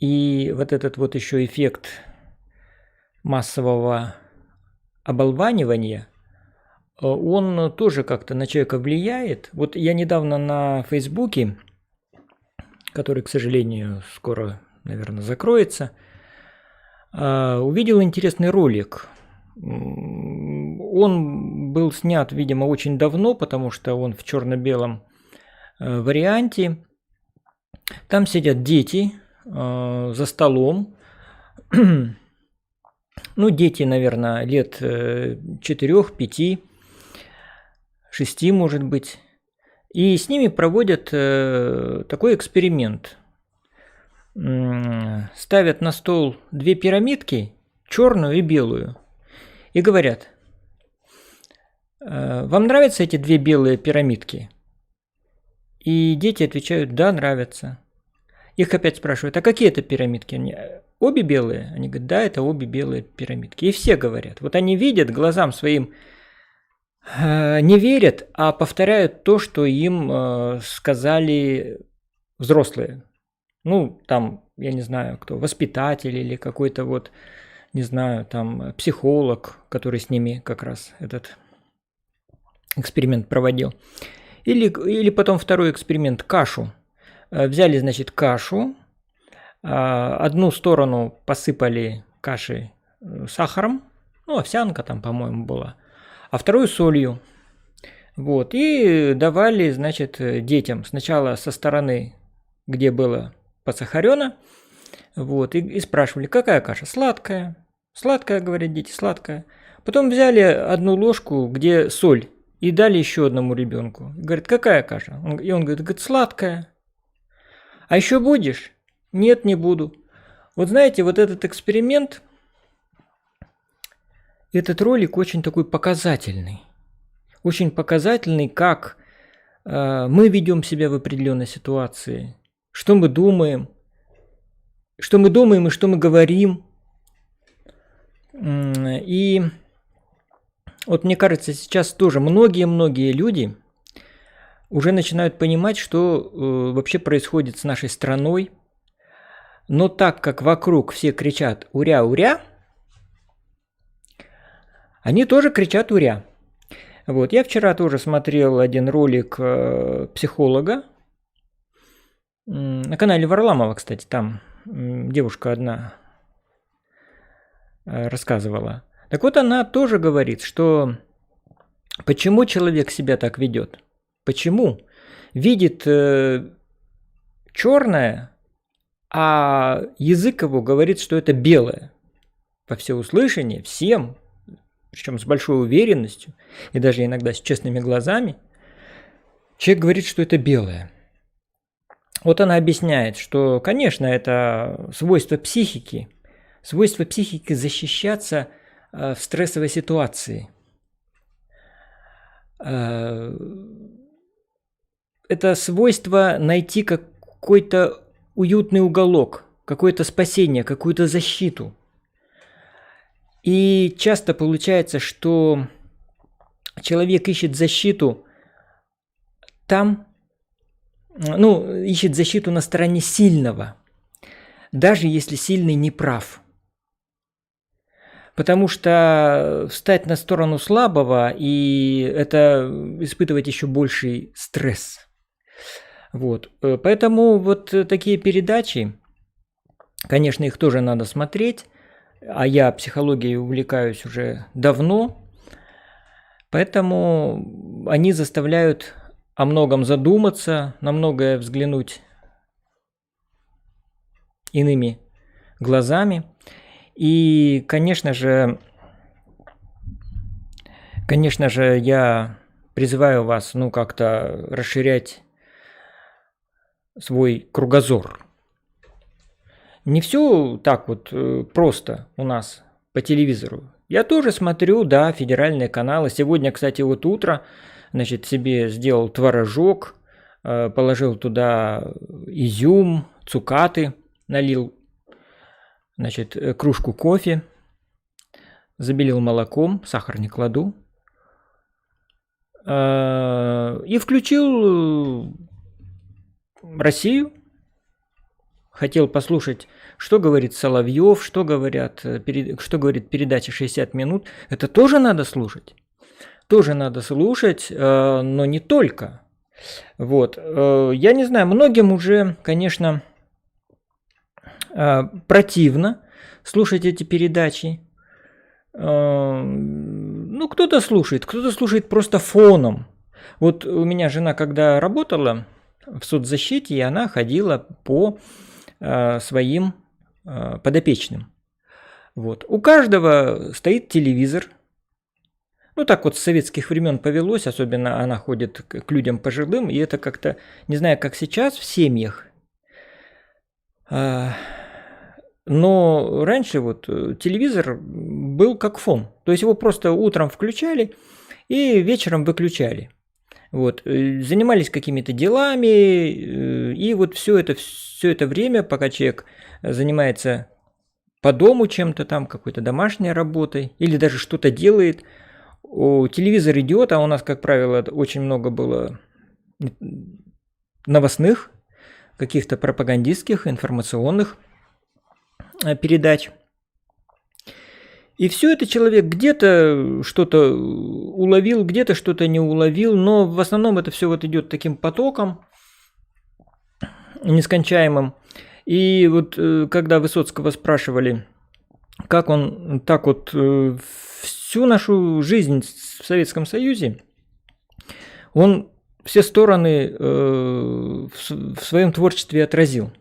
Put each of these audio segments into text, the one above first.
И вот этот вот еще эффект массового оболванивания, он тоже как-то на человека влияет. Вот я недавно на Фейсбуке, который, к сожалению, скоро, наверное, закроется, увидел интересный ролик. Он был снят, видимо, очень давно, потому что он в черно-белом варианте. Там сидят дети за столом. Ну, дети, наверное, лет 4, 5, 6, может быть. И с ними проводят такой эксперимент. Ставят на стол 2 пирамидки, черную и белую. И говорят: вам нравятся эти 2 белые пирамидки? И дети отвечают: да, нравятся. Их опять спрашивают: а какие это пирамидки? Они: обе белые? Они говорят: да, это обе белые пирамидки. И все говорят. Вот они видят, глазам своим не верят, а повторяют то, что им сказали взрослые. Ну, там, я не знаю, кто, воспитатель или какой-то вот, не знаю, там, психолог, который с ними как раз этот эксперимент проводил. Или потом второй эксперимент – кашу. Взяли, значит, кашу, одну сторону посыпали кашей сахаром, ну, овсянка там, по-моему, была, а вторую солью. Вот, и давали, значит, детям сначала со стороны, где было посахарено, вот, и спрашивали: какая каша? Сладкая. Сладкая, говорят дети, сладкая. Потом взяли одну ложку, где соль, и дали еще одному ребенку. Говорит: какая каша? И он говорит: сладкая. А еще будешь? Нет, не буду. Вот знаете, вот этот эксперимент, этот ролик очень такой показательный. Очень показательный, как мы ведем себя в определенной ситуации, что мы думаем и что мы говорим. И вот мне кажется, сейчас тоже многие люди уже начинают понимать, что вообще происходит с нашей страной. Но так как вокруг все кричат «Уря, уря!», они тоже кричат «Уря!». Вот, я вчера тоже смотрел один ролик психолога на канале Варламова, кстати, там девушка одна рассказывала. Так вот, она тоже говорит, что почему человек себя так ведет? Почему? Видит черное, а язык его говорит, что это белое. Во всеуслышание, всем, причем с большой уверенностью, и даже иногда с честными глазами, человек говорит, что это белое. Вот она объясняет, что, конечно, это свойство психики защищаться в стрессовой ситуации. Это свойство найти какой-то уютный уголок, какое-то спасение, какую-то защиту. И часто получается, что человек ищет защиту там, ищет защиту на стороне сильного, даже если сильный не прав. Потому что встать на сторону слабого и это испытывать еще больший стресс. Вот. Поэтому вот такие передачи, конечно, их тоже надо смотреть, а я психологией увлекаюсь уже давно, поэтому они заставляют о многом задуматься, на многое взглянуть иными глазами. И, конечно же, я призываю вас, как-то расширять свой кругозор. Не все так вот просто у нас по телевизору. Я тоже смотрю, да, федеральные каналы. Сегодня, кстати, вот утро, себе сделал творожок, положил туда изюм, цукаты, налил, кружку кофе, забелил молоком, сахар не кладу, и включил Россию. хотел послушать, что говорит Соловьев, что говорит передача «60 минут», это тоже надо слушать. Тоже надо слушать, но не только. Вот. Я не знаю, многим уже, конечно, противно слушать эти передачи. Ну, кто-то слушает просто фоном. Вот у меня жена, когда работала в соцзащите, и она ходила по своим подопечным. Вот. У каждого стоит телевизор. Ну, так вот с советских времен повелось, особенно она ходит к людям пожилым, и это как-то, не знаю, как сейчас в семьях, но раньше вот телевизор был как фон, то есть его просто утром включали и вечером выключали. Вот, занимались какими-то делами, и вот все это время, пока человек занимается по дому чем-то там, какой-то домашней работой, или даже что-то делает, телевизор идет, а у нас, как правило, очень много было новостных, каких-то пропагандистских, информационных передач. И все это человек где-то что-то уловил, где-то что-то не уловил, но в основном это все вот идет таким потоком нескончаемым. И вот когда Высоцкого спрашивали, как он так вот всю нашу жизнь в Советском Союзе, он все стороны в своем творчестве отразил.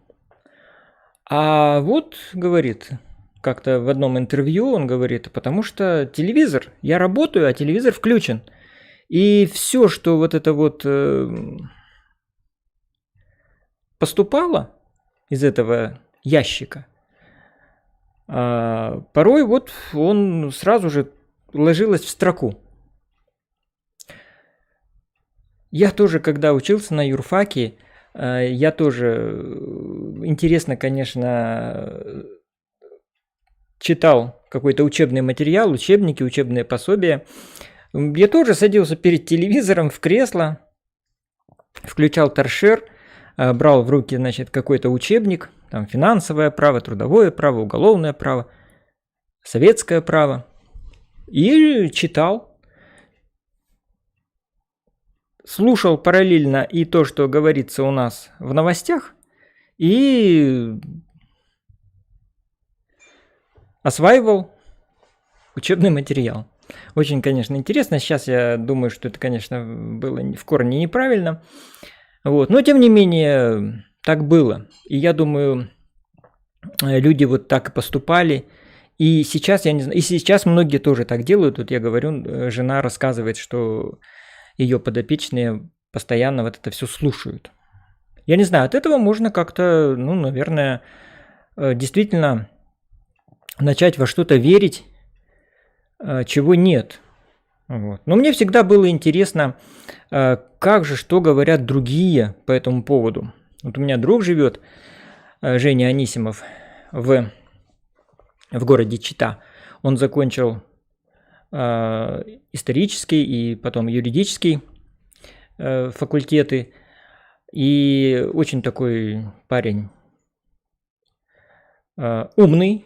А вот, говорит, как-то в одном интервью он говорит, потому что телевизор, я работаю, а телевизор включен. И все, что вот это вот поступало из этого ящика, порой вот он сразу же ложилось в строку. Я тоже, когда учился на юрфаке, я тоже, интересно, конечно, читал какой-то учебный материал, учебники, учебные пособия. Я тоже садился перед телевизором в кресло, включал торшер, брал в руки, значит, какой-то учебник, там финансовое право, трудовое право, уголовное право, советское право, и читал. Слушал параллельно и то, что говорится у нас в новостях, и осваивал учебный материал. Очень, конечно, интересно. Сейчас я думаю, что это, конечно, было в корне неправильно. Вот. Но, тем не менее, так было. И я думаю, люди вот так и поступали. И сейчас, я не знаю, и сейчас многие тоже так делают. Вот я говорю, жена рассказывает, что ее подопечные постоянно вот это все слушают. Я не знаю, от этого можно как-то, ну, наверное, действительно начать во что-то верить, чего нет. Вот. Но мне всегда было интересно, как же, что говорят другие по этому поводу. Вот у меня друг живет, Женя Анисимов, в городе Чита. Он закончил исторический и потом юридический факультеты. И очень такой парень умный.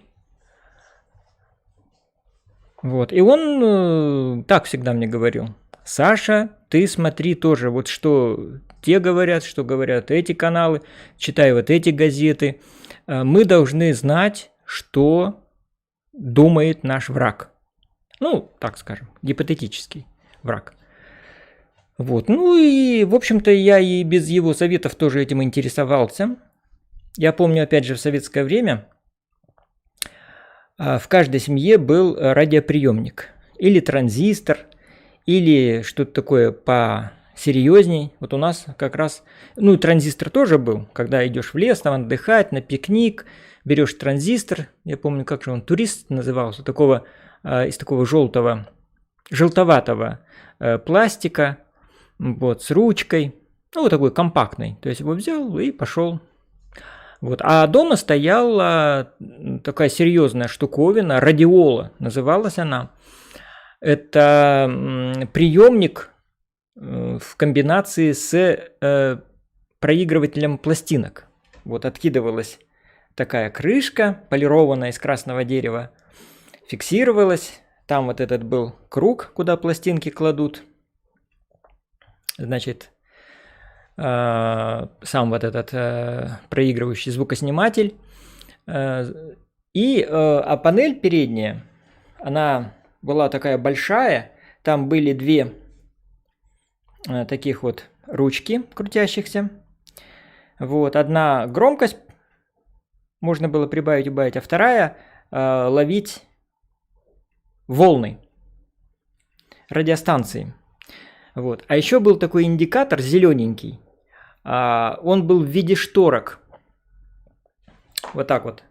Вот. И он так всегда мне говорил: Саша, ты смотри тоже, вот что те говорят, что говорят эти каналы, читай вот эти газеты. Мы должны знать, что думает наш враг. Ну, так скажем, гипотетический враг. Вот. Ну и, в общем-то, я и без его советов тоже этим интересовался. Я помню, опять же, в советское время в каждой семье был радиоприемник. Или транзистор, или что-то такое посерьезней. Вот у нас как раз, ну, транзистор тоже был, когда идешь в лес, там отдыхать, на пикник, берешь транзистор. Я помню, как же он, турист назывался, такого, из такого желтоватого пластика, вот, с ручкой, ну, вот такой компактный. То есть его взял и пошел. Вот. А дома стояла такая серьезная штуковина, радиола называлась она. Это приемник в комбинации с проигрывателем пластинок. Вот откидывалась такая крышка, полированная из красного дерева, фиксировалась. Там вот этот был круг, куда пластинки кладут. Значит, сам вот этот проигрывающий звукосниматель. А панель передняя, она была такая большая. Там были две таких вот ручки крутящихся. Вот, одна громкость можно было прибавить, убавить, а вторая ловить волны радиостанции. Вот. А еще был такой индикатор зелененький. Он был в виде шторок. Вот так вот.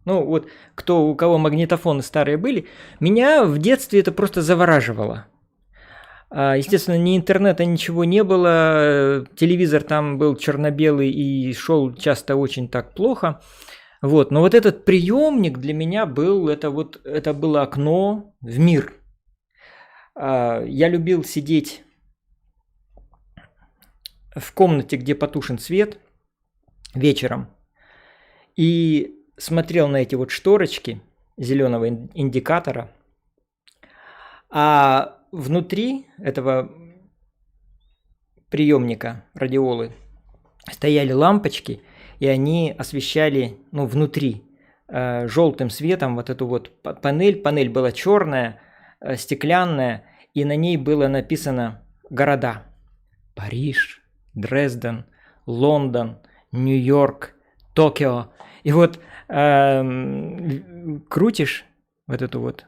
Ну вот, у кого магнитофоны старые были, меня в детстве это просто завораживало. Естественно, ни интернета, ничего не было, телевизор там был черно-белый и шел часто очень так плохо. Вот, но вот этот приемник для меня был, это было окно в мир. Я любил сидеть в комнате, где потушен свет вечером, и смотрел на эти вот шторочки зеленого индикатора, а внутри этого приемника радиолы стояли лампочки, и они освещали, внутри желтым светом вот эту вот панель. Панель была черная, стеклянная, и на ней было написано города: Париж, Дрезден, Лондон, Нью-Йорк, Токио. И вот крутишь вот эту вот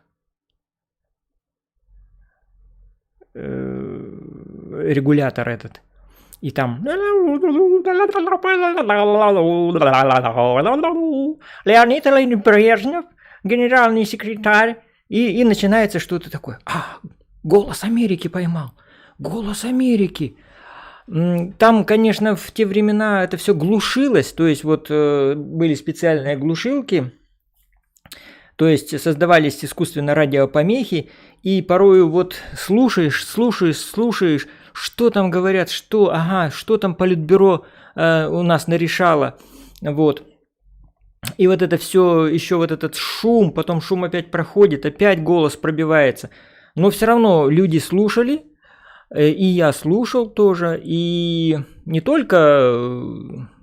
регулятор этот, и там Леонид Ильич Брежнев, генеральный секретарь, и начинается что-то такое. Голос Америки поймал. Голос Америки. Там, конечно, в те времена это все глушилось, то есть вот были специальные глушилки, то есть создавались искусственно радиопомехи, и порою вот слушаешь, что там говорят, что там Политбюро у нас нарешало, вот. И вот это все, еще вот этот шум, потом шум опять проходит, опять голос пробивается. Но все равно люди слушали, и я слушал тоже, и не только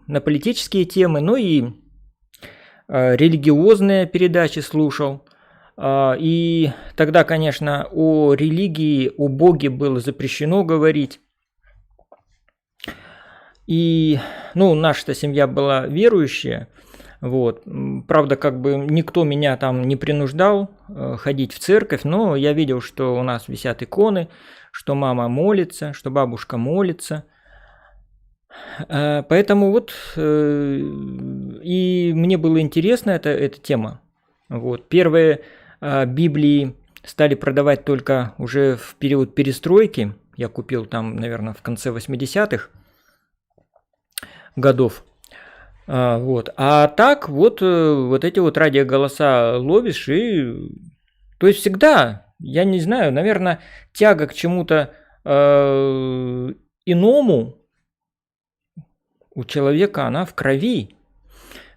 на политические темы, но и религиозные передачи слушал. И тогда, конечно, о религии, о Боге было запрещено говорить. И, наша семья была верующая, вот. Правда, никто меня там не принуждал ходить в церковь, но я видел, что у нас висят иконы, что мама молится, что бабушка молится. Поэтому и мне было интересна эта тема. Вот. Первые Библии стали продавать только уже в период перестройки. Я купил там, наверное, в конце 80-х годов. Вот. А так вот эти вот радиоголоса ловишь, и то есть всегда, я не знаю, наверное, тяга к чему-то иному у человека, она в крови.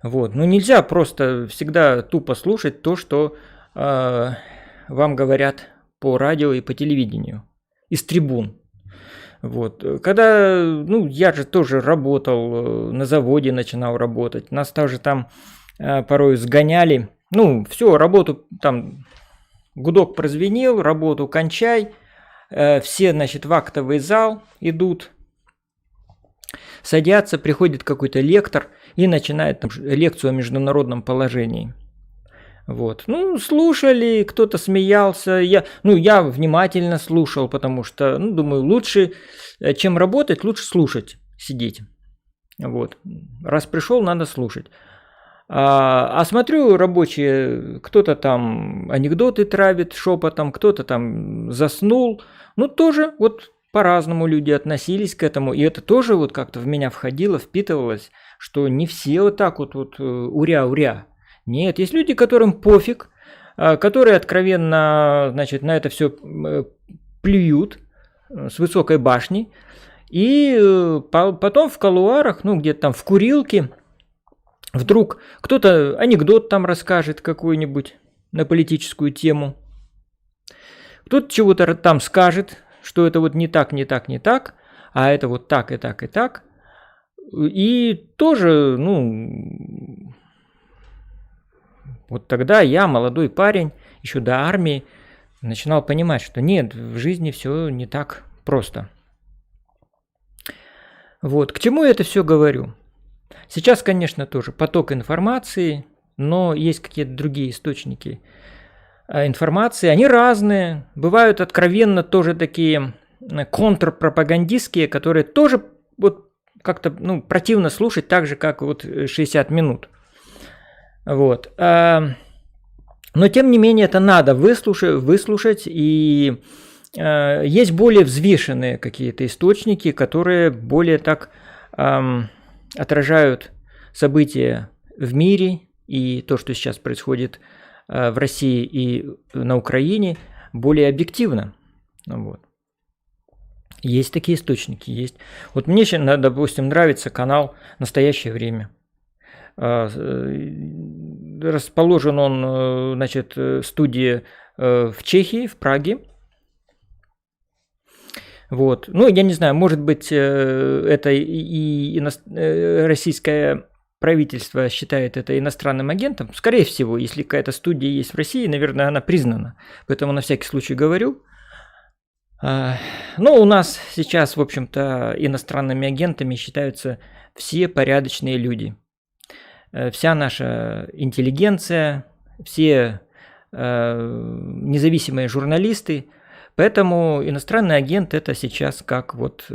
Вот. Нельзя просто всегда тупо слушать то, что вам говорят по радио и по телевидению из трибун. Вот. Когда, я же тоже работал, на заводе начинал работать, нас тоже там порой сгоняли. Все, работу там, гудок прозвенел, работу кончай, все, в актовый зал идут, садятся, приходит какой-то лектор и начинает там лекцию о международном положении. Вот. Слушали, кто-то смеялся. Я внимательно слушал, потому что, думаю, лучше, чем работать, лучше слушать, сидеть. Вот. Раз пришел, надо слушать. А смотрю, рабочие, кто-то там анекдоты травит шепотом, кто-то там заснул. Тоже вот по-разному люди относились к этому. И это тоже вот как-то в меня входило, впитывалось, что не все вот так вот уря-уря. Нет, есть люди, которым пофиг, которые откровенно, на это все плюют с высокой башни. И потом в кулуарах, где-то там в курилке, Вдруг кто-то анекдот там расскажет какой-нибудь на политическую тему. Кто-то чего-то там скажет, что это вот не так, не так, не так, а это вот так и так и так. И тоже, вот тогда я, молодой парень, еще до армии, начинал понимать, что нет, в жизни все не так просто. Вот, к чему я это все говорю? Сейчас, конечно, тоже поток информации, но есть какие-то другие источники информации. Они разные, бывают откровенно тоже такие контрпропагандистские, которые тоже вот как-то противно слушать, так же, как вот 60 минут. Вот. Но, тем не менее, это надо выслушать, и есть более взвешенные какие-то источники, которые более так отражают события в мире и то, что сейчас происходит в России и на Украине, более объективно. Вот. Есть такие источники, есть. Вот мне, допустим, нравится канал «Настоящее время». Расположен он, значит, студия в Чехии, в Праге. Вот. Я не знаю, может быть, это и российское правительство считает это иностранным агентом. Скорее всего, если какая-то студия есть в России, наверное, она признана. Поэтому на всякий случай говорю. Но у нас сейчас, в общем-то, иностранными агентами считаются все порядочные люди. Вся наша интеллигенция, все независимые журналисты. Поэтому иностранный агент – это сейчас как вот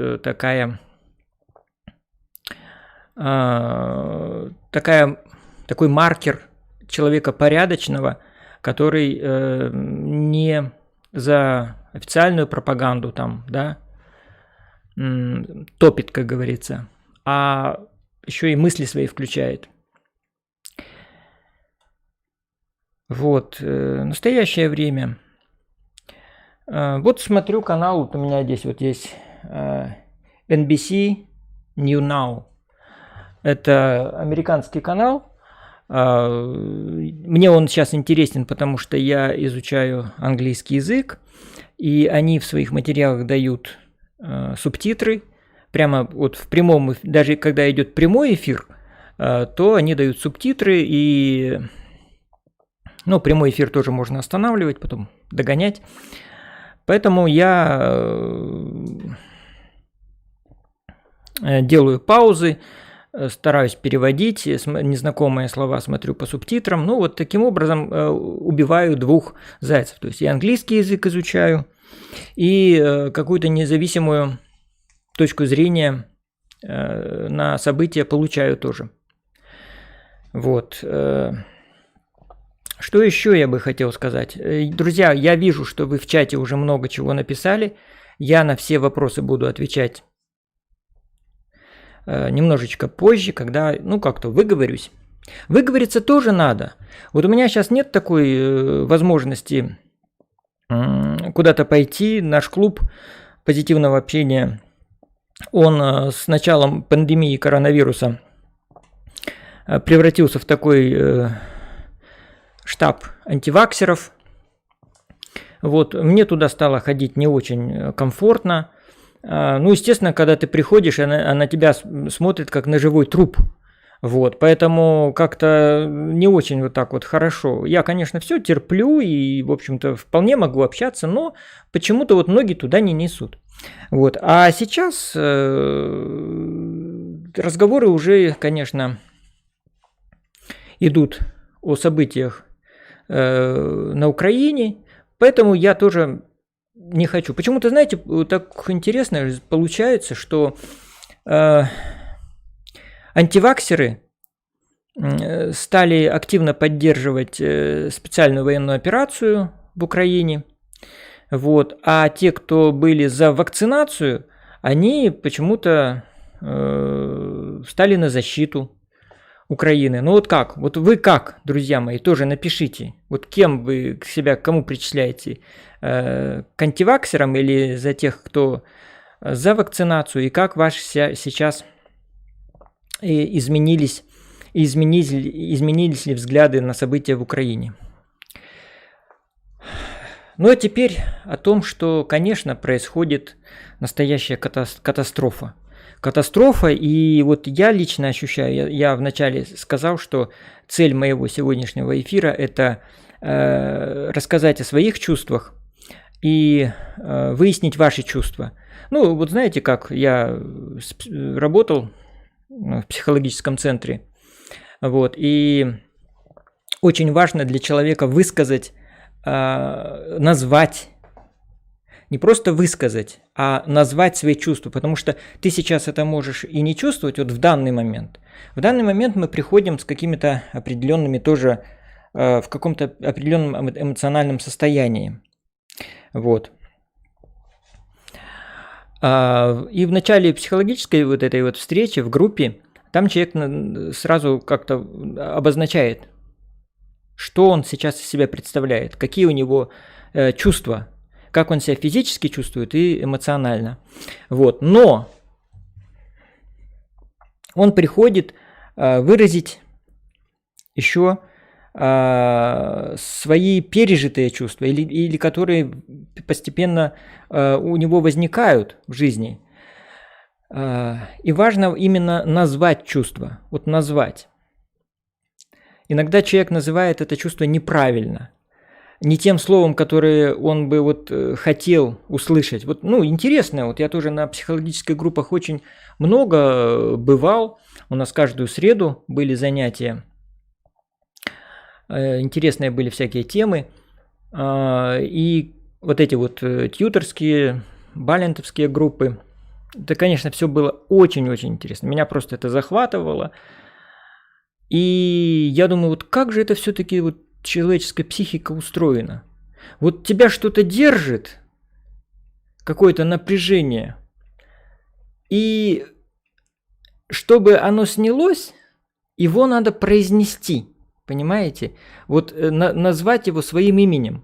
такой маркер человека порядочного, который не за официальную пропаганду там, да, топит, как говорится, а еще и мысли свои включает. Вот, настоящее время. Вот смотрю канал, вот у меня здесь вот есть NBC New Now. Это американский канал. Мне он сейчас интересен, потому что я изучаю английский язык, и они в своих материалах дают субтитры. Прямо вот в прямом, даже когда идет прямой эфир, то они дают субтитры, и прямой эфир тоже можно останавливать, потом догонять. Поэтому я делаю паузы, стараюсь переводить незнакомые слова, смотрю по субтитрам. Вот таким образом убиваю двух зайцев. То есть и английский язык изучаю, и какую-то независимую точку зрения на события получаю тоже. Вот. Что еще я бы хотел сказать? Друзья, я вижу, что вы в чате уже много чего написали. Я на все вопросы буду отвечать немножечко позже, когда, как-то выговорюсь. Выговориться тоже надо. Вот у меня сейчас нет такой возможности куда-то пойти. Наш клуб позитивного общения, он с началом пандемии коронавируса превратился в такой штаб антиваксеров. Вот, мне туда стало ходить не очень комфортно. Естественно, когда ты приходишь, она на тебя смотрит как на живой труп. Вот, поэтому как-то не очень вот так вот хорошо. Я, конечно, все терплю и, в общем-то, вполне могу общаться, но почему-то вот ноги туда не несут. Вот, а сейчас разговоры уже, конечно, идут о событиях на Украине, поэтому я тоже не хочу. Почему-то, знаете, так интересно получается, что антиваксеры стали активно поддерживать специальную военную операцию в Украине, вот, а те, кто были за вакцинацию, они почему-то стали на защиту Украины. Вот как? Вот вы как, друзья мои, тоже напишите. Вот кем вы себя, кому причисляете? К антиваксерам или за тех, кто за вакцинацию? И как ваши сейчас изменились и изменились ли взгляды на события в Украине. Ну а теперь о том, что, конечно, происходит настоящая катастрофа. Катастрофа, и вот я лично ощущаю, я вначале сказал, что цель моего сегодняшнего эфира – это рассказать о своих чувствах и выяснить ваши чувства. Ну, вот знаете, как я работал в психологическом центре, вот, и очень важно для человека высказать, назвать, не просто высказать, а назвать свои чувства, потому что ты сейчас это можешь и не чувствовать вот в данный момент. В данный момент мы приходим с какими-то определенными тоже, в каком-то определенном эмоциональном состоянии. Вот. И в начале психологической вот этой вот встречи в группе, там человек сразу как-то обозначает, что он сейчас из себя представляет, какие у него чувства, как он себя физически чувствует и эмоционально. Вот. Но он приходит выразить еще свои пережитые чувства или которые постепенно у него возникают в жизни. И важно именно назвать чувство, вот назвать. Иногда человек называет это чувство неправильно, не тем словом, которое он бы вот хотел услышать. Вот, ну, интересно, вот я тоже на психологических группах очень много бывал, у нас каждую среду были занятия, интересные были всякие темы, и вот эти вот тьюторские, балентовские группы, это, конечно, все было очень-очень интересно, меня просто это захватывало. И я думаю, вот как же это все-таки вот человеческая психика устроена? Вот тебя что-то держит, какое-то напряжение, и чтобы оно снялось, его надо произнести, понимаете? Вот назвать его своим именем.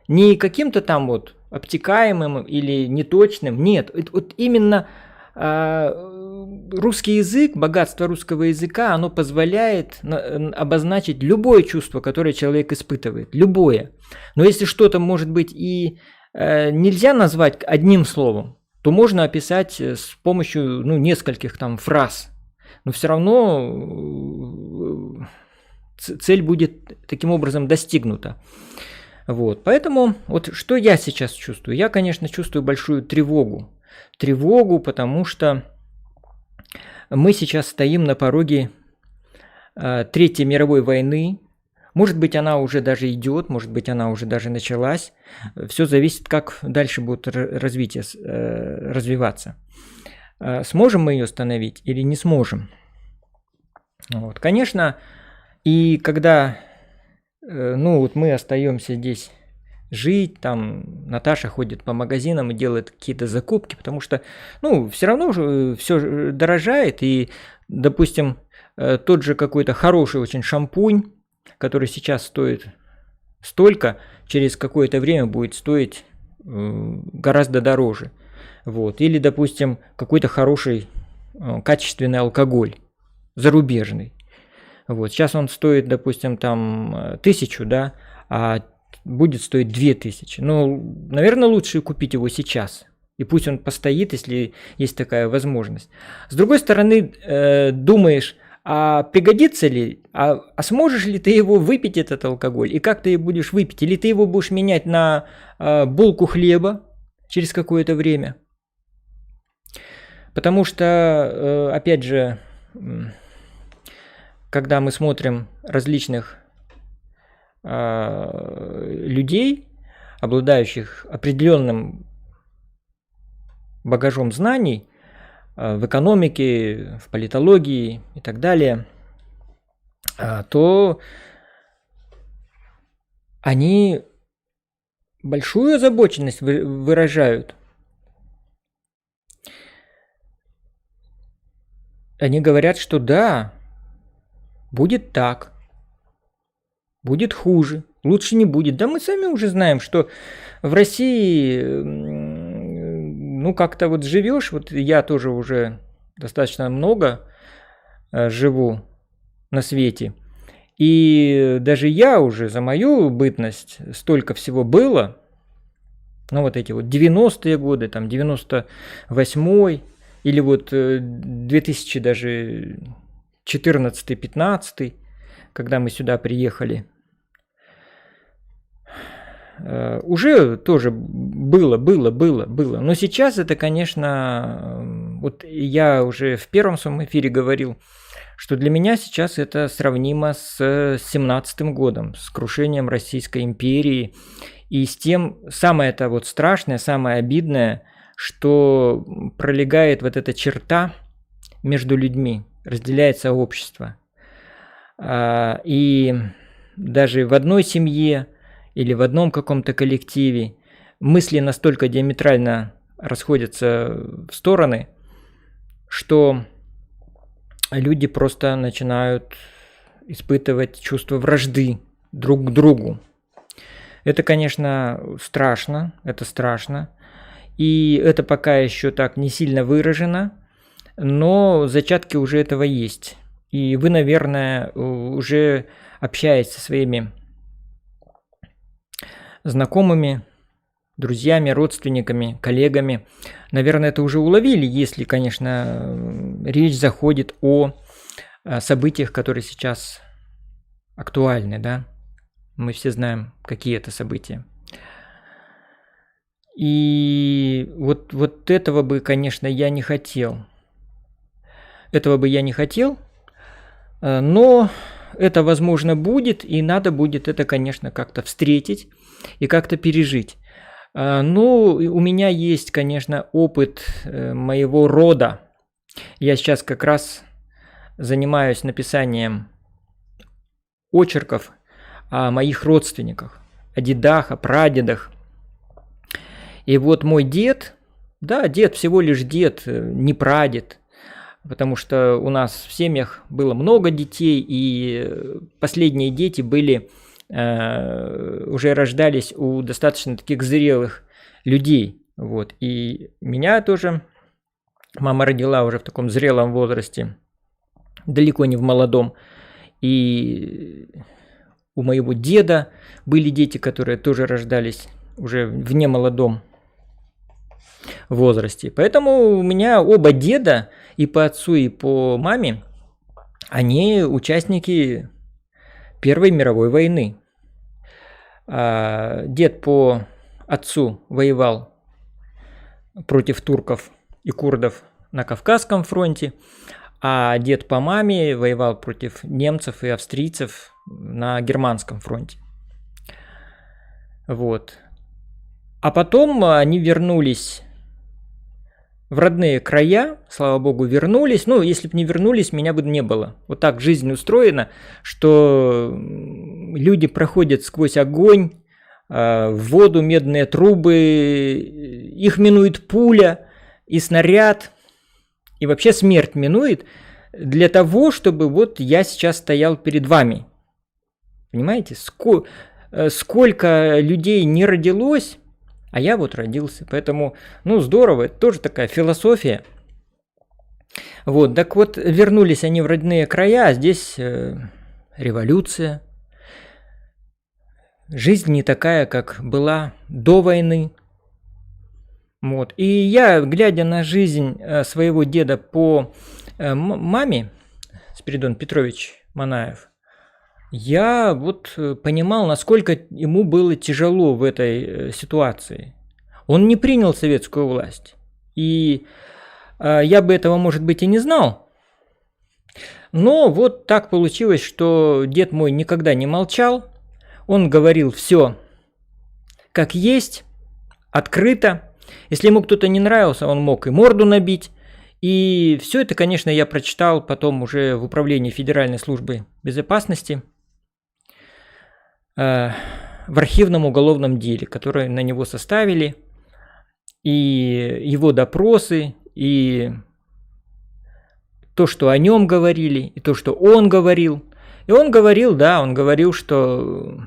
Не каким-то там вот обтекаемым или неточным, нет, вот именно русский язык, богатство русского языка, оно позволяет обозначить любое чувство, которое человек испытывает, любое. Но если что-то может быть и нельзя назвать одним словом, то можно описать с помощью нескольких там фраз. Но все равно цель будет таким образом достигнута. Вот. Поэтому вот что я сейчас чувствую? Я, конечно, чувствую большую тревогу. Тревогу, потому что мы сейчас стоим на пороге Третьей мировой войны. Может быть, она уже даже идет, может быть, она уже даже началась. Все зависит, как дальше будет развиваться. Сможем мы ее остановить или не сможем? Вот. Конечно, и когда вот мы остаемся здесь жить, там Наташа ходит по магазинам и делает какие-то закупки, потому что, все равно же все дорожает, и, допустим, тот же какой-то хороший очень шампунь, который сейчас стоит столько, через какое-то время будет стоить гораздо дороже. Вот. Или, допустим, какой-то хороший качественный алкоголь, зарубежный. Вот. Сейчас он стоит, допустим, там 1000, да, а будет стоить 2000. Наверное, лучше купить его сейчас. И пусть он постоит, если есть такая возможность. С другой стороны, думаешь, а пригодится ли, а сможешь ли ты его выпить, этот алкоголь, и как ты его будешь выпить? Или ты его будешь менять на булку хлеба через какое-то время? Потому что, опять же, когда мы смотрим различных людей, обладающих определенным багажом знаний в экономике, в политологии и так далее, то они большую озабоченность выражают. Они говорят, что да, будет так, будет хуже, лучше не будет. Да мы сами уже знаем, что в России, как-то вот живешь, вот я тоже уже достаточно много живу на свете. И даже я уже за мою бытность столько всего было, ну вот эти вот 90-е годы, там 98-й, или вот 2000 даже 14-15, когда мы сюда приехали, уже тоже было. Но сейчас это, конечно, вот я уже в первом своем эфире говорил, что для меня сейчас это сравнимо с 17-м годом, с крушением Российской империи. И с тем, самое это вот страшное, самое обидное, что пролегает вот эта черта между людьми, разделяется общество. И даже в одной семье или в одном каком-то коллективе мысли настолько диаметрально расходятся в стороны, что люди просто начинают испытывать чувство вражды друг к другу. Это, конечно, страшно, это страшно. И это пока еще так не сильно выражено, но зачатки уже этого есть. И вы, наверное, уже общаясь со своими знакомыми, друзьями, родственниками, коллегами, наверное, это уже уловили, если, конечно, речь заходит о событиях, которые сейчас актуальны, да. Мы все знаем, какие это события. И вот этого бы, конечно, я не хотел. Этого бы я не хотел, но это, возможно, будет, и надо будет это, конечно, как-то встретить и как-то пережить. Ну, у меня есть, конечно, опыт моего рода. Я сейчас как раз занимаюсь написанием очерков о моих родственниках, о дедах, о прадедах. И вот мой дед, да, дед, всего лишь дед, не прадед, потому что у нас в семьях было много детей, и последние дети были, уже рождались у достаточно таких зрелых людей. Вот. И меня тоже мама родила уже в таком зрелом возрасте, далеко не в молодом. И у моего деда были дети, которые тоже рождались уже в немолодом возрасте. Поэтому у меня оба деда, и по отцу, и по маме, они участники Первой мировой войны. Дед по отцу воевал против турков и курдов на Кавказском фронте, а дед по маме воевал против немцев и австрийцев на Германском фронте. Вот. А потом они вернулись в родные края, слава богу, вернулись. Ну, если бы не вернулись, меня бы не было. Вот так жизнь устроена, что люди проходят сквозь огонь, в воду, медные трубы, их минует пуля и снаряд, и вообще смерть минует для того, чтобы вот я сейчас стоял перед вами. Понимаете, сколько людей не родилось, а я вот родился. Поэтому, ну, здорово, это тоже такая философия. Вот, так вот, вернулись они в родные края, а здесь революция. Жизнь не такая, как была до войны. Вот. И я, глядя на жизнь своего деда по маме, Спиридон Петрович Манаев, я вот понимал, насколько ему было тяжело в этой ситуации. Он не принял советскую власть. И я бы этого, может быть, и не знал. Но вот так получилось, что дед мой никогда не молчал. Он говорил все как есть, открыто. Если ему кто-то не нравился, он мог и морду набить. И все это, конечно, я прочитал потом уже в Управлении Федеральной службы безопасности в архивном уголовном деле, которое на него составили, и его допросы, и то, что о нем говорили, и то, что он говорил. И он говорил, да, он говорил, что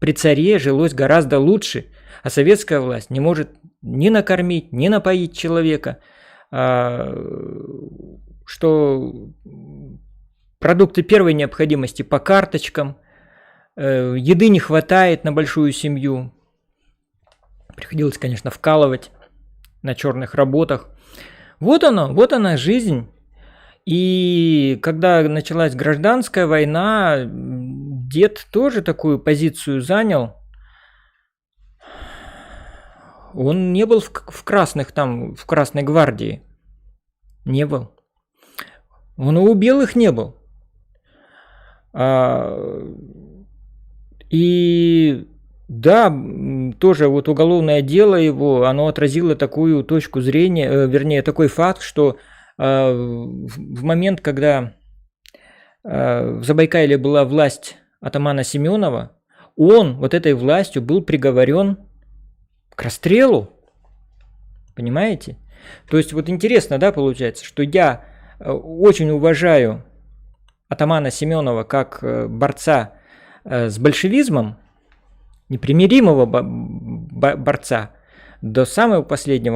при царе жилось гораздо лучше, а советская власть не может ни накормить, ни напоить человека, что продукты первой необходимости по карточкам, еды не хватает на большую семью. Приходилось, конечно, вкалывать на черных работах. Вот она жизнь. И когда началась гражданская война, дед тоже такую позицию занял. Он не был в красных там, в Красной гвардии. Не был. Он и у белых не был. И да, тоже вот уголовное дело его, оно отразило такую точку зрения, вернее, такой факт, что в момент, когда в Забайкалье была власть атамана Семенова, он вот этой властью был приговорен к расстрелу. Понимаете? То есть вот интересно, да, получается, что я очень уважаю атамана Семенова как борца с большевизмом, непримиримого борца до самых последних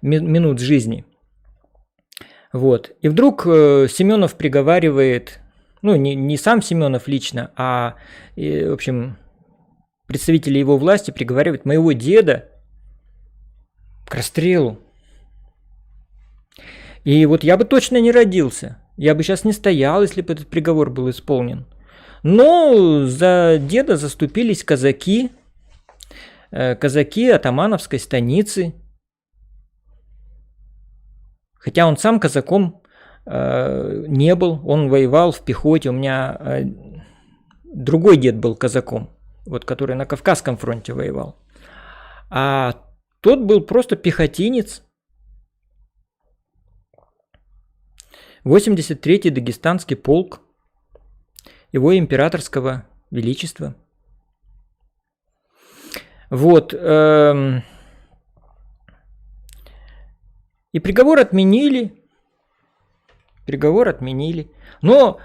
минут жизни. Вот. И вдруг Семенов приговаривает, ну не сам Семенов лично, а в общем представители его власти приговаривают моего деда к расстрелу. И вот я бы точно не родился. Я бы сейчас не стоял, если бы этот приговор был исполнен. Но за деда заступились казаки атамановской станицы. Хотя он сам казаком не был, он воевал в пехоте. У меня другой дед был казаком, вот, который на Кавказском фронте воевал. А тот был просто пехотинец. 83-й Дагестанский полк его императорского величества. Вот. И приговор отменили. Но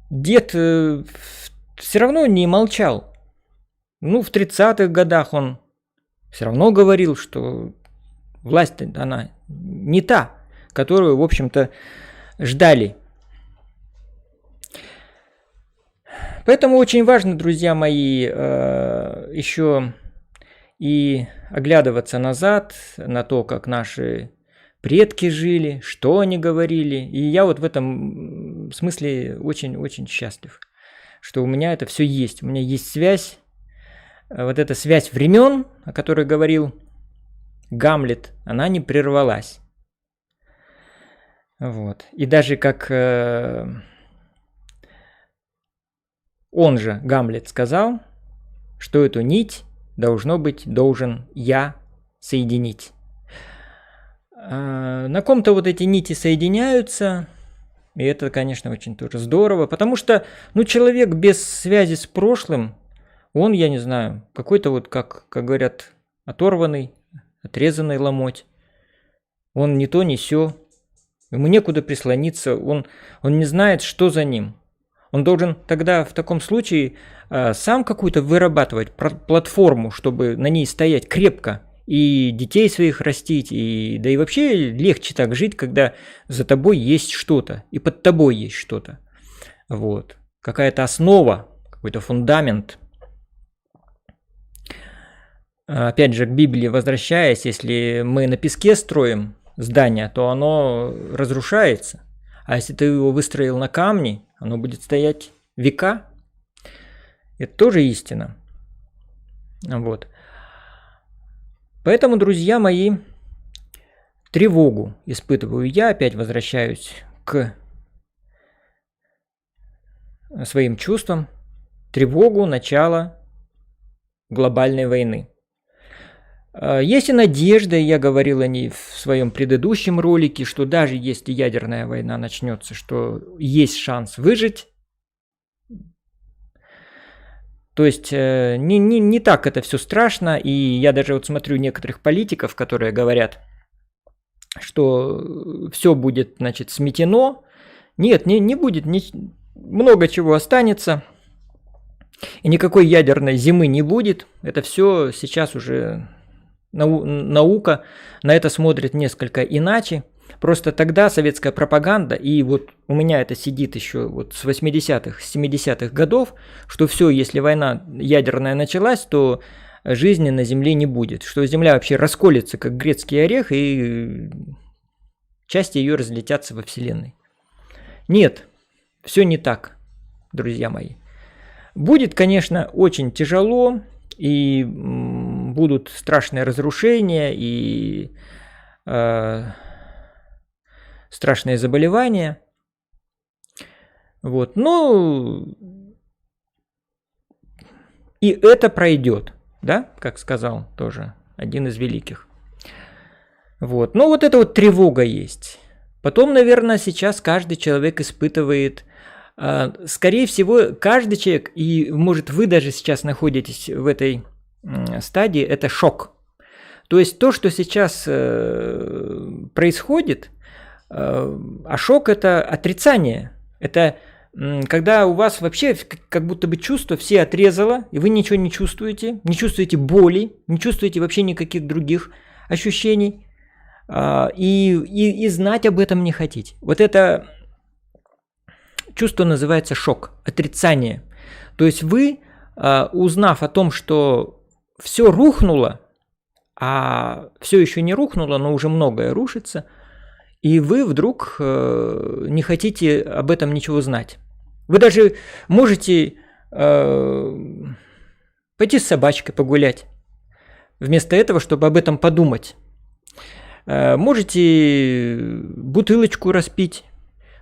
дед все равно не молчал. Ну, в 30-х годах он все равно говорил, что власть, она не та, которую, в общем-то, ждали. Поэтому очень важно, друзья мои, еще и оглядываться назад на то, как наши предки жили, что они говорили. И я вот в этом смысле очень-очень счастлив, что у меня это все есть. У меня есть связь, вот эта связь времен, о которой говорил Гамлет, она не прервалась. Вот. И даже как он же, Гамлет, сказал, что эту нить должен я соединить. На ком-то вот эти нити соединяются, и это, конечно, очень тоже здорово, потому что, человек без связи с прошлым, он, я не знаю, какой-то вот, как говорят, оторванный, отрезанный ломоть. Он не то, не сё. Ему некуда прислониться, он не знает, что за ним. Он должен тогда в таком случае сам какую-то вырабатывать платформу, чтобы на ней стоять крепко и детей своих растить, да и вообще легче так жить, когда за тобой есть что-то и под тобой есть что-то. Вот. Какая-то основа, какой-то фундамент. Опять же, к Библии возвращаясь, если мы на песке строим здание, то оно разрушается. А если ты его выстроил на камне, оно будет стоять века. Это тоже истина. Вот. Поэтому, друзья мои, тревогу испытываю я. Опять возвращаюсь к своим чувствам. Тревогу начала глобальной войны. Есть и надежда, я говорил о ней в своем предыдущем ролике, что даже если ядерная война начнется, что есть шанс выжить. То есть не так это все страшно, и я даже вот смотрю некоторых политиков, которые говорят, что все будет, значит, сметено. Нет, не будет, много чего останется, и никакой ядерной зимы не будет. Это все сейчас уже наука на это смотрит несколько иначе. Просто тогда советская пропаганда, и вот у меня это сидит еще вот с 80-х, 70-х годов, что все, если война ядерная началась, то жизни на Земле не будет, что Земля вообще расколется, как грецкий орех, и части ее разлетятся во Вселенной. Нет, все не так, друзья мои. Будет, конечно, очень тяжело, и будут страшные разрушения, и страшные заболевания. Вот, но и это пройдет, да, как сказал тоже один из великих. Вот, но вот эта вот тревога есть. Потом, наверное, сейчас каждый человек испытывает, скорее всего, каждый человек, и может вы даже сейчас находитесь в этой стадии, это шок. То есть то, что сейчас происходит, а шок это отрицание. Это когда у вас вообще как будто бы чувство все отрезало, и вы ничего не чувствуете боли, не чувствуете вообще никаких других ощущений, и знать об этом не хотите. Вот это чувство называется шок, отрицание. То есть вы, узнав о том, что все рухнуло, а все еще не рухнуло, но уже многое рушится, и вы вдруг не хотите об этом ничего знать. Вы даже можете пойти с собачкой погулять, вместо этого, чтобы об этом подумать. Можете бутылочку распить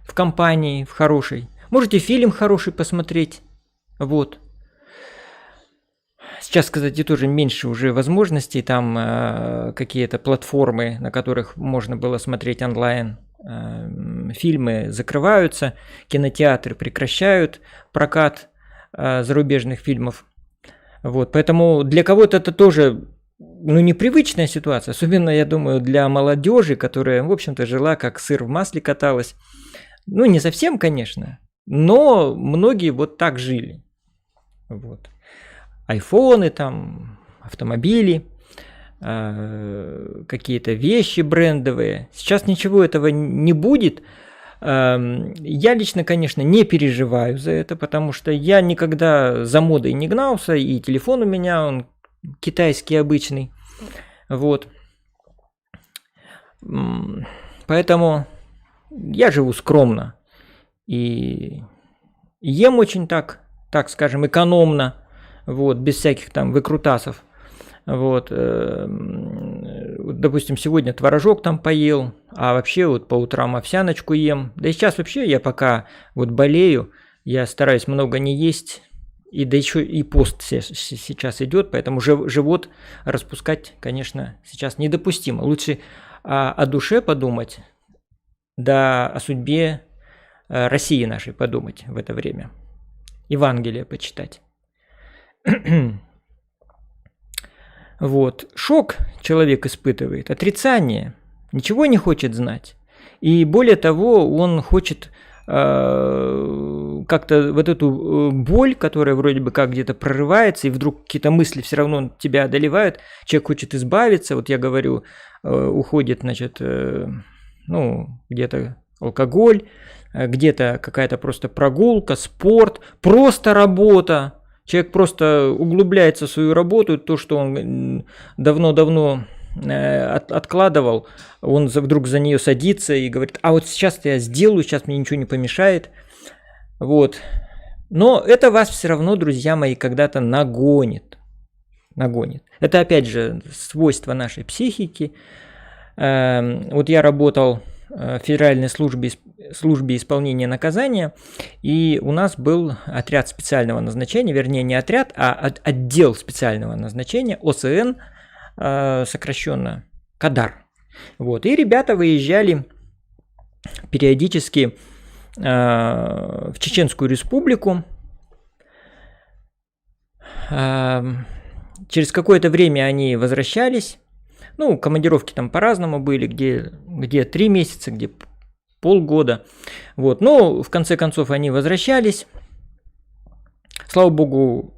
в компании, в хорошей. Можете фильм хороший посмотреть. Вот. Сейчас, кстати, тоже меньше уже возможностей. Там какие-то платформы, на которых можно было смотреть онлайн. Фильмы закрываются, кинотеатры прекращают прокат зарубежных фильмов. Вот. Поэтому для кого-то это тоже непривычная ситуация. Особенно, я думаю, для молодежи, которая, в общем-то, жила как сыр в масле каталась. Не совсем, конечно, но многие вот так жили. Вот. Айфоны, там, автомобили, какие-то вещи брендовые. Сейчас ничего этого не будет. Я лично, конечно, не переживаю за это, потому что я никогда за модой не гнался, и телефон у меня, он китайский обычный. Вот. Поэтому я живу скромно. И ем очень так скажем, экономно. Вот, без всяких там выкрутасов. Вот, допустим, сегодня творожок там поел, а вообще вот по утрам овсяночку ем. Да и сейчас вообще я пока вот болею, я стараюсь много не есть, и да еще и пост сейчас идет, поэтому живот распускать, конечно, сейчас недопустимо. Лучше о душе подумать, да о судьбе России нашей подумать в это время. Евангелие почитать. Вот. Шок человек испытывает, отрицание, ничего не хочет знать. И более того, он хочет как-то вот эту боль, которая вроде бы как где-то прорывается, и вдруг какие-то мысли все равно тебя одолевают, человек хочет избавиться, вот я говорю, уходит, значит, где-то алкоголь, где-то какая-то просто прогулка, спорт, просто работа. Человек просто углубляется в свою работу, то, что он давно-давно откладывал, он вдруг за нее садится и говорит, а вот сейчас я сделаю, сейчас мне ничего не помешает. Вот. Но это вас все равно, друзья мои, когда-то нагонит. Это, опять же, свойство нашей психики. Вот я работал в Федеральной службе исполнения наказания, и у нас был отряд специального назначения, вернее, не отряд, а отдел специального назначения, ОСН, сокращенно Кадар. Вот. И ребята выезжали периодически в Чеченскую Республику. Через какое-то время они возвращались. Командировки там по-разному были, где 3 месяца, где полгода. Вот. Но в конце концов они возвращались. Слава богу,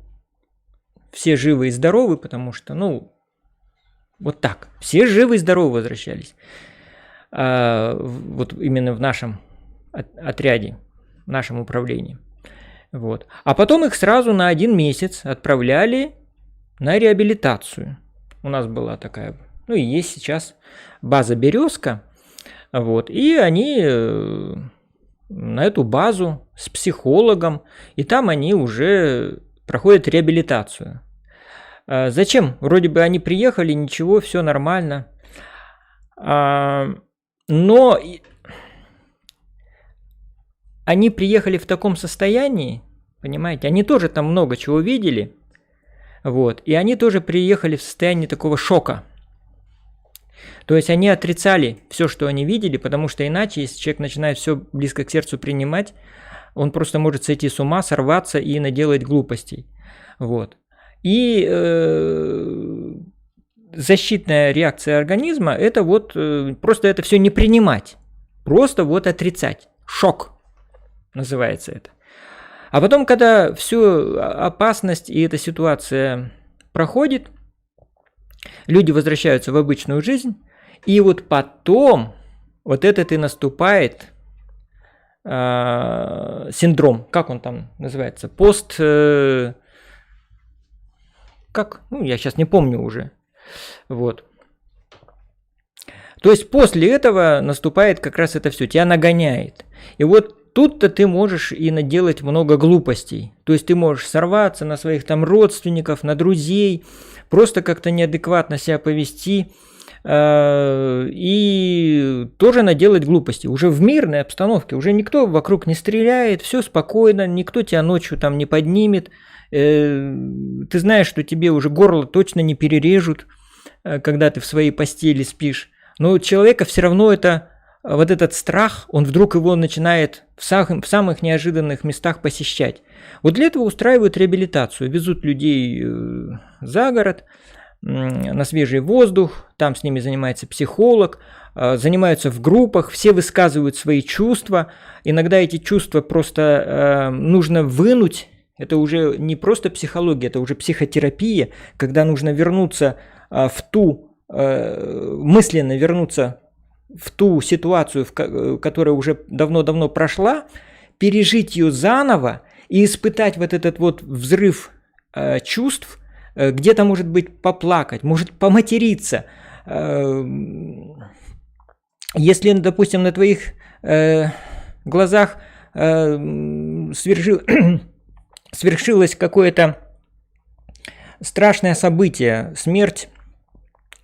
все живы и здоровы, потому что, Вот так. Все живы и здоровы возвращались. Вот именно в нашем отряде, в нашем управлении. Вот. А потом их сразу на 1 месяц отправляли на реабилитацию. У нас была такая, ну и есть сейчас база «Березка». Вот. И они на эту базу с психологом, и там они уже проходят реабилитацию. Зачем? Вроде бы они приехали, ничего, все нормально. Но они приехали в таком состоянии, понимаете, они тоже там много чего видели, вот, и они тоже приехали в состоянии такого шока. То есть они отрицали все, что они видели, потому что иначе, если человек начинает все близко к сердцу принимать, он просто может сойти с ума, сорваться и наделать глупостей. Вот. И защитная реакция организма – это вот просто это все не принимать, просто вот отрицать. Шок называется это. А потом, когда всю опасность и эта ситуация проходит, люди возвращаются в обычную жизнь, и вот потом вот этот и наступает синдром, как он там называется, как? Ну, я сейчас не помню уже. Вот. То есть после этого наступает как раз это все, тебя нагоняет. И вот тут-то ты можешь и наделать много глупостей. То есть ты можешь сорваться на своих там родственников, на друзей, просто как-то неадекватно себя повести и тоже наделать глупостей. Уже в мирной обстановке, уже никто вокруг не стреляет, все спокойно, никто тебя ночью там не поднимет. Ты знаешь, что тебе уже горло точно не перережут, когда ты в своей постели спишь. Но у человека все равно это, вот этот страх, он вдруг его начинает в самых неожиданных местах посещать. Вот для этого устраивают реабилитацию, везут людей за город, на свежий воздух, там с ними занимается психолог, занимаются в группах, все высказывают свои чувства. Иногда эти чувства просто нужно вынуть. Это уже не просто психология, это уже психотерапия, когда нужно вернуться мысленно вернуться в ту ситуацию, которая уже давно-давно прошла, пережить ее заново и испытать вот этот вот взрыв чувств, где-то, может быть, поплакать, может поматериться. Если, допустим, на твоих глазах свершилось какое-то страшное событие, смерть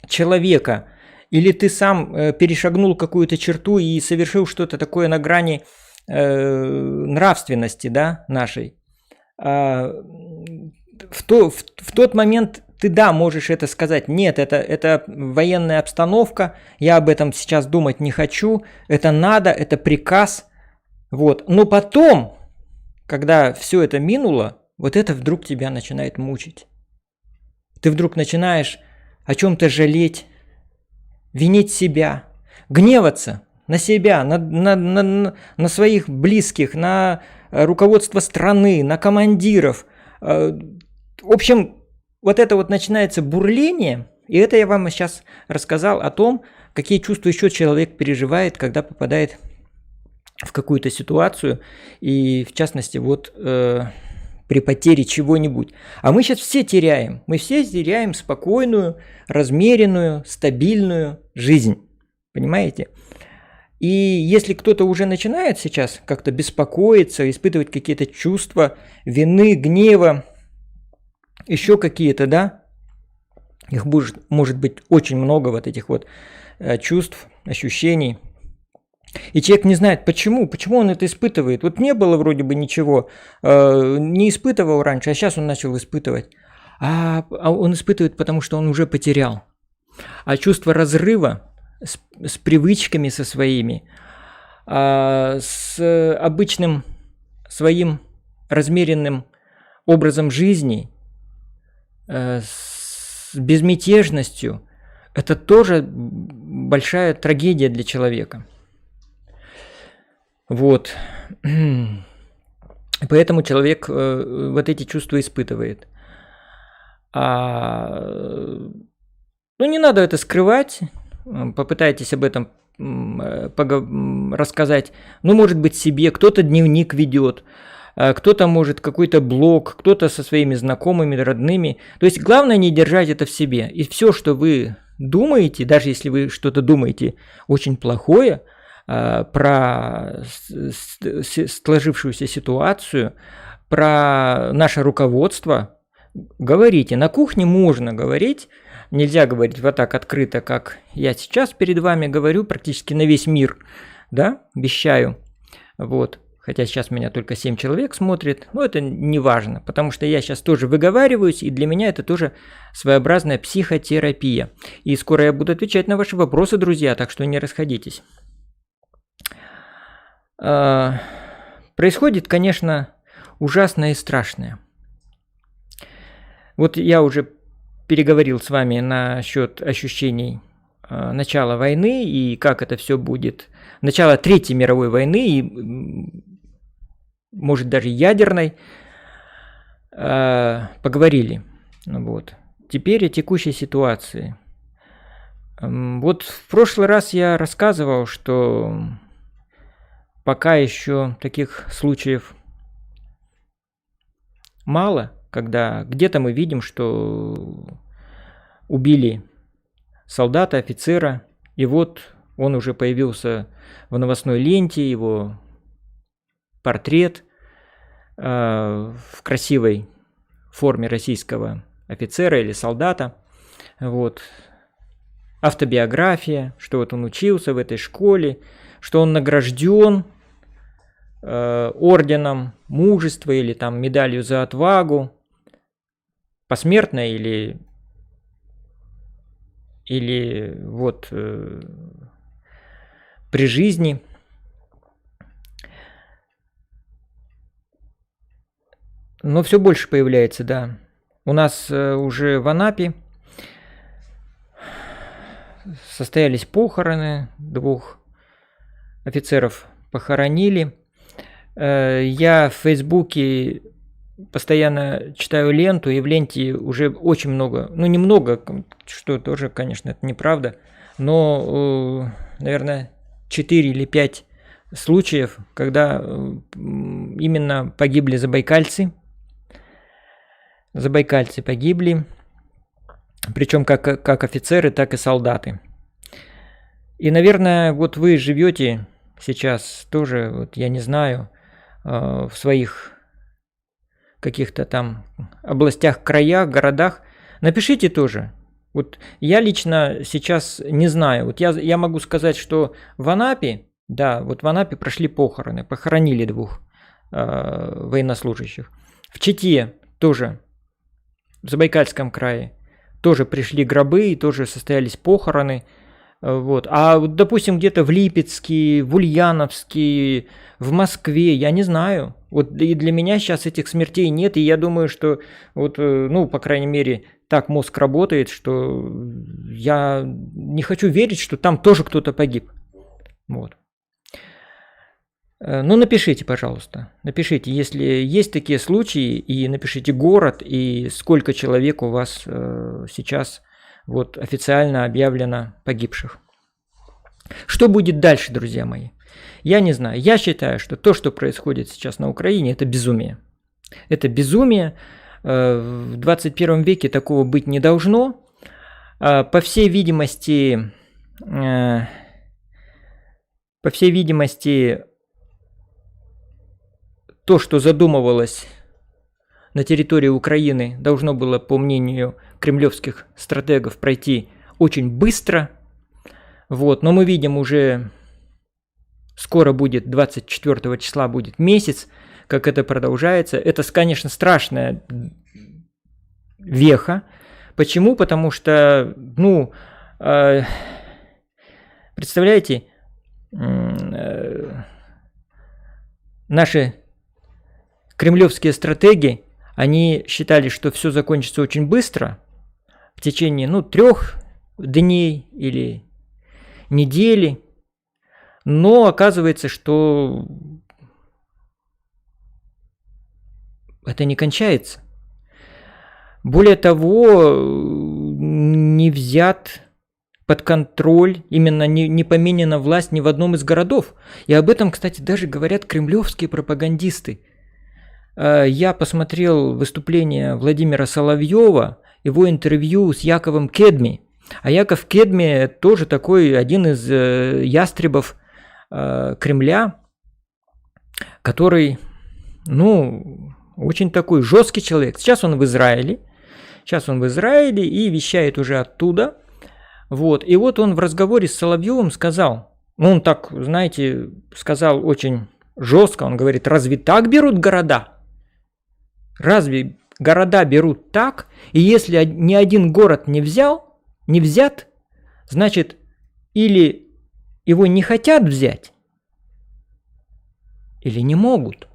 человека, или ты сам перешагнул какую-то черту и совершил что-то такое на грани нравственности, да, нашей, в тот момент ты, да, можешь это сказать, нет, это военная обстановка, я об этом сейчас думать не хочу, это надо, это приказ, вот. Но потом, когда все это минуло, вот это вдруг тебя начинает мучить. Ты вдруг начинаешь о чем-то жалеть, винить себя, гневаться на себя, на своих близких, на руководство страны, на командиров. В общем, вот это вот начинается бурление, и это я вам сейчас рассказал о том, какие чувства еще человек переживает, когда попадает в какую-то ситуацию, и в частности вот при потере чего-нибудь. А мы сейчас все теряем. Мы все теряем спокойную, размеренную, стабильную жизнь. Понимаете? И если кто-то уже начинает сейчас как-то беспокоиться, испытывать какие-то чувства вины, гнева, еще какие-то, да, их может быть очень много вот этих вот чувств, ощущений. И человек не знает, почему он это испытывает. Вот не было вроде бы ничего, не испытывал раньше, а сейчас он начал испытывать. А он испытывает, потому что он уже потерял. А чувство разрыва с привычками со своими, с обычным своим размеренным образом жизни, с безмятежностью, это тоже большая трагедия для человека. Вот. Поэтому человек вот эти чувства испытывает. Ну, не надо это скрывать, попытайтесь об этом рассказать, ну, может быть, себе, кто-то дневник ведет, кто-то может какой-то блог, кто-то со своими знакомыми, родными. То есть главное не держать это в себе. И все, что вы думаете, даже если вы что-то думаете очень плохое про сложившуюся ситуацию, про наше руководство, говорите. На кухне можно говорить, нельзя говорить вот так открыто, как я сейчас перед вами говорю, практически на весь мир, да, вещаю. Вот. Хотя сейчас меня только 7 человек смотрит, но это не важно, потому что я сейчас тоже выговариваюсь, и для меня это тоже своеобразная психотерапия. И скоро я буду отвечать на ваши вопросы, друзья, так что не расходитесь. Происходит, конечно, ужасное и страшное. Вот я уже переговорил с вами насчет ощущений начала войны и как это все будет. Начало Третьей мировой войны и, может, даже ядерной. Поговорили. Вот. Теперь о текущей ситуации. Вот в прошлый раз я рассказывал, что пока еще таких случаев мало, когда где-то мы видим, что убили солдата, офицера, и вот он уже появился в новостной ленте, его портрет в красивой форме российского офицера или солдата. Вот. Автобиография, что вот он учился в этой школе, что он награжден орденом мужества или там медалью за отвагу, посмертно или вот при жизни. Но все больше появляется, да. У нас уже в Анапе состоялись похороны, 2 офицеров похоронили. Я в Фейсбуке постоянно читаю ленту, и в ленте уже очень много, ну немного, что тоже, конечно, это неправда, но, наверное, 4 или 5 случаев, когда именно погибли забайкальцы. Забайкальцы погибли, причем как офицеры, так и солдаты. И, наверное, вот вы живете сейчас тоже, вот я не знаю, в своих каких-то там областях, краях, городах. Напишите тоже. Вот я лично сейчас не знаю. Вот я могу сказать, что в Анапе, да, вот в Анапе прошли похороны, похоронили 2 военнослужащих. В Чите тоже, в Забайкальском крае, тоже пришли гробы и тоже состоялись похороны. Вот. А, допустим, где-то в Липецке, в Ульяновске, в Москве, я не знаю. Вот и для меня сейчас этих смертей нет, и я думаю, что вот, ну, по крайней мере, так мозг работает, что я не хочу верить, что там тоже кто-то погиб. Вот. Ну, напишите, пожалуйста, напишите, если есть такие случаи, и напишите город, и сколько человек у вас сейчас вот официально объявлено погибших. Что будет дальше, друзья мои? Я не знаю. Я считаю, что то, что происходит сейчас на Украине, это безумие. Это безумие. В 21 веке такого быть не должно. По всей видимости, то, что задумывалось на территории Украины, должно было, по мнению кремлевских стратегов, пройти очень быстро. Вот. Но мы видим, уже скоро будет, 24 числа будет месяц, как это продолжается. Это, конечно, страшная веха. Почему? Потому что, ну, представляете, наши кремлевские стратеги, они считали, что все закончится очень быстро, в течение, 3 дней или недели. Но оказывается, что это не кончается. Более того, не взят под контроль, именно не поменена власть ни в одном из городов. И об этом, кстати, даже говорят кремлевские пропагандисты. Я посмотрел выступление Владимира Соловьева, его интервью с Яковом Кедми. А Яков Кедми тоже такой один из ястребов Кремля, который, очень такой жесткий человек. Сейчас он в Израиле и вещает уже оттуда. Вот. И вот он в разговоре с Соловьевым сказал, он так, знаете, сказал очень жестко, он говорит: разве так берут города? Разве города берут так? И если ни один город не взят, значит, или его не хотят взять, или не могут.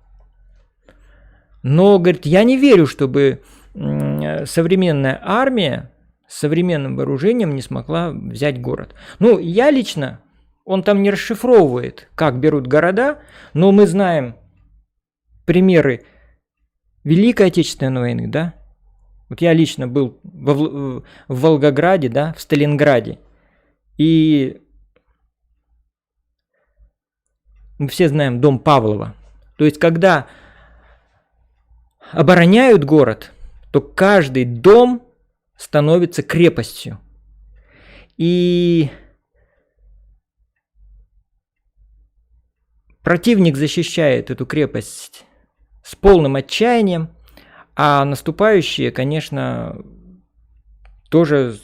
Но, говорит, я не верю, чтобы современная армия с современным вооружением не смогла взять город. Я лично, он там не расшифровывает, как берут города, но мы знаем примеры Великой Отечественной войны, да? Вот я лично был в Волгограде, да, в Сталинграде, и мы все знаем дом Павлова. То есть, когда обороняют город, то каждый дом становится крепостью. И противник защищает эту крепость с полным отчаянием, а наступающие, конечно, тоже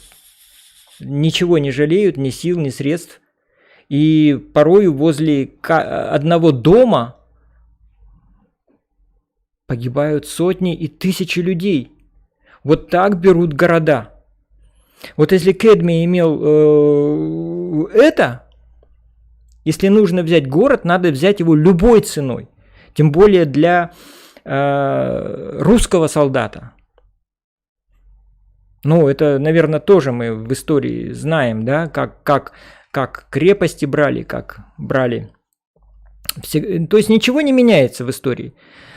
ничего не жалеют, ни сил, ни средств. И порою возле одного дома погибают сотни и тысячи людей. Вот так берут города. Вот если Кедми имел если нужно взять город, надо взять его любой ценой. Тем более для русского солдата. Это, наверное, тоже мы в истории знаем, да, как крепости брали, как брали. То есть ничего не меняется в истории.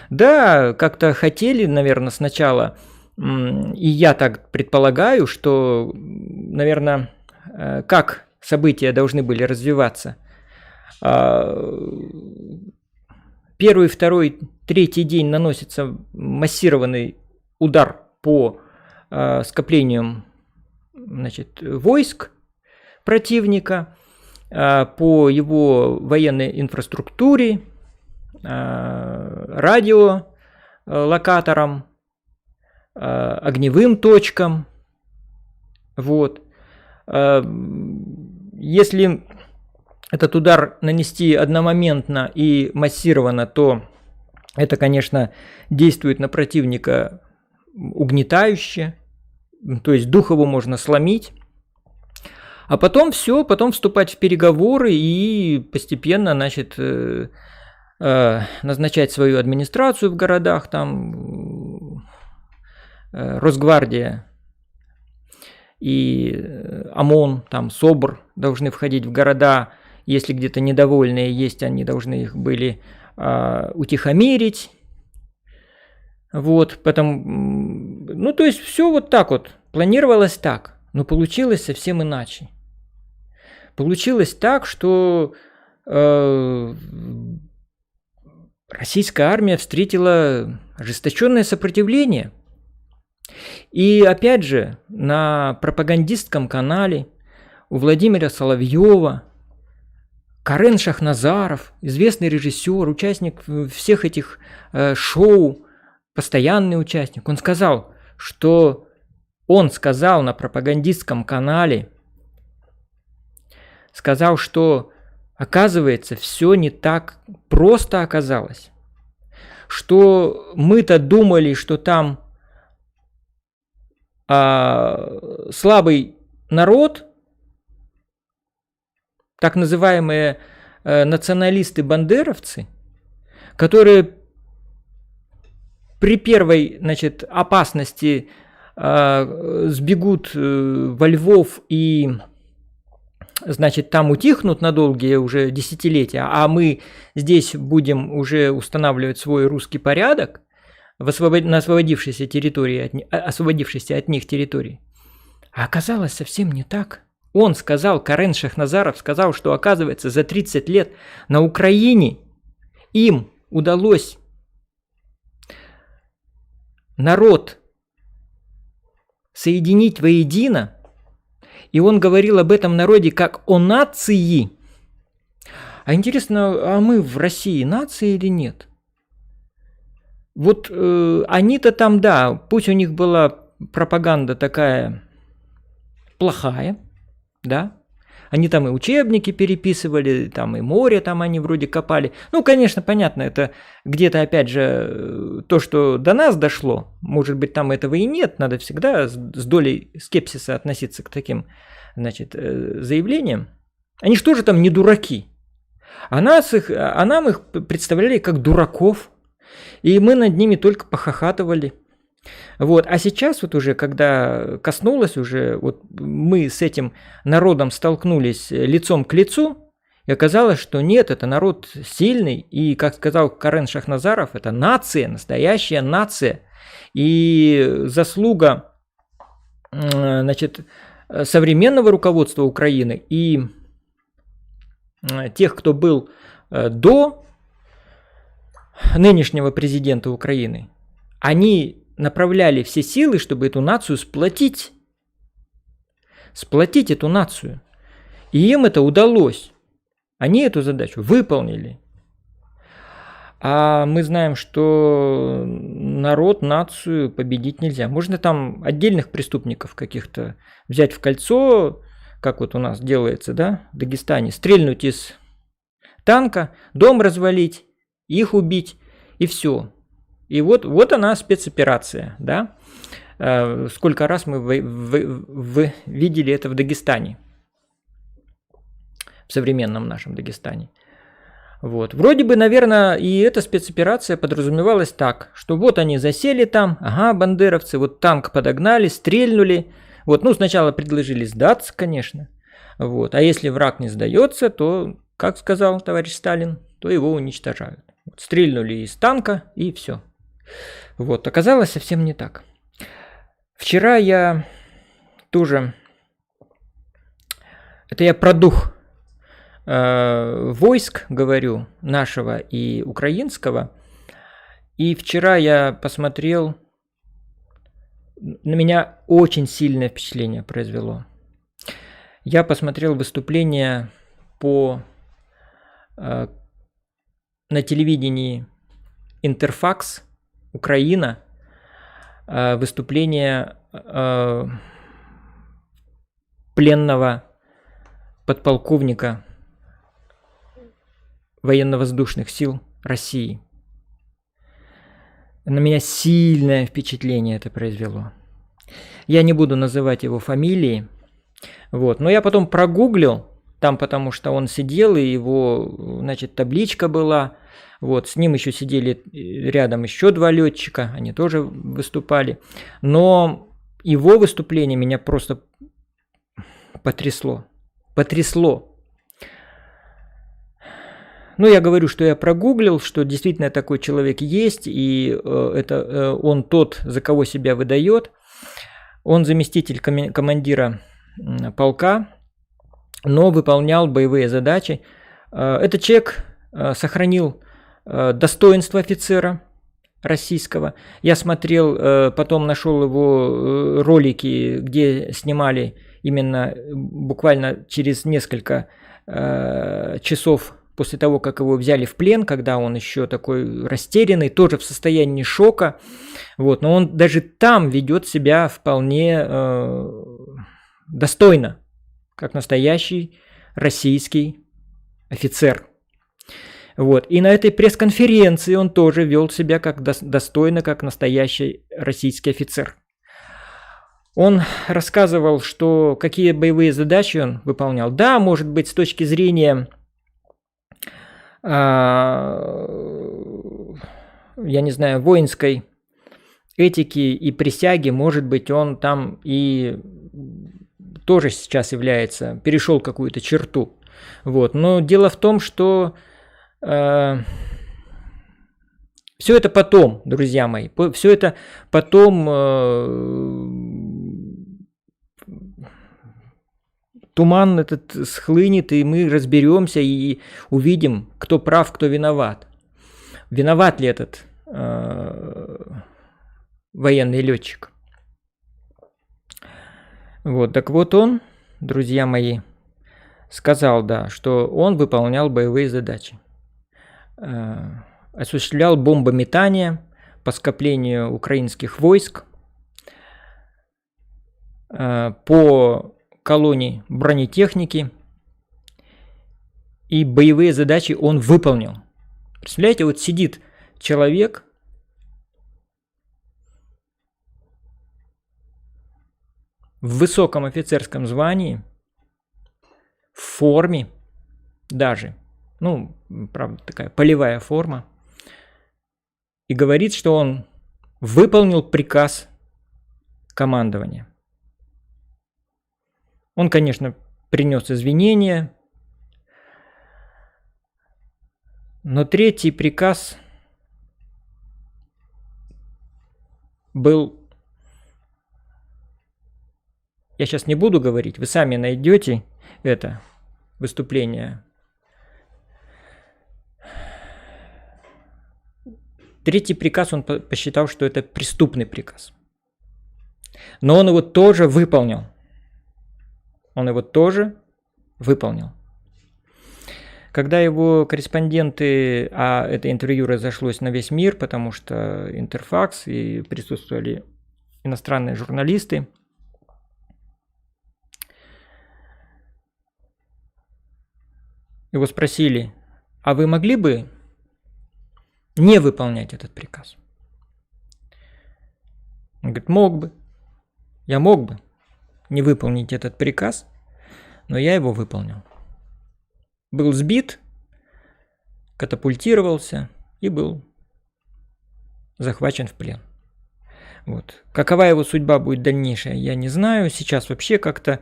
Да, как-то хотели, наверное, сначала, и я так предполагаю, что, наверное, как события должны были развиваться. Первый, второй, третий день наносится массированный удар по скоплениям, войск противника, по его военной инфраструктуре, радиолокаторам, огневым точкам. Вот. Если этот удар нанести одномоментно и массированно, то это, конечно, действует на противника угнетающе, то есть дух его можно сломить. А потом вступать в переговоры и постепенно, назначать свою администрацию в городах, там Росгвардия и ОМОН, там СОБР должны входить в города. Если где-то недовольные есть, они должны их были утихомирить. Вот, потом, то есть все вот так вот, планировалось так, но получилось совсем иначе. Получилось так, что российская армия встретила ожесточенное сопротивление. И опять же, на пропагандистском канале у Владимира Соловьева Карен Шахназаров, известный режиссер, участник всех этих шоу, постоянный участник, он сказал на пропагандистском канале, что, оказывается, все не так просто оказалось. Что мы-то думали, что там слабый народ, так называемые националисты-бандеровцы, которые при первой, опасности сбегут во Львов и, там утихнут на долгие уже десятилетия, а мы здесь будем уже устанавливать свой русский порядок на освободившейся от них территории. А оказалось совсем не так. Он сказал, Карен Шахназаров сказал, что оказывается за 30 лет на Украине им удалось народ соединить воедино, и он говорил об этом народе как о нации. А интересно, а мы в России нация или нет? Вот они-то там, да, пусть у них была пропаганда такая плохая, да, они там и учебники переписывали, там и море там они вроде копали. Ну, конечно, понятно, это где-то, опять же, то, что до нас дошло. Может быть, там этого и нет. Надо всегда с долей скепсиса относиться к таким, значит, заявлениям. Они что же там не дураки? А нам их представляли как дураков. И мы над ними только похохатывали. Вот. А сейчас вот уже, когда коснулось уже, вот мы с этим народом столкнулись лицом к лицу, и оказалось, что нет, это народ сильный, и, как сказал Карен Шахназаров, это нация, настоящая нация. И заслуга, значит, современного руководства Украины и тех, кто был до нынешнего президента Украины, они направляли все силы, чтобы эту нацию сплотить. Сплотить эту нацию. И им это удалось. Они эту задачу выполнили. А мы знаем, что народ, нацию победить нельзя. Можно там отдельных преступников каких-то взять в кольцо, как вот у нас делается, да, в Дагестане, стрельнуть из танка, дом развалить, их убить, и все. И вот она спецоперация, да. Сколько раз мы видели это в Дагестане, в современном нашем Дагестане. Вот. Вроде бы, наверное, и эта спецоперация подразумевалась так, что вот они засели там, ага, бандеровцы, вот танк подогнали, стрельнули. Вот, ну, сначала предложили сдаться, конечно. Вот. А если враг не сдается, то, как сказал товарищ Сталин, то его уничтожают. Вот, стрельнули из танка и все. Вот, оказалось совсем не так. Вчера я тоже, это я про дух войск говорю, нашего и украинского. И вчера я посмотрел, на меня очень сильное впечатление произвело. Я посмотрел выступление на телевидении Интерфакс Украина, выступление пленного подполковника военно-воздушных сил России. На меня сильное впечатление это произвело. Я не буду называть его фамилии, вот, но я потом прогуглил, там потому что он сидел, и его, значит, табличка была. Вот, с ним еще сидели рядом еще два летчика, они тоже выступали. Но его выступление меня просто потрясло. Потрясло. Ну, я говорю, что я прогуглил, что действительно такой человек есть, и это он тот, за кого себя выдает. Он заместитель командира полка, но выполнял боевые задачи. Этот человек сохранил достоинство офицера российского. Я смотрел, потом нашел его ролики, где снимали именно буквально через несколько часов после того, как его взяли в плен, когда он еще такой растерянный, тоже в состоянии шока. Вот. Но он даже там ведет себя вполне достойно, как настоящий российский офицер. Вот. И на этой пресс-конференции он тоже вел себя как достойно, как настоящий российский офицер. Он рассказывал, что какие боевые задачи он выполнял. Да, может быть, с точки зрения, я не знаю, воинской этики и присяги, может быть, он там и тоже сейчас является, перешел какую-то черту. Вот. Но дело в том, что все это потом, друзья мои, все это потом туман этот схлынет, и мы разберемся и увидим, кто прав, кто виноват. Виноват ли этот военный летчик? Вот, так вот он, друзья мои, сказал, да, что он выполнял боевые задачи. Осуществлял бомбометание по скоплению украинских войск, по колонии бронетехники, и боевые задачи он выполнил. Представляете, вот сидит человек, в высоком офицерском звании, в форме даже, ну, правда, такая полевая форма, и говорит, что он выполнил приказ командования. Он, конечно, принес извинения, но третий приказ был... Я сейчас не буду говорить, вы сами найдете это выступление. Третий приказ он посчитал, что это преступный приказ. Но он его тоже выполнил. Он его тоже выполнил. Когда его корреспонденты, а это интервью разошлось на весь мир, потому что Интерфакс и присутствовали иностранные журналисты, его спросили, а вы могли бы не выполнять этот приказ? Он говорит, мог бы. Я мог бы не выполнить этот приказ, но я его выполнил. Был сбит, катапультировался и был захвачен в плен. Вот. Какова его судьба будет дальнейшая, я не знаю. Сейчас вообще как-то,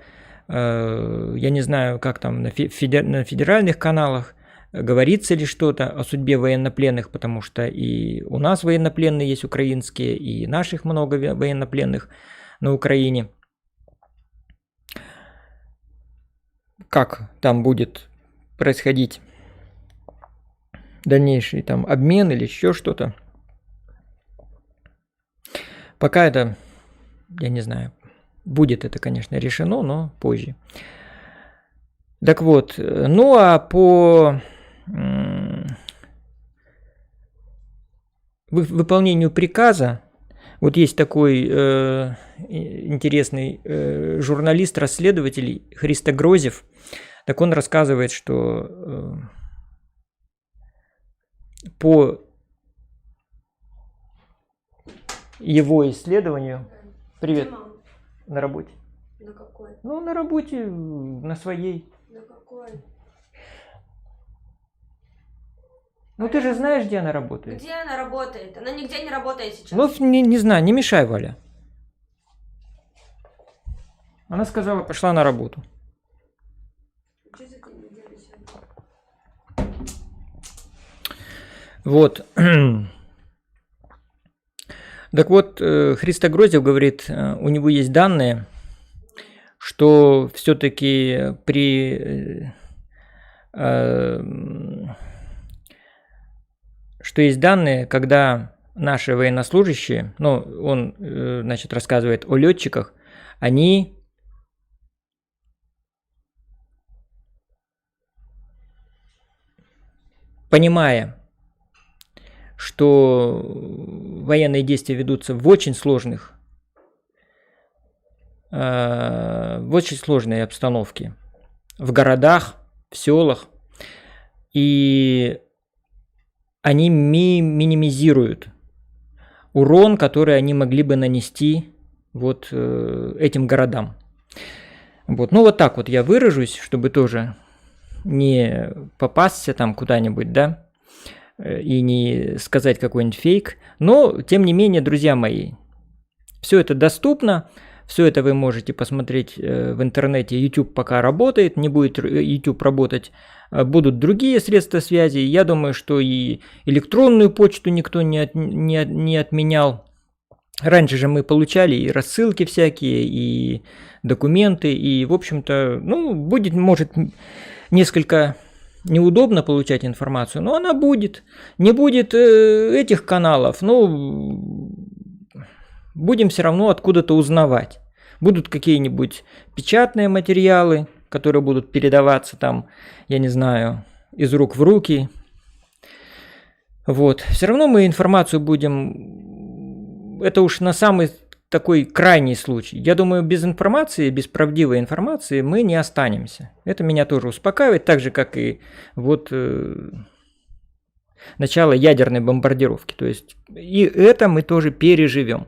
я не знаю, как там на федеральных каналах, говорится ли что-то о судьбе военнопленных, потому что и у нас военнопленные есть украинские, и наших много военнопленных на Украине. Как там будет происходить дальнейший там обмен или еще что-то. Пока это, я не знаю, будет это, конечно, решено, но позже. Так вот, ну а по выполнению приказа, вот есть такой интересный журналист-расследователь Христо Грозев, так он рассказывает, что по его исследованию... Привет. На работе. На какой? Ну, на работе, на своей. На какой? Ну, ты же знаешь, где она работает. Где она работает? Она нигде не работает сейчас. Ну, не знаю, не мешай, Валя. Она сказала, пошла на работу. Что за ты неделю сегодня? Вот. Так вот, Христо Грозев говорит, у него есть данные, что все-таки что есть данные, когда наши военнослужащие, ну, он, значит, рассказывает о летчиках, они понимая, что военные действия ведутся в очень сложной обстановке, в городах, в селах, и они минимизируют урон, который они могли бы нанести вот этим городам. Вот. Ну вот так вот я выражусь, чтобы тоже не попасться там куда-нибудь, да, и не сказать какой-нибудь фейк. Но, тем не менее, друзья мои, все это доступно, все это вы можете посмотреть в интернете. YouTube пока работает, не будет YouTube работать, будут другие средства связи. Я думаю, что и электронную почту никто не отменял. Раньше же мы получали и рассылки всякие, и документы, и, в общем-то, ну, будет, может, несколько неудобно получать информацию, но она будет. Не будет этих каналов, ну, будем все равно откуда-то узнавать. Будут какие-нибудь печатные материалы, которые будут передаваться там, я не знаю, из рук в руки. Вот. Все равно мы информацию будем... Это уж на самый такой крайний случай. Я думаю, без информации, без правдивой информации мы не останемся. Это меня тоже успокаивает, так же, как и вот начало ядерной бомбардировки. То есть и это мы тоже переживем.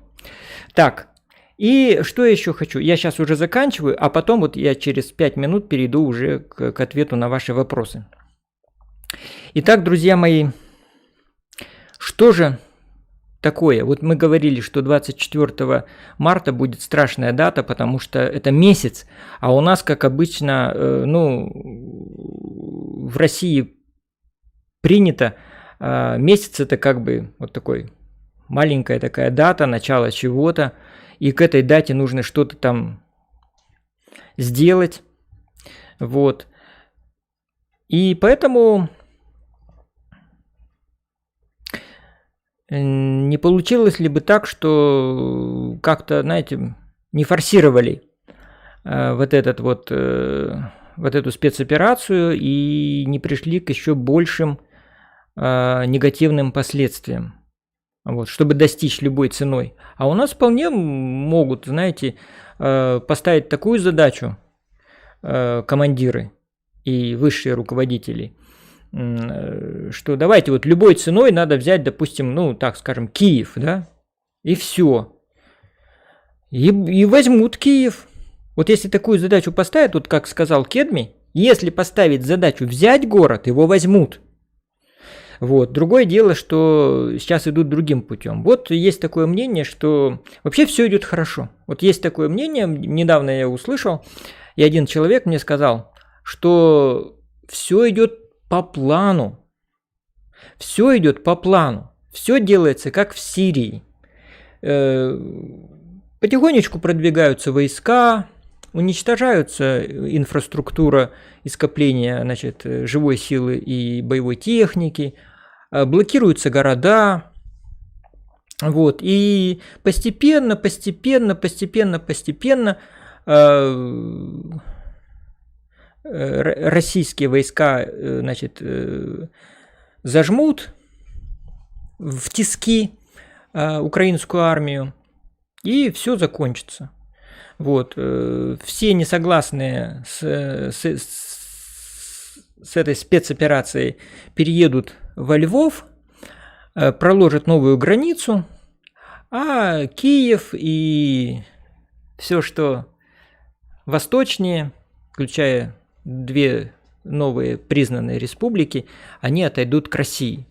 Так, и что я еще хочу? Я сейчас уже заканчиваю, а потом вот я через 5 минут перейду уже к ответу на ваши вопросы. Итак, друзья мои, что же такое? Вот мы говорили, что 24 марта будет страшная дата, потому что это месяц, а у нас, как обычно, в России принято, месяц это как бы вот такой маленькая такая дата, начало чего-то, и к этой дате нужно что-то там сделать, вот. И поэтому не получилось ли бы так, что как-то, знаете, не форсировали вот эту спецоперацию и не пришли к еще большим негативным последствиям, вот, чтобы достичь любой ценой. А у нас вполне могут, знаете, поставить такую задачу командиры и высшие руководители, что давайте вот любой ценой надо взять, допустим, ну, так скажем, Киев, да, и все. И возьмут Киев. Вот если такую задачу поставят, вот как сказал Кедми, если поставить задачу взять город, его возьмут. Вот. Другое дело, что сейчас идут другим путем. Вот есть такое мнение, что вообще все идет хорошо. Вот есть такое мнение, недавно я услышал, и один человек мне сказал, что все идет по плану. Все идет по плану. Все делается как в Сирии. Потихонечку продвигаются войска, уничтожаются инфраструктура и скопление, значит, живой силы и боевой техники, блокируются города. Вот. И постепенно российские войска, значит, зажмут в тиски украинскую армию, и все закончится. Вот. Все несогласные с этой спецоперацией переедут во Львов, проложат новую границу, а Киев и все, что восточнее, включая 2 новые признанные республики, они отойдут к России.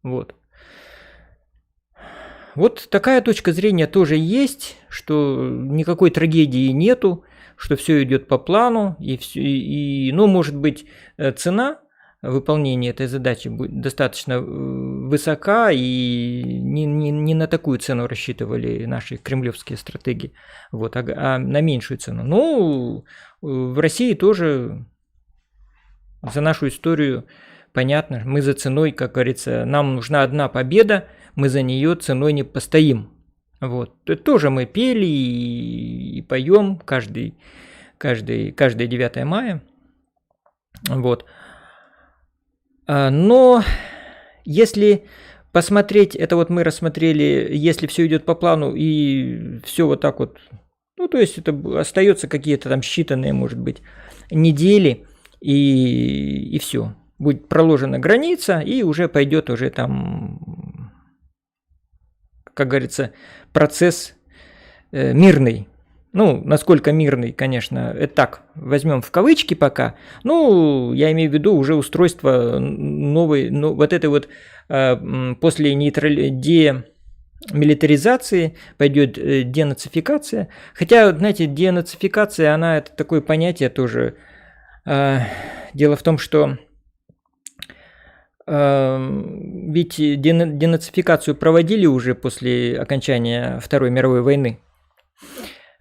Вот. Вот такая точка зрения тоже есть, что никакой трагедии нету, что все идет по плану, ну, может быть, цена выполнения этой задачи будет достаточно высока, и не на такую цену рассчитывали наши кремлевские стратеги, вот, а на меньшую цену. Ну, в России тоже за нашу историю понятно, мы за ценой, как говорится, нам нужна одна победа, мы за нее ценой не постоим. Вот. Это тоже мы пели и поем каждое 9 мая. Вот. Но если посмотреть, это вот мы рассмотрели, если все идет по плану и все вот так вот, ну, то есть это остается какие-то там считанные, может быть, недели, и все. Будет проложена граница, и уже пойдет уже там, как говорится, процесс мирный. Ну, насколько мирный, конечно, это так, возьмем в кавычки пока. Ну, я имею в виду уже устройство новой, ну, вот этой вот после демилитаризации пойдет денацификация. Хотя, знаете, денацификация, она это такое понятие тоже. Дело в том, что Ведь денацификацию проводили уже после окончания Второй мировой войны.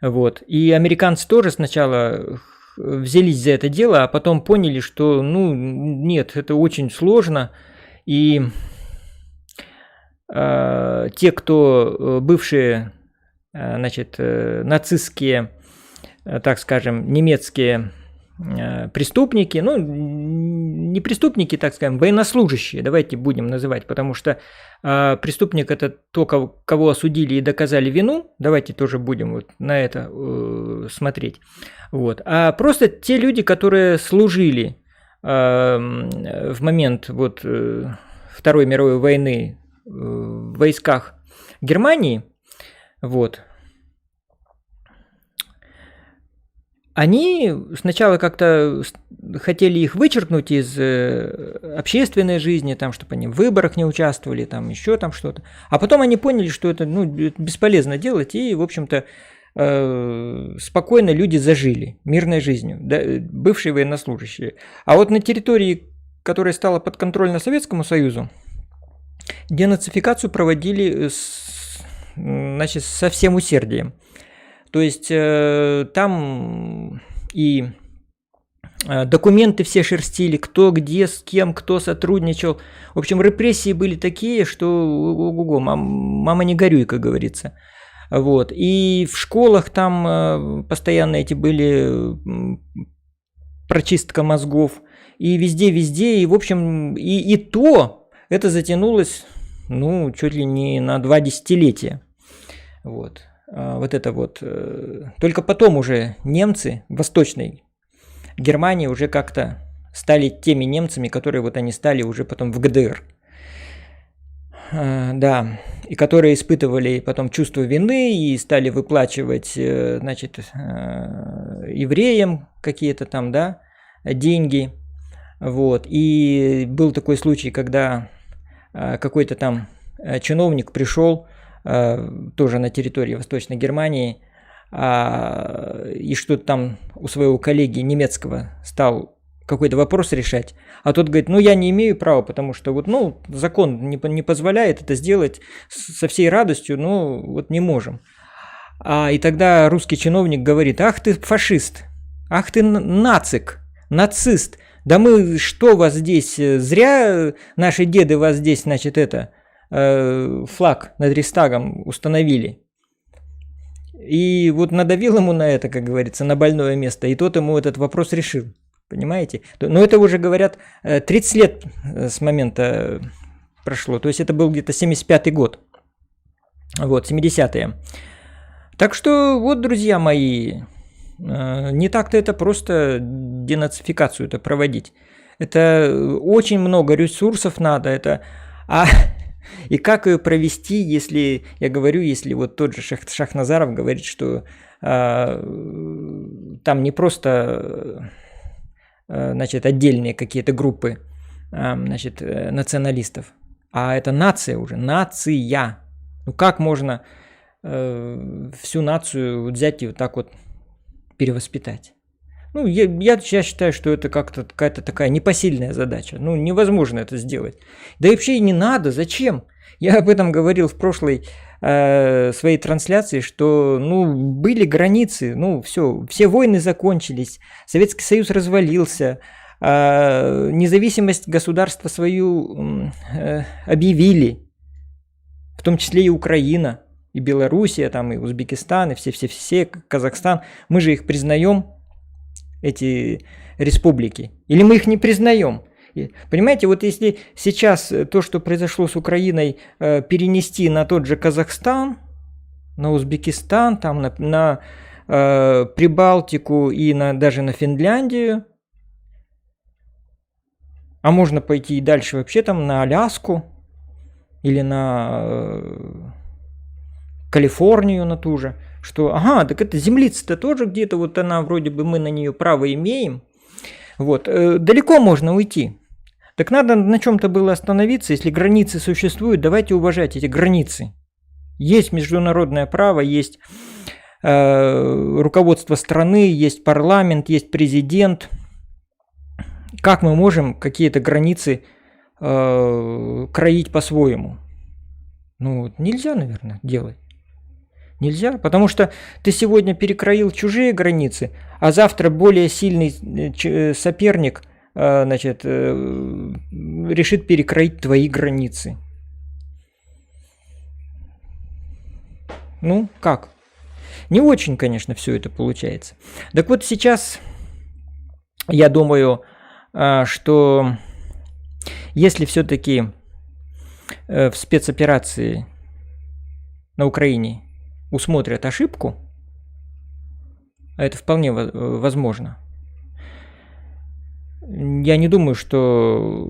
Вот. И американцы тоже сначала взялись за это дело, а потом поняли, что, ну, нет, это очень сложно. И те, кто бывшие, значит, нацистские, так скажем, немецкие преступники, ну, не преступники, так скажем, военнослужащие, давайте будем называть, потому что преступник – это то, кого осудили и доказали вину, давайте тоже будем вот на это смотреть, вот. А просто те люди, которые служили в момент вот Второй мировой войны в войсках Германии, вот, они сначала как-то хотели их вычеркнуть из общественной жизни, там, чтобы они в выборах не участвовали, там еще там что-то. А потом они поняли, что это, ну, бесполезно делать, и, в общем-то, спокойно люди зажили мирной жизнью, да, бывшие военнослужащие. А вот на территории, которая стала подконтрольна Советскому Союзу, денацификацию проводили значит, со всем усердием. То есть там и документы все шерстили, кто где, с кем, кто сотрудничал. В общем, репрессии были такие, что ого-го, мама не горюй, как говорится. Вот. И в школах там постоянно эти были прочистка мозгов. И везде, и в общем, и то это затянулось, ну, чуть ли не на 2 десятилетия. Вот. Вот это вот. Только потом уже немцы в Восточной Германии уже как-то стали теми немцами, которые вот они стали уже потом в ГДР. Да, и которые испытывали потом чувство вины и стали выплачивать, значит, евреям какие-то там, да, деньги. Вот. И был такой случай, когда какой-то там чиновник пришел тоже на территории Восточной Германии, и что-то там у своего коллеги немецкого стал какой-то вопрос решать, а тот говорит, ну я не имею права, потому что вот, ну, закон не позволяет это сделать со всей радостью, ну вот не можем. И тогда русский чиновник говорит, ах ты фашист, ах ты нацист, да мы что вас здесь, зря наши деды вас здесь, значит, это... флаг над Рейхстагом установили. И вот надавил ему на это, как говорится, на больное место, и тот ему этот вопрос решил. Понимаете? Но это уже, говорят, 30 лет с момента прошло. То есть это был где-то 75-й год. Вот, 70-е. Так что, вот, друзья мои, не так-то это просто денацификацию это проводить. Это очень много ресурсов надо. Это... И как ее провести, если, я говорю, если вот тот же Шахназаров говорит, что там не просто, значит, отдельные какие-то группы, значит, националистов, а это нация уже, нация. Ну как можно всю нацию взять и вот так вот перевоспитать? Ну, я считаю, что это как-то какая-то такая непосильная задача. Ну, невозможно это сделать. Да и вообще и не надо. Зачем? Я об этом говорил в прошлой своей трансляции, что, ну, были границы, ну, все войны закончились, Советский Союз развалился, независимость государства свою объявили, в том числе и Украина, и Белоруссия, там, и Узбекистан, и все, Казахстан. Мы же их признаем, эти республики, или мы их не признаем. Понимаете, вот если сейчас то, что произошло с Украиной, перенести на тот же Казахстан, на Узбекистан, там, на Прибалтику и даже на Финляндию, а можно пойти и дальше вообще там на Аляску или на Калифорнию на ту же, что, ага, так это землица-то тоже где-то, вот она вроде бы, мы на нее право имеем, вот, далеко можно уйти. Так надо на чем-то было остановиться, если границы существуют, давайте уважать эти границы. Есть международное право, есть руководство страны, есть парламент, есть президент. Как мы можем какие-то границы кроить по-своему. Ну, нельзя, наверное, делать. Нельзя, потому что ты сегодня перекроил чужие границы, а завтра более сильный соперник, значит, решит перекроить твои границы. Ну, как? Не очень, конечно, все это получается. Так вот сейчас я думаю, что если все-таки в спецоперации на Украине усмотрят ошибку, а это вполне возможно, я не думаю, что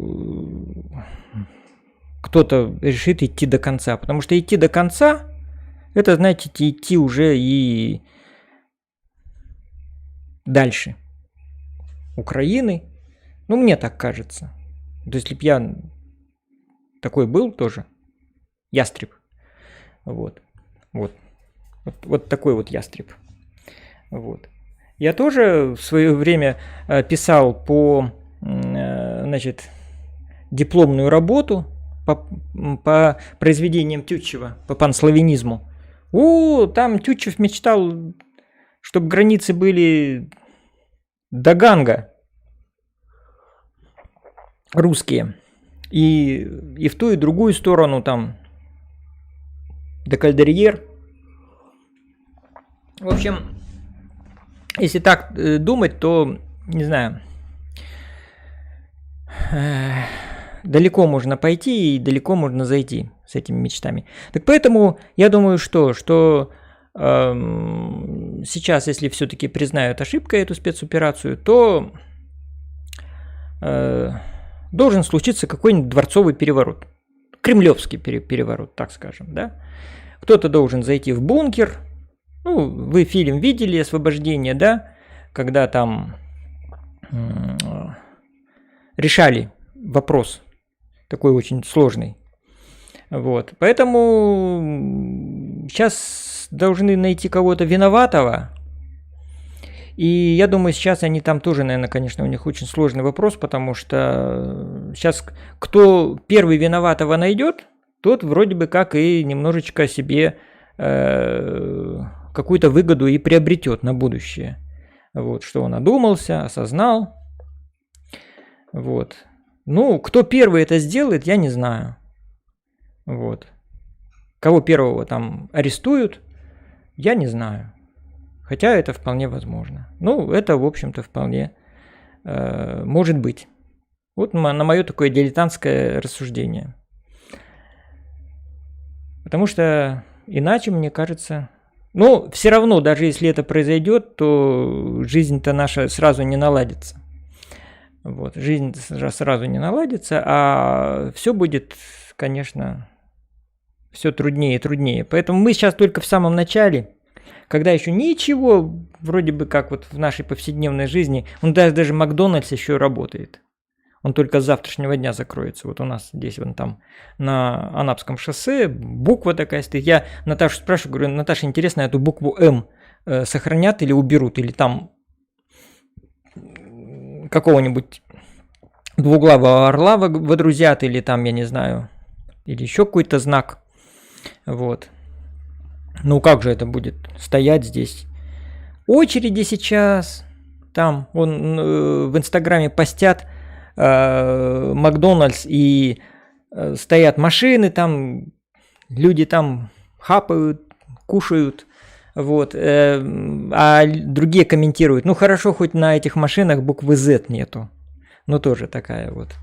кто-то решит идти до конца, потому что идти до конца, это, знаете, идти уже и дальше Украины. Ну, мне так кажется. То есть, если бы я такой был тоже, ястреб, вот такой вот ястреб. Вот. Я тоже в свое время писал по, значит, дипломную работу по произведениям Тютчева, по панславянизму. Там Тютчев мечтал, чтобы границы были до Ганга русские. И в ту, и в другую сторону там до Кальдерьер. В общем, если так думать, то, не знаю, далеко можно пойти и далеко можно зайти с этими мечтами. Так поэтому я думаю, что сейчас, если все-таки признают ошибкой эту спецоперацию, то должен случиться какой-нибудь дворцовый переворот. Кремлевский переворот, так скажем, да? Кто-то должен зайти в бункер. Ну, вы фильм видели «Освобождение», да? Когда там решали вопрос такой очень сложный. Вот. Поэтому сейчас должны найти кого-то виноватого. И я думаю, сейчас они там тоже, наверное, конечно, у них очень сложный вопрос, потому что сейчас кто первый виноватого найдет, тот вроде бы как и немножечко себе какую-то выгоду и приобретет на будущее. Вот, что он одумался, осознал. Вот. Ну, кто первый это сделает, я не знаю. Вот. Кого первого там арестуют, я не знаю. Хотя это вполне возможно. Ну, это, в общем-то, вполне может быть. Вот на мое такое дилетантское рассуждение. Потому что иначе, мне кажется... Ну, все равно, даже если это произойдет, то жизнь-то наша сразу не наладится. Вот, жизнь сразу не наладится, а все будет, конечно, все труднее и труднее. Поэтому мы сейчас только в самом начале, когда еще ничего, вроде бы как вот в нашей повседневной жизни, даже Макдональдс еще работает. Он только с завтрашнего дня закроется. Вот у нас здесь, вон там, на Анапском шоссе, буква такая стоит. Я Наташу спрашиваю, говорю, Наташа, интересно, эту букву М сохранят или уберут? Или там какого-нибудь двуглавого орла водрузят, или там, я не знаю, или еще какой-то знак. Вот. Ну как же это будет стоять здесь? Очереди сейчас. Там, в Инстаграме постят Макдональдс, и стоят машины, там люди там хапают, кушают, вот, а другие комментируют, ну хорошо, хоть на этих машинах буквы Z нету, ну тоже такая вот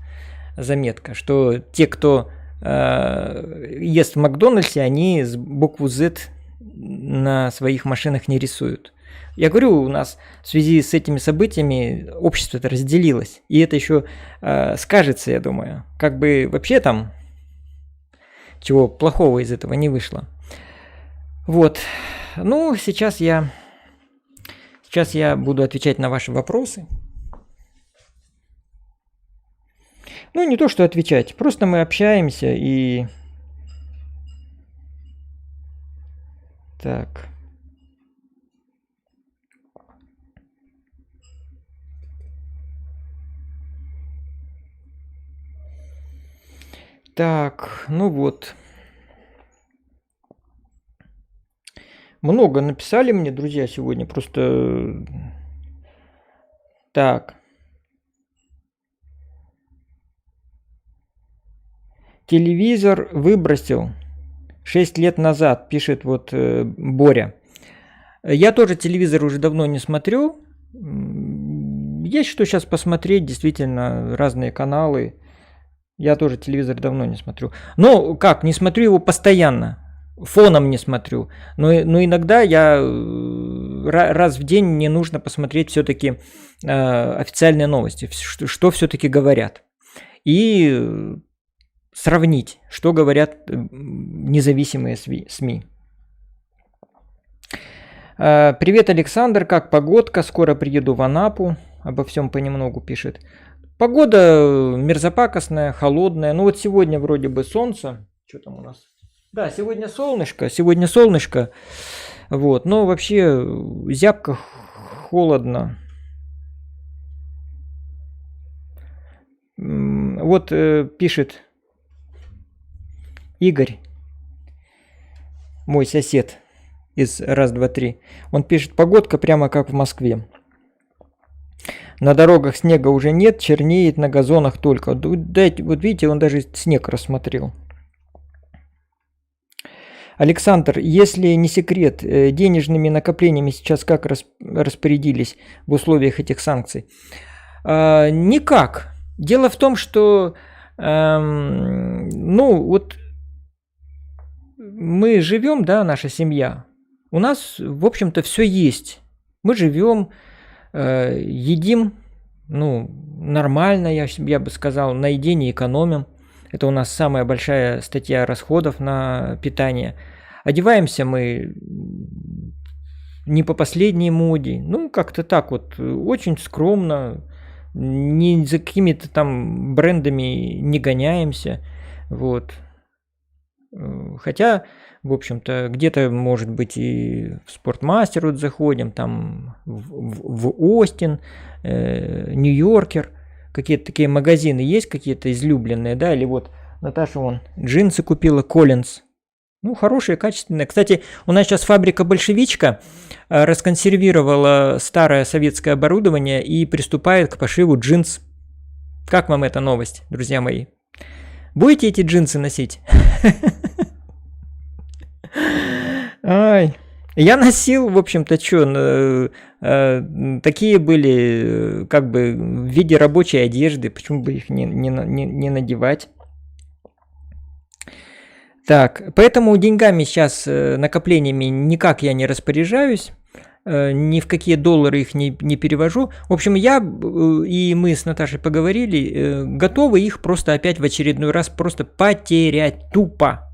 заметка, что те, кто ест в Макдональдсе, они букву Z на своих машинах не рисуют. Я говорю, у нас в связи с этими событиями общество-то разделилось. И это еще скажется, я думаю. Как бы вообще там чего плохого из этого не вышло. Вот. Ну, сейчас я буду отвечать на ваши вопросы. Ну, не то, что отвечать. Просто мы общаемся и... Так... Так, ну вот. Много написали мне, друзья, сегодня. Просто... Так. Телевизор выбросил 6 лет назад, пишет вот Боря. Я тоже телевизор уже давно не смотрю. Есть что сейчас посмотреть, действительно, разные каналы. Я тоже телевизор давно не смотрю. Ну, как, не смотрю его постоянно. Фоном не смотрю. Но иногда я раз в день мне нужно посмотреть все-таки официальные новости, что все-таки говорят. И сравнить, что говорят независимые СМИ. Привет, Александр, как погодка? Скоро приеду в Анапу. Обо всем понемногу пишет. Погода мерзопакостная, холодная. Ну вот сегодня вроде бы солнце. Что там у нас? Да, сегодня солнышко. Вот, но вообще зябко, холодно. Вот пишет Игорь, мой сосед из раз, два, три. Он пишет, погодка прямо как в Москве. На дорогах снега уже нет, чернеет на газонах только. Дайте, вот видите, он даже снег рассмотрел. Александр, если не секрет, денежными накоплениями сейчас как распорядились в условиях этих санкций? Никак. Дело в том, что ну вот мы живем, да, наша семья. У нас, в общем-то, все есть. Мы живем, едим, ну, нормально, я бы сказал, на еде не экономим. Это у нас самая большая статья расходов на питание. Одеваемся мы не по последней моде. Ну, как-то так вот, очень скромно. Ни за какими-то там брендами не гоняемся. Вот. Хотя, в общем-то, где-то, может быть, и в Спортмастер вот заходим, там в Остин, Нью-Йоркер. Какие-то такие магазины есть, какие-то излюбленные, да, или вот Наташа вон джинсы купила, Коллинз. Ну, хорошие, качественные. Кстати, у нас сейчас фабрика «Большевичка» расконсервировала старое советское оборудование и приступает к пошиву джинс. Как вам эта новость, друзья мои? Будете эти джинсы носить? Ай. Я носил, в общем-то, что, такие были, как бы, в виде рабочей одежды, почему бы их не надевать? Так, поэтому деньгами сейчас, накоплениями никак я не распоряжаюсь, ни в какие доллары их не перевожу. В общем, я и мы с Наташей поговорили, готовы их просто опять в очередной раз просто потерять тупо.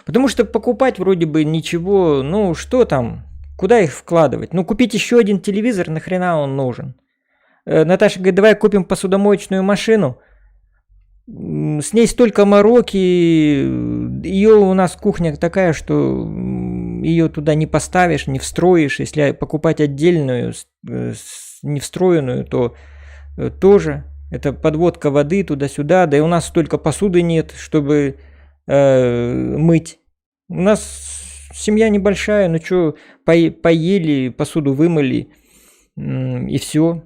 Потому что покупать вроде бы ничего, ну что там, куда их вкладывать? Ну купить еще один телевизор, нахрена он нужен? Наташа говорит, давай купим посудомоечную машину. С ней столько мороки, ее у нас кухня такая, что ее туда не поставишь, не встроишь. Если покупать отдельную, не встроенную, то тоже это подводка воды туда-сюда. Да и у нас столько посуды нет, чтобы мыть. У нас семья небольшая, ну что, поели, посуду вымыли, и все.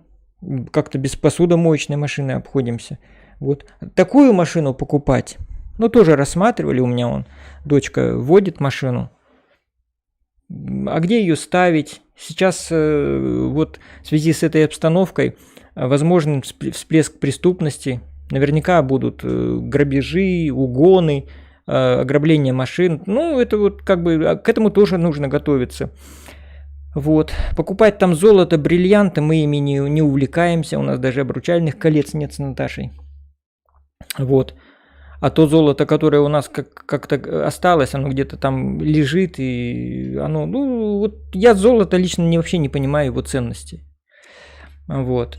Как-то без посудомоечной машины обходимся. Вот. Такую машину покупать, ну тоже рассматривали, у меня дочка водит машину. А где ее ставить? Сейчас вот в связи с этой обстановкой возможен всплеск преступности. Наверняка будут грабежи, угоны, ограбление машин. Ну, это вот как бы к этому тоже нужно готовиться. Вот. Покупать там золото, бриллианты, мы ими не увлекаемся. У нас даже обручальных колец нет с Наташей. Вот. А то золото, которое у нас как-то осталось, оно где-то там лежит, и оно, ну, вот я золото лично вообще не понимаю его ценности. Вот.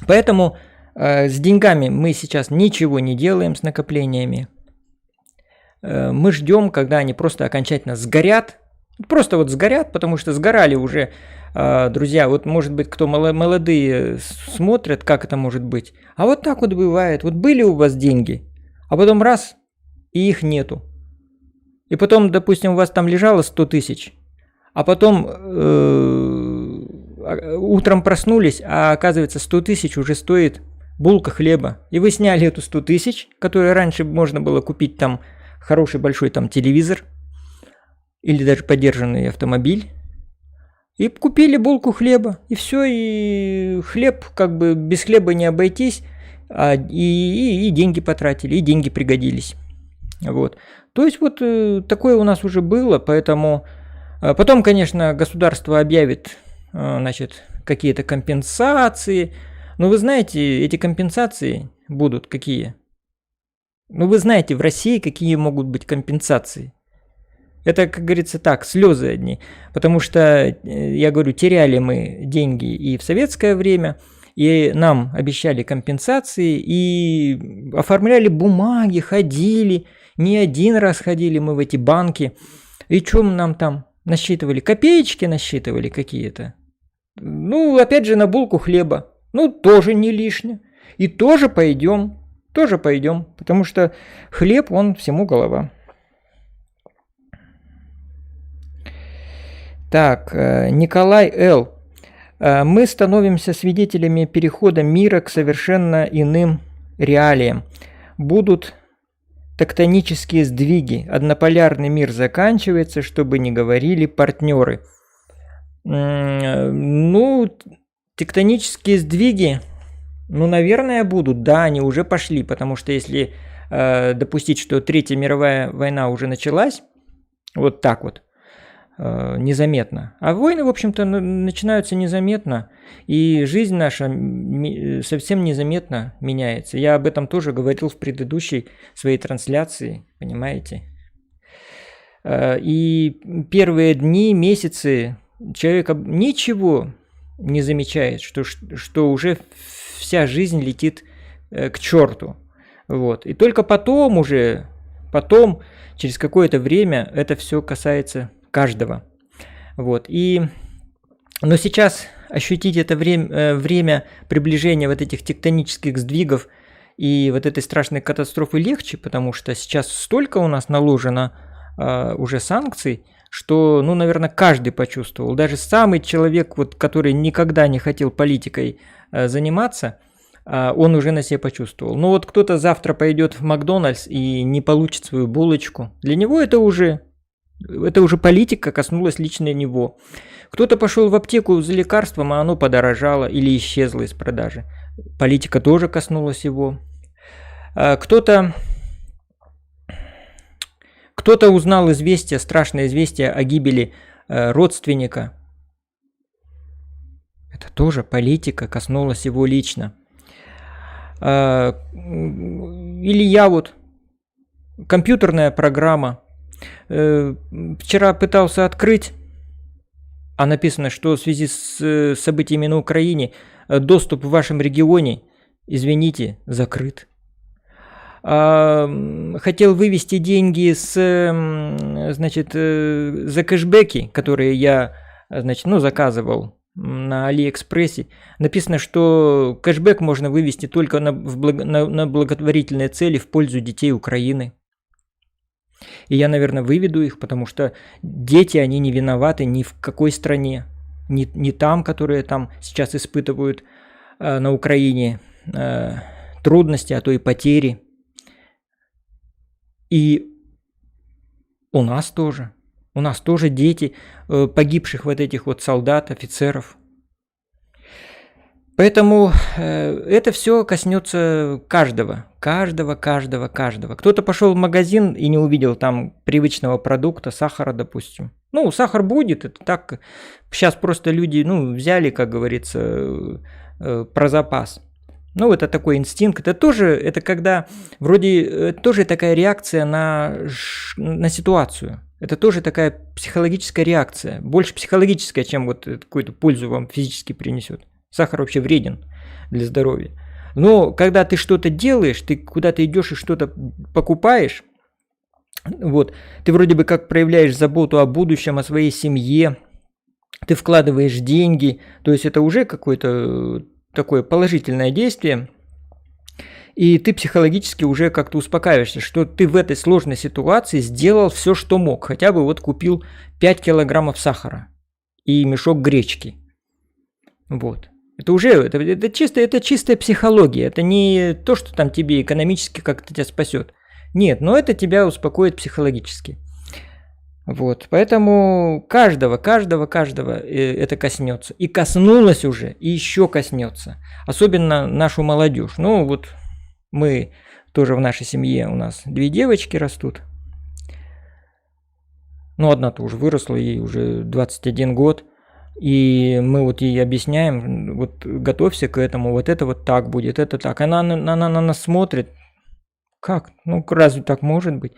Поэтому с деньгами мы сейчас ничего не делаем, с накоплениями. Мы ждем, когда они просто окончательно сгорят. Просто вот сгорят, потому что сгорали уже, друзья. Вот может быть, кто молодые смотрят, как это может быть. А вот так вот бывает. Вот были у вас деньги, а потом раз, и их нету. И потом, допустим, у вас там лежало 100 тысяч, а потом утром проснулись, а оказывается 100 тысяч уже стоит булка хлеба. И вы сняли эту 100 тысяч, которую раньше можно было купить там хороший большой там телевизор или даже подержанный автомобиль, и купили булку хлеба, и все, и хлеб, как бы без хлеба не обойтись, и деньги потратили, и деньги пригодились. Вот. То есть вот такое у нас уже было, поэтому потом, конечно, государство объявит, значит, какие-то компенсации. Но вы знаете, эти компенсации будут какие? Ну вы знаете, в России какие могут быть компенсации. Это, как говорится, так, слезы одни. Потому что, я говорю, теряли мы деньги и в советское время, и нам обещали компенсации, и оформляли бумаги, ходили, не один раз ходили мы в эти банки. И что нам там насчитывали? Копеечки насчитывали какие-то. Ну, опять же, на булку хлеба. Ну, тоже не лишнее. И тоже пойдем, потому что хлеб, он всему голова. Так, Николай Л. Мы становимся свидетелями перехода мира к совершенно иным реалиям. Будут тектонические сдвиги. Однополярный мир заканчивается, чтобы не говорили партнеры. Ну, тектонические сдвиги, ну, наверное, будут. Да, они уже пошли, потому что если допустить, что Третья мировая война уже началась, вот так вот, незаметно. А войны, в общем-то, начинаются незаметно, и жизнь наша совсем незаметно меняется. Я об этом тоже говорил в предыдущей своей трансляции, понимаете? И первые дни, месяцы человек ничего не замечает, что уже вся жизнь летит к черту. Вот. И только потом, через какое-то время, это все касается каждого. Вот. Но сейчас ощутить это время приближения вот этих тектонических сдвигов и вот этой страшной катастрофы легче, потому что сейчас столько у нас наложено уже санкций, что, ну, наверное, каждый почувствовал. Даже самый человек, вот, который никогда не хотел политикой заниматься, он уже на себе почувствовал. Ну вот кто-то завтра пойдет в Макдональдс и не получит свою булочку. Для него это уже политика коснулась лично него. Кто-то пошел в аптеку за лекарством, а оно подорожало или исчезло из продажи. Политика тоже коснулась его. Кто-то узнал страшное известие о гибели родственника. Это тоже политика коснулась его лично. Или я вот, компьютерная программа. Вчера пытался открыть, а написано, что в связи с событиями на Украине доступ в вашем регионе, извините, закрыт. Хотел вывести деньги за кэшбэки, которые я, заказывал на Алиэкспрессе. Написано, что кэшбэк можно вывести только на благотворительные цели в пользу детей Украины. И я, наверное, выведу их, потому что дети, они не виноваты ни в какой стране, ни там, которые там сейчас испытывают на Украине трудности, а то и потери. И у нас тоже дети погибших вот этих вот солдат, офицеров. Поэтому это все коснется каждого. Кто-то пошел в магазин и не увидел там привычного продукта, сахара, допустим. Ну, сахар будет, это так. Сейчас просто люди, взяли, как говорится, про запас. Ну, это такой инстинкт. Это когда вроде тоже такая реакция на ситуацию. Это тоже такая психологическая реакция. Больше психологическая, чем вот какую-то пользу вам физически принесет. Сахар вообще вреден для здоровья. Но когда ты что-то делаешь, ты куда-то идешь и что-то покупаешь, вот, ты вроде бы как проявляешь заботу о будущем, о своей семье, ты вкладываешь деньги, то есть это уже какое-то такое положительное действие. И ты психологически уже как-то успокаиваешься, что ты в этой сложной ситуации сделал все, что мог. Хотя бы вот купил 5 килограммов сахара и мешок гречки. Вот. Это уже, это чистая психология. Это не то, что там тебе экономически как-то тебя спасет. Нет, но это тебя успокоит психологически. Вот, поэтому каждого это коснется. И коснулось уже, и еще коснется. Особенно нашу молодежь. Ну вот мы тоже в нашей семье, у нас 2 девочки растут. Ну одна-то уже выросла, ей уже 21 год. И мы вот ей объясняем, вот готовься к этому, вот это вот так будет, это так. Она на нас смотрит. Как? Ну разве так может быть?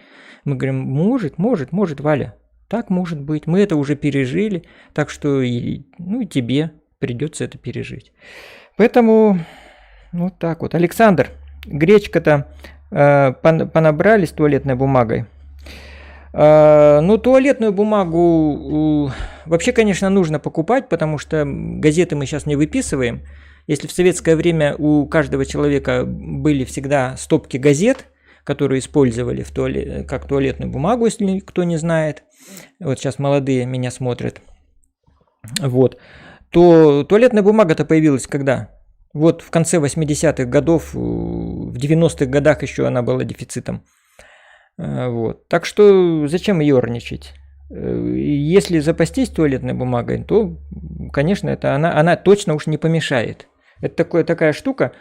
Мы говорим, может, Валя. Так может быть, мы это уже пережили, так что и тебе придется это пережить. Поэтому вот так вот. Александр, гречка-то понабрали с туалетной бумагой. Ну, туалетную бумагу вообще, конечно, нужно покупать, потому что газеты мы сейчас не выписываем. Если в советское время у каждого человека были всегда стопки газет, которые использовали как туалетную бумагу, если кто не знает. Вот сейчас молодые меня смотрят. Вот. То туалетная бумага-то появилась когда? Вот в конце 80-х годов, в 90-х годах еще она была дефицитом. Вот. Так что зачем ерничать? Если запастись туалетной бумагой, то, конечно, это она точно уж не помешает. Это такая штука,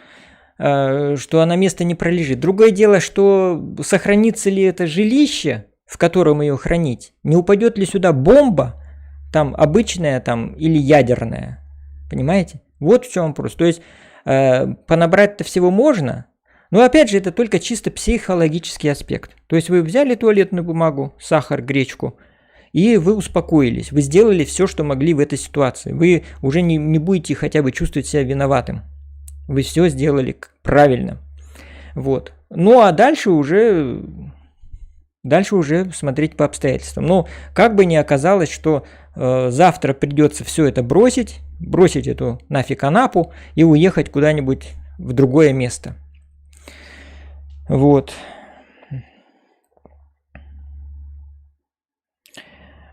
что она место не пролежит. Другое дело, что сохранится ли это жилище, в котором ее хранить, не упадет ли сюда бомба, там обычная там, или ядерная. Понимаете? Вот в чем вопрос. То есть понабрать-то всего можно, но опять же это только чисто психологический аспект. То есть вы взяли туалетную бумагу, сахар, гречку, и вы успокоились. Вы сделали все, что могли в этой ситуации. Вы уже не будете хотя бы чувствовать себя виноватым. Вы все сделали правильно. Вот. Ну а дальше уже смотреть по обстоятельствам. Но как бы ни оказалось, что завтра придется все это бросить эту нафиг Анапу и уехать куда-нибудь в другое место. Вот.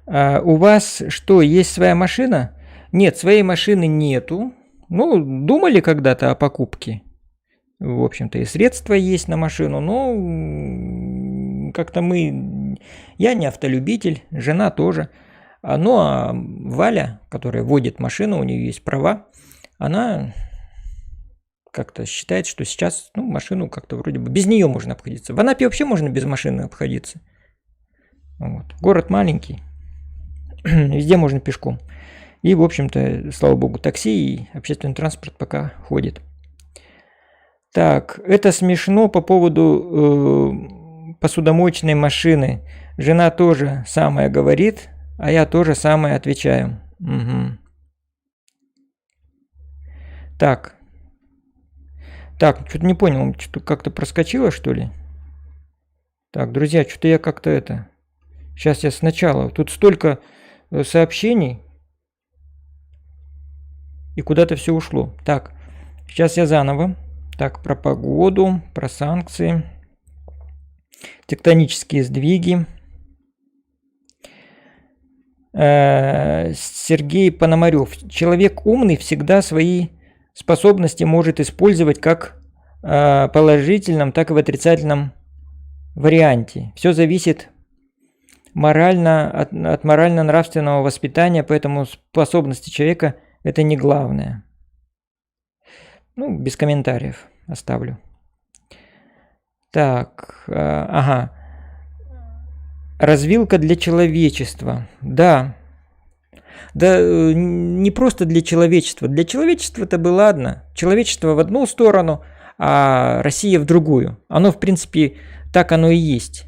А у вас что, есть своя машина? Нет, своей машины нету. Ну, думали когда-то о покупке. В общем-то, и средства есть на машину, но как-то я не автолюбитель, жена тоже. Ну, а Валя, которая водит машину, у нее есть права, она как-то считает, что сейчас машину как-то вроде бы без нее можно обходиться. В Анапе вообще можно без машины обходиться. Вот. Город маленький, везде можно пешком. И, в общем-то, слава богу, такси и общественный транспорт пока ходит. Так, это смешно по поводу посудомоечной машины. Жена тоже самое говорит, а я тоже самое отвечаю. Угу. Так, что-то не понял, что-то как-то проскочило, что ли? Так, друзья, что-то я как-то это... Сейчас я сначала... Тут столько сообщений, и куда-то все ушло. Так, сейчас я заново. Так, про погоду, про санкции, тектонические сдвиги. Сергей Пономарев. Человек умный всегда свои способности может использовать как в положительном, так и в отрицательном варианте. Все зависит от морально-нравственного воспитания, поэтому способности человека – это не главное. Ну, без комментариев оставлю. Так, ага. Развилка для человечества. Да. Да не просто для человечества. Для человечества-то бы ладно. Человечество в одну сторону, а Россия в другую. Оно, в принципе, так оно и есть.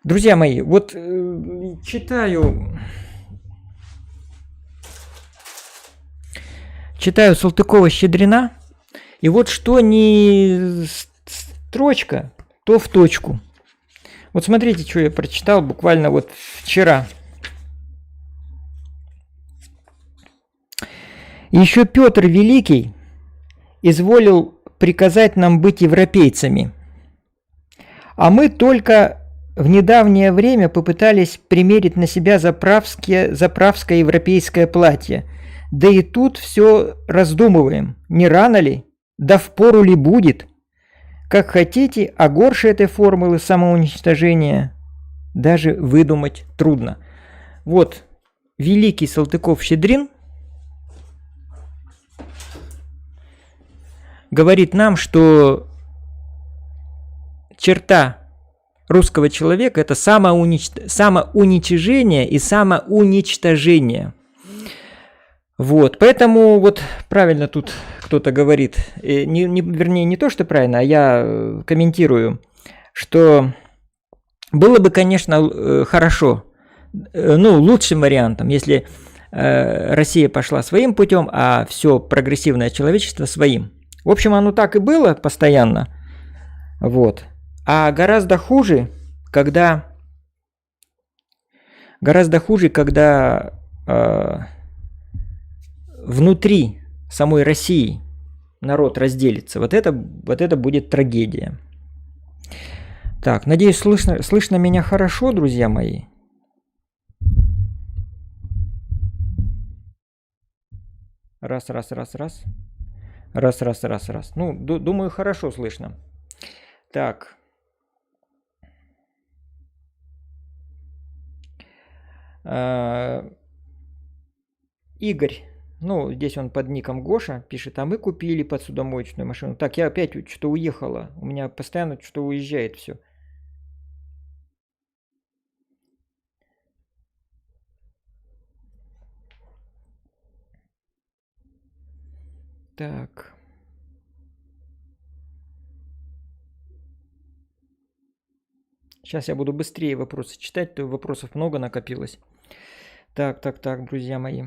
Друзья мои, вот читаю Салтыкова-Щедрина, и вот что не строчка, то в точку. Вот смотрите, что я прочитал буквально вот вчера. Еще Петр Великий изволил приказать нам быть европейцами. А мы только в недавнее время попытались примерить на себя заправское европейское платье. Да и тут все раздумываем, не рано ли, да впору ли будет. Как хотите, а горше этой формулы самоуничтожения даже выдумать трудно. Вот великий Салтыков-Щедрин говорит нам, что черта русского человека – это самоуничижение и самоуничтожение. Вот, поэтому вот правильно тут кто-то говорит, вернее, не то, что правильно, а я комментирую, что было бы, конечно, хорошо, ну, лучшим вариантом, если Россия пошла своим путем, а все прогрессивное человечество своим. В общем, оно так и было постоянно. Вот. А гораздо хуже, когда внутри самой России народ разделится. Вот это будет трагедия. Так, надеюсь, слышно меня хорошо, друзья мои. Раз. Раз. Ну, думаю, хорошо слышно. Так. Игорь, ну, здесь он под ником Гоша пишет, а мы купили посудомоечную машину. Так, я опять что-то уехала. У меня постоянно что-то уезжает все. Так. Сейчас я буду быстрее вопросы читать, то вопросов много накопилось. Так, друзья мои.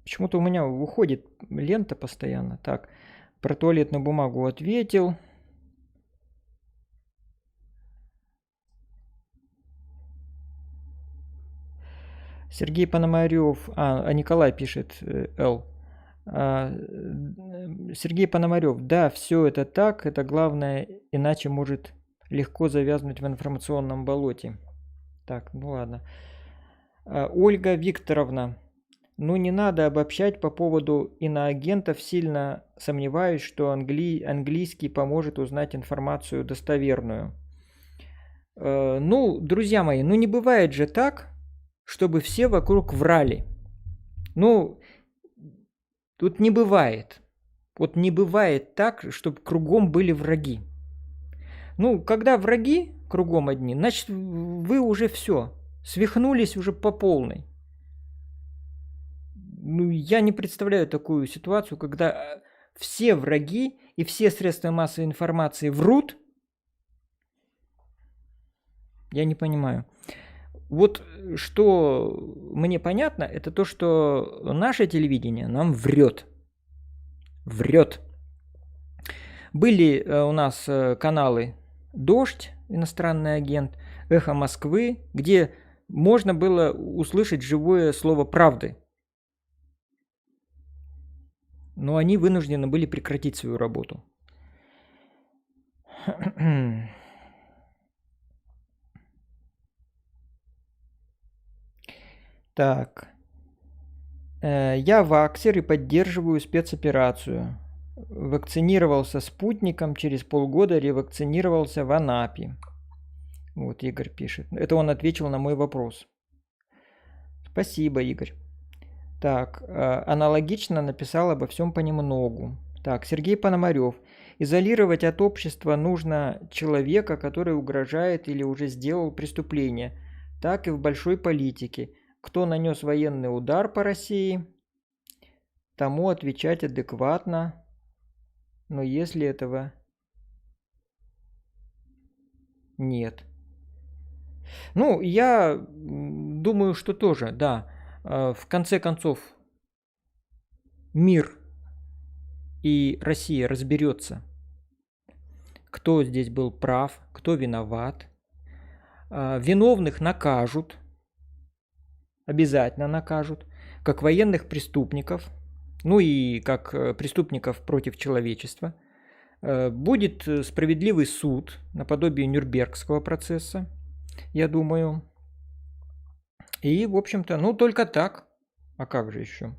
Почему-то у меня уходит лента постоянно. Так, про туалетную бумагу ответил. Сергей Пономарев, Николай пишет, Л. Сергей Пономарев, да, все это так, это главное, иначе может легко завязнуть в информационном болоте. Так, ну ладно. Ольга Викторовна, ну не надо обобщать по поводу иноагентов, сильно сомневаюсь, что английский поможет узнать информацию достоверную. Ну, друзья мои, ну не бывает же так, чтобы все вокруг врали. Ну, тут не бывает. Вот не бывает так, чтобы кругом были враги. Ну, когда враги кругом одни, значит, вы уже все, свихнулись уже по полной. Ну, я не представляю такую ситуацию, когда все враги и все средства массовой информации врут. Я не понимаю. Вот что мне понятно, это то, что наше телевидение нам врет. Врет. Были у нас каналы «Дождь», иностранный агент, «Эхо Москвы», где можно было услышать живое слово правды. Но они вынуждены были прекратить свою работу. Так. Я ваксер и поддерживаю спецоперацию. Вакцинировался спутником, через полгода ревакцинировался в Анапе. Вот Игорь пишет. Это он ответил на мой вопрос. Спасибо, Игорь. Так, аналогично написал обо всем понемногу. Так, Сергей Пономарев. Изолировать от общества нужно человека, который угрожает или уже сделал преступление. Так и в большой политике. Кто нанес военный удар по России, тому отвечать адекватно. Но если этого нет. Ну, я думаю, что тоже, да. В конце концов, мир и Россия разберется, кто здесь был прав, кто виноват. Виновных накажут. обязательно накажут, как военных преступников, ну и как преступников против человечества. Будет справедливый суд наподобие Нюрнбергского процесса, я думаю. И, в общем-то, ну только так. А как же еще?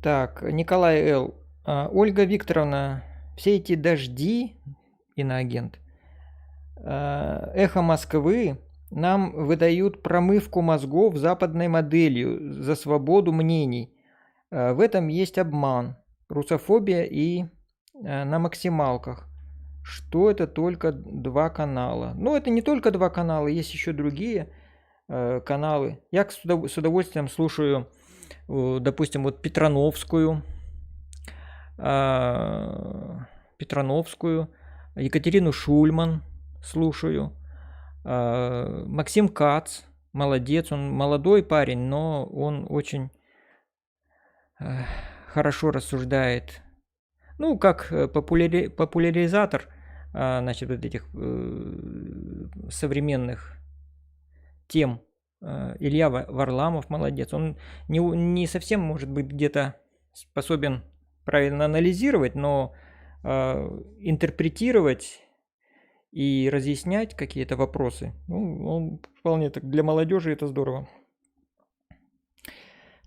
Так, Николай Л. Ольга Викторовна, все эти дожди, иноагент, эхо Москвы нам выдают промывку мозгов западной моделью за свободу мнений. В этом есть обман, русофобия и на максималках. Что это только 2 канала? Ну, это не только 2 канала, есть еще другие каналы. Я с удовольствием слушаю, допустим, вот Петрановскую, Екатерину Шульман слушаю, Максим Кац, молодец, он молодой парень, но он очень хорошо рассуждает. Ну, как популяризатор, значит, вот этих современных тем. Илья Варламов молодец. Он не совсем, может быть, где-то способен правильно анализировать, но интерпретировать и разъяснять какие-то вопросы, ну, он вполне так для молодежи это здорово.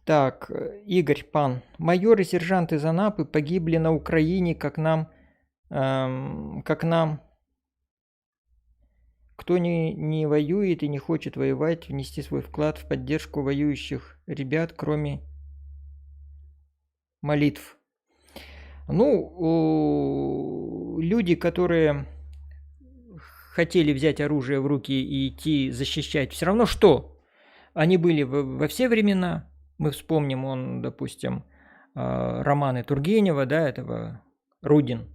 Так, Игорь Пан. Майор и сержант из Анапы погибли на Украине, как нам, кто не воюет и не хочет воевать, внести свой вклад в поддержку воюющих ребят, кроме молитв. Ну, люди, которые хотели взять оружие в руки и идти защищать, все равно что? Они были во все времена. Мы вспомним, допустим, романы Тургенева, да, этого Рудин.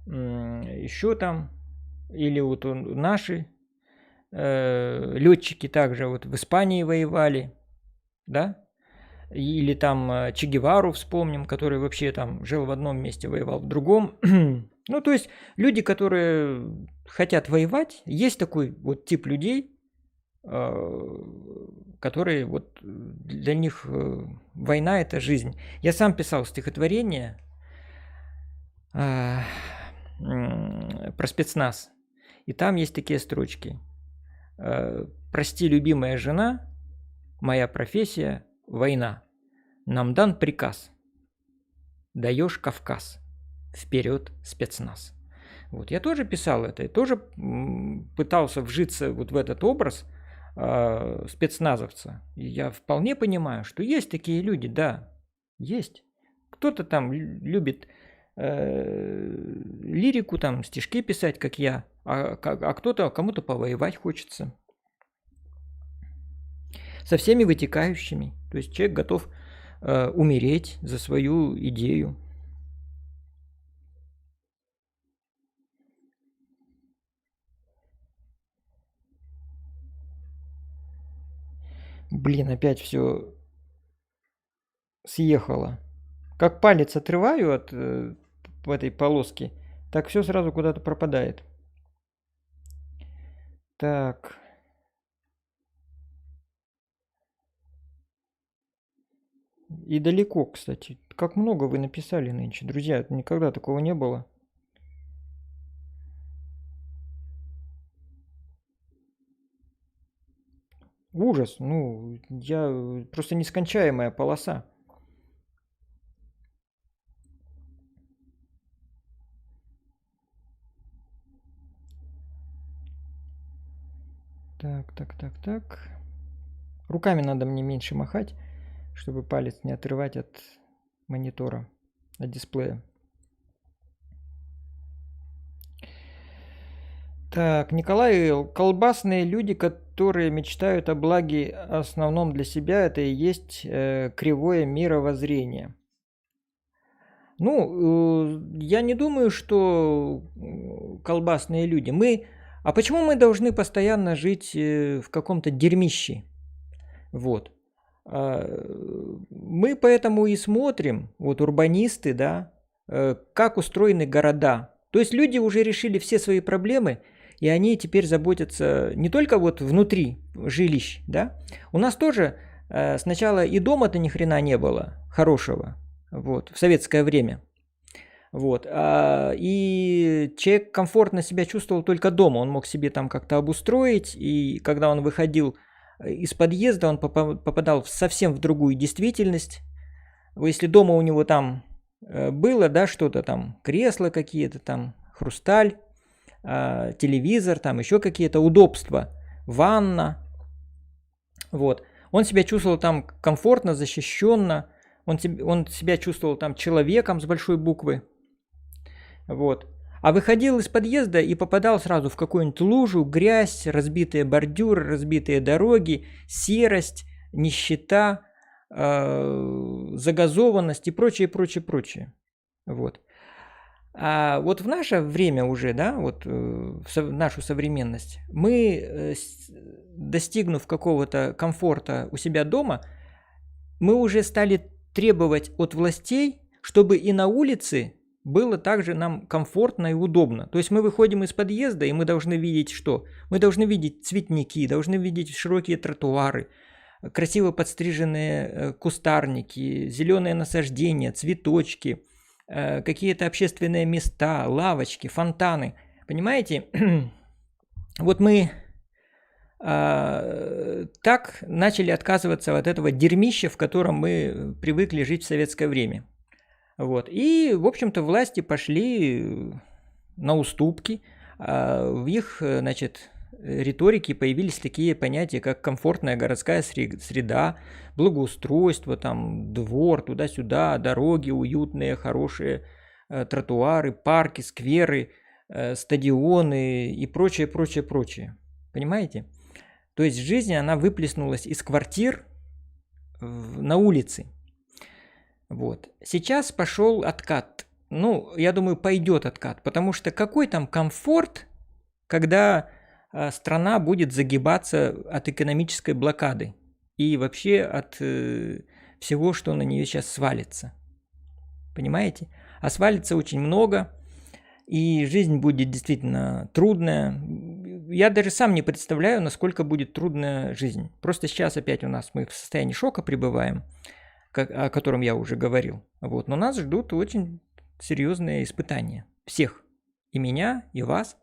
Еще там, или вот наши летчики также вот в Испании воевали, да? Или там Че Гевару вспомним, который вообще там жил в одном месте, воевал в другом. Ну, то есть люди, которые хотят воевать, есть такой вот тип людей, которые вот для них война – это жизнь. Я сам писал стихотворение про спецназ, и там есть такие строчки. «Прости, любимая жена, моя профессия – война. Нам дан приказ. Даешь Кавказ. Вперед, спецназ». Вот, я тоже писал это, и тоже пытался вжиться вот в этот образ спецназовца. И я вполне понимаю, что есть такие люди, да, есть. Кто-то там любит лирику, там, стишки писать, как я, а кто-то, кому-то повоевать хочется. Со всеми вытекающими. То есть человек готов умереть за свою идею. Блин, опять все съехало. Как палец отрываю от этой полоски, так все сразу куда-то пропадает. Так. И далеко, кстати. Как много вы написали нынче, друзья. Никогда такого не было. Ужас. Ну, я просто нескончаемая полоса. Так. Руками надо мне меньше махать, чтобы палец не отрывать от монитора, от дисплея. Так, Николай, колбасные люди, которые мечтают о благе основном для себя, это и есть кривое мировоззрение. Ну, я не думаю, что колбасные люди. А почему мы должны постоянно жить в каком-то дерьмище? Вот. Мы поэтому и смотрим, вот урбанисты, да, как устроены города. То есть люди уже решили все свои проблемы и они теперь заботятся не только вот внутри жилищ, да. У нас тоже сначала и дома-то ни хрена не было хорошего, вот, в советское время. Вот. И человек комфортно себя чувствовал только дома. Он мог себе там как-то обустроить. И когда он выходил из подъезда, он попадал совсем в другую действительность. Если дома у него там было, да, что-то там, кресла какие-то там, хрусталь, телевизор, там еще какие-то удобства, ванна, вот. Он себя чувствовал там комфортно, защищенно. Он себя чувствовал там человеком с большой буквы. Вот. А выходил из подъезда и попадал сразу в какую-нибудь лужу, грязь, разбитые бордюры, разбитые дороги, серость, нищета, загазованность и прочее, прочее, прочее. Вот. А вот в наше время уже, да, вот в нашу современность, мы, достигнув какого-то комфорта у себя дома, мы уже стали требовать от властей, чтобы и на улице было также нам комфортно и удобно. То есть мы выходим из подъезда, и мы должны видеть что? Мы должны видеть цветники, должны видеть широкие тротуары, красиво подстриженные кустарники, зеленые насаждения, цветочки, какие-то общественные места, лавочки, фонтаны. Понимаете? Вот мы так начали отказываться от этого дерьмища, в котором мы привыкли жить в советское время. Вот. И, в общем-то, власти пошли на уступки. В их, значит, риторике появились такие понятия, как комфортная городская среда, благоустройство, там, двор, туда-сюда, дороги уютные, хорошие, тротуары, парки, скверы, стадионы и прочее, прочее, прочее. Понимаете? То есть жизнь, она выплеснулась из квартир на улицы. Вот. Сейчас пошел откат. Ну, я думаю, пойдет откат, потому что какой там комфорт, когда страна будет загибаться от экономической блокады и вообще от всего, что на нее сейчас свалится. Понимаете? А свалится очень много, и жизнь будет действительно трудная. Я даже сам не представляю, насколько будет трудная жизнь. Просто сейчас опять у нас мы в состоянии шока пребываем, о котором я уже говорил. Вот. Но нас ждут очень серьезные испытания. Всех. И меня, и вас.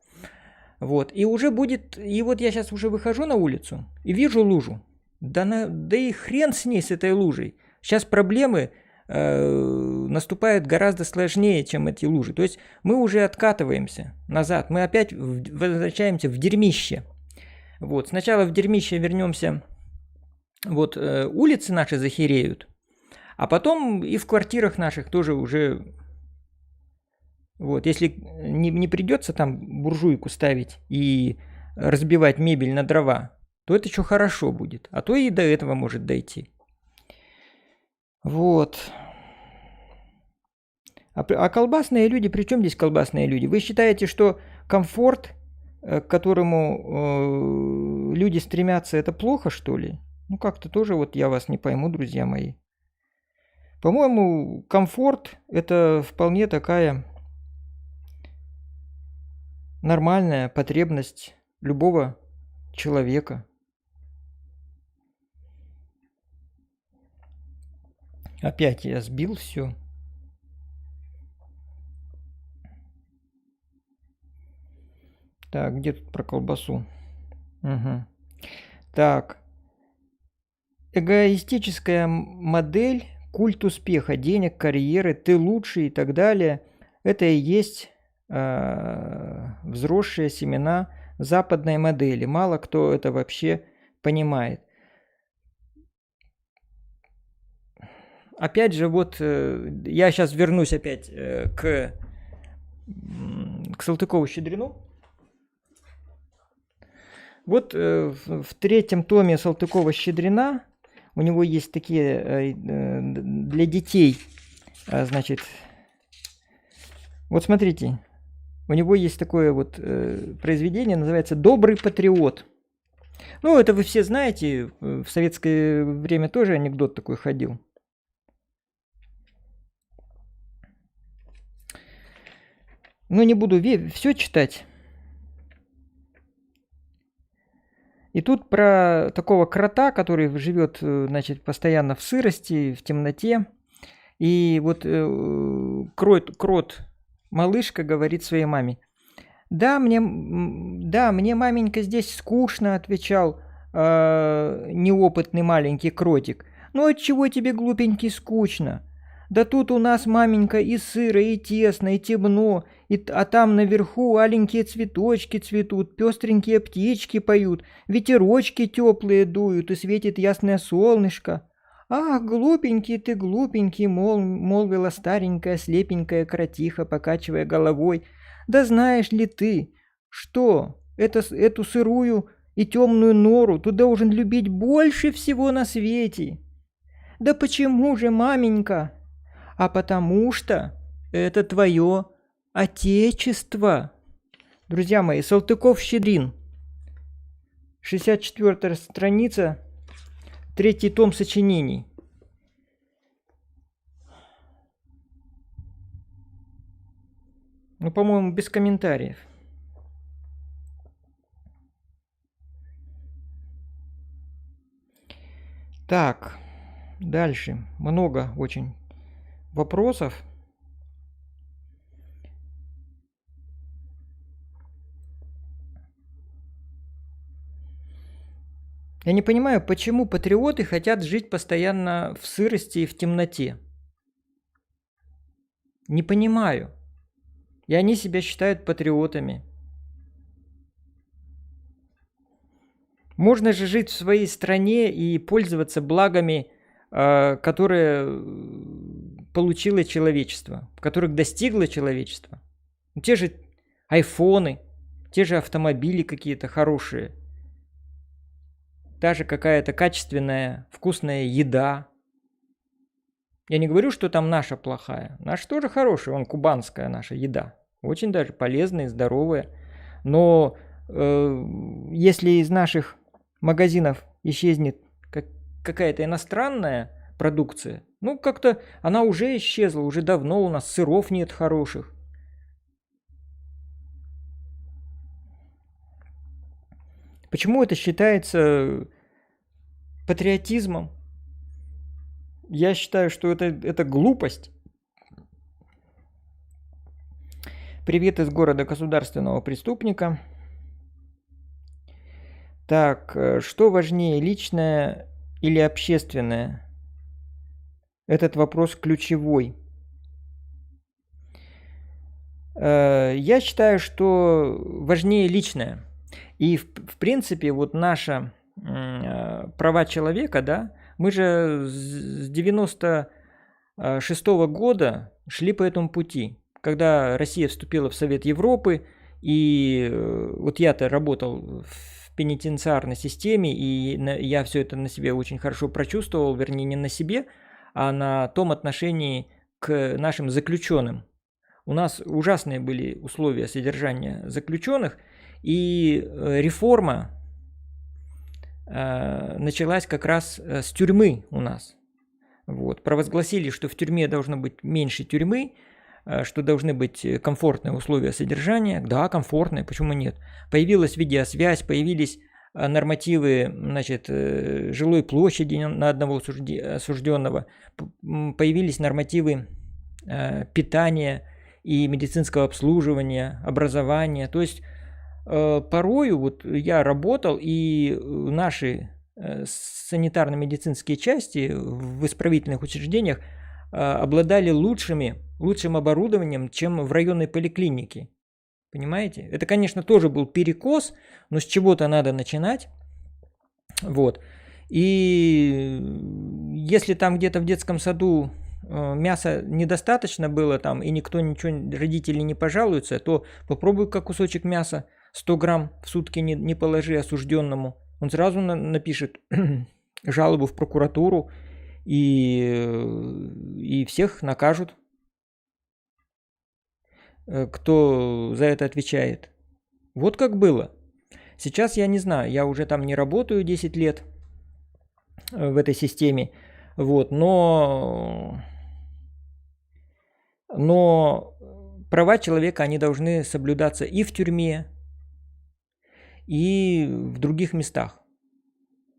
Вот. И уже будет... И вот я сейчас уже выхожу на улицу и вижу лужу. Да и хрен с ней, с этой лужей. Сейчас проблемы наступают гораздо сложнее, чем эти лужи. То есть мы уже откатываемся назад. Мы опять возвращаемся в дерьмище. Вот. Сначала в дерьмище вернемся. Вот улицы наши захереют. А потом и в квартирах наших тоже уже, вот, если не придется там буржуйку ставить и разбивать мебель на дрова, то это еще хорошо будет. А то и до этого может дойти. Вот. А колбасные люди, при чем здесь колбасные люди? Вы считаете, что комфорт, к которому люди стремятся, это плохо, что ли? Ну, как-то тоже вот я вас не пойму, друзья мои. По-моему, комфорт – это вполне такая нормальная потребность любого человека. Опять я сбил все. Так, где тут про колбасу? Угу. Так. Эгоистическая модель, культ успеха, денег, карьеры, ты лучший и так далее. Это и есть взросшие семена западной модели. Мало кто это вообще понимает. Опять же, вот я сейчас вернусь опять к Салтыкову-Щедрину. Вот в третьем томе Салтыкова-Щедрина у него есть такие для детей, значит, вот смотрите, у него есть такое вот произведение, называется «Добрый патриот». Ну, это вы все знаете, в советское время тоже анекдот такой ходил. Ну, не буду все читать. И тут про такого крота, который живет, значит, постоянно в сырости, в темноте. И вот крот, малышка, говорит своей маме: да, мне маменька здесь скучно, отвечал неопытный маленький кротик. Ну отчего тебе, глупенький, скучно? Да тут у нас, маменька, и сыро, и тесно, и темно, а там наверху аленькие цветочки цветут, пестренькие птички поют, ветерочки теплые дуют, и светит ясное солнышко. «Ах, глупенький, молвила старенькая слепенькая кротиха, покачивая головой. Да знаешь ли ты, что эту сырую и темную нору ты должен любить больше всего на свете?» «Да почему же, маменька?» «А потому что это твое отечество». Друзья мои, Салтыков-Щедрин, 64-я страница, 3-й том сочинений. Ну, по-моему, без комментариев. Так, дальше. Много очень вопросов. Я не понимаю, почему патриоты хотят жить постоянно в сырости и в темноте. Не понимаю. И они себя считают патриотами. Можно же жить в своей стране и пользоваться благами, которые получило человечество, которых достигло человечество. Те же айфоны, те же автомобили какие-то хорошие, та же какая-то качественная, вкусная еда. Я не говорю, что там наша плохая. Наша тоже хорошая, вон кубанская наша еда. Очень даже полезная, здоровая. Но если из наших магазинов исчезнет какая-то иностранная продукция, ну как-то она уже исчезла, уже давно у нас сыров нет хороших. Почему это считается патриотизмом? Я считаю, что это глупость. Привет из города государственного преступника. Так, что важнее, личное или общественное? Этот вопрос ключевой. Я считаю, что важнее личное. И в принципе вот наши права человека, да, мы же с 96-го года шли по этому пути. Когда Россия вступила в Совет Европы, и вот я-то работал в пенитенциарной системе, и я все это на себе очень хорошо прочувствовал, вернее не на себе, а на том отношении к нашим заключенным. У нас ужасные были условия содержания заключенных, и реформа началась как раз с тюрьмы у нас. Вот. Провозгласили, что в тюрьме должно быть меньше тюрьмы, что должны быть комфортные условия содержания. Да, комфортные, почему нет? Появилась видеосвязь, появились нормативы, значит, жилой площади на одного осужденного, появились нормативы питания и медицинского обслуживания, образования. То есть порою вот я работал, и наши санитарно-медицинские части в исправительных учреждениях обладали лучшим оборудованием, чем в районной поликлинике. Понимаете? Это, конечно, тоже был перекос, но с чего-то надо начинать. Вот. И если там где-то в детском саду мяса недостаточно было там, и никто ничего, родители не пожалуются, то попробуй как кусочек мяса 100 грамм в сутки не положи осужденному. Он сразу напишет жалобу в прокуратуру, и всех накажут, кто за это отвечает. Вот как было. Сейчас я не знаю, я уже там не работаю 10 лет в этой системе, вот, но права человека, они должны соблюдаться и в тюрьме, и в других местах.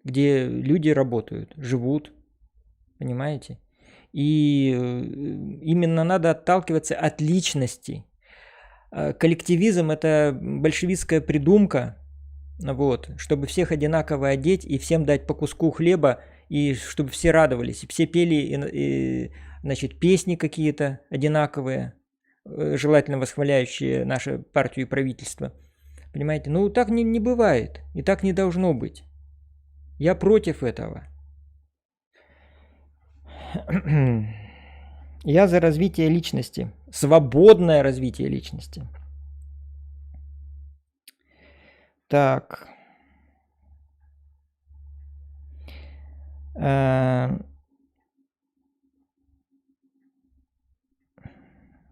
где люди работают, живут, понимаете? И именно надо отталкиваться от личности. Коллективизм – это большевистская придумка, вот, чтобы всех одинаково одеть и всем дать по куску хлеба, и чтобы все радовались, и все пели, значит, песни какие-то одинаковые, желательно восхваляющие нашу партию и правительство. Понимаете? Ну, так не бывает, и так не должно быть. Я против этого. Я за развитие личности, свободное развитие личности. Так.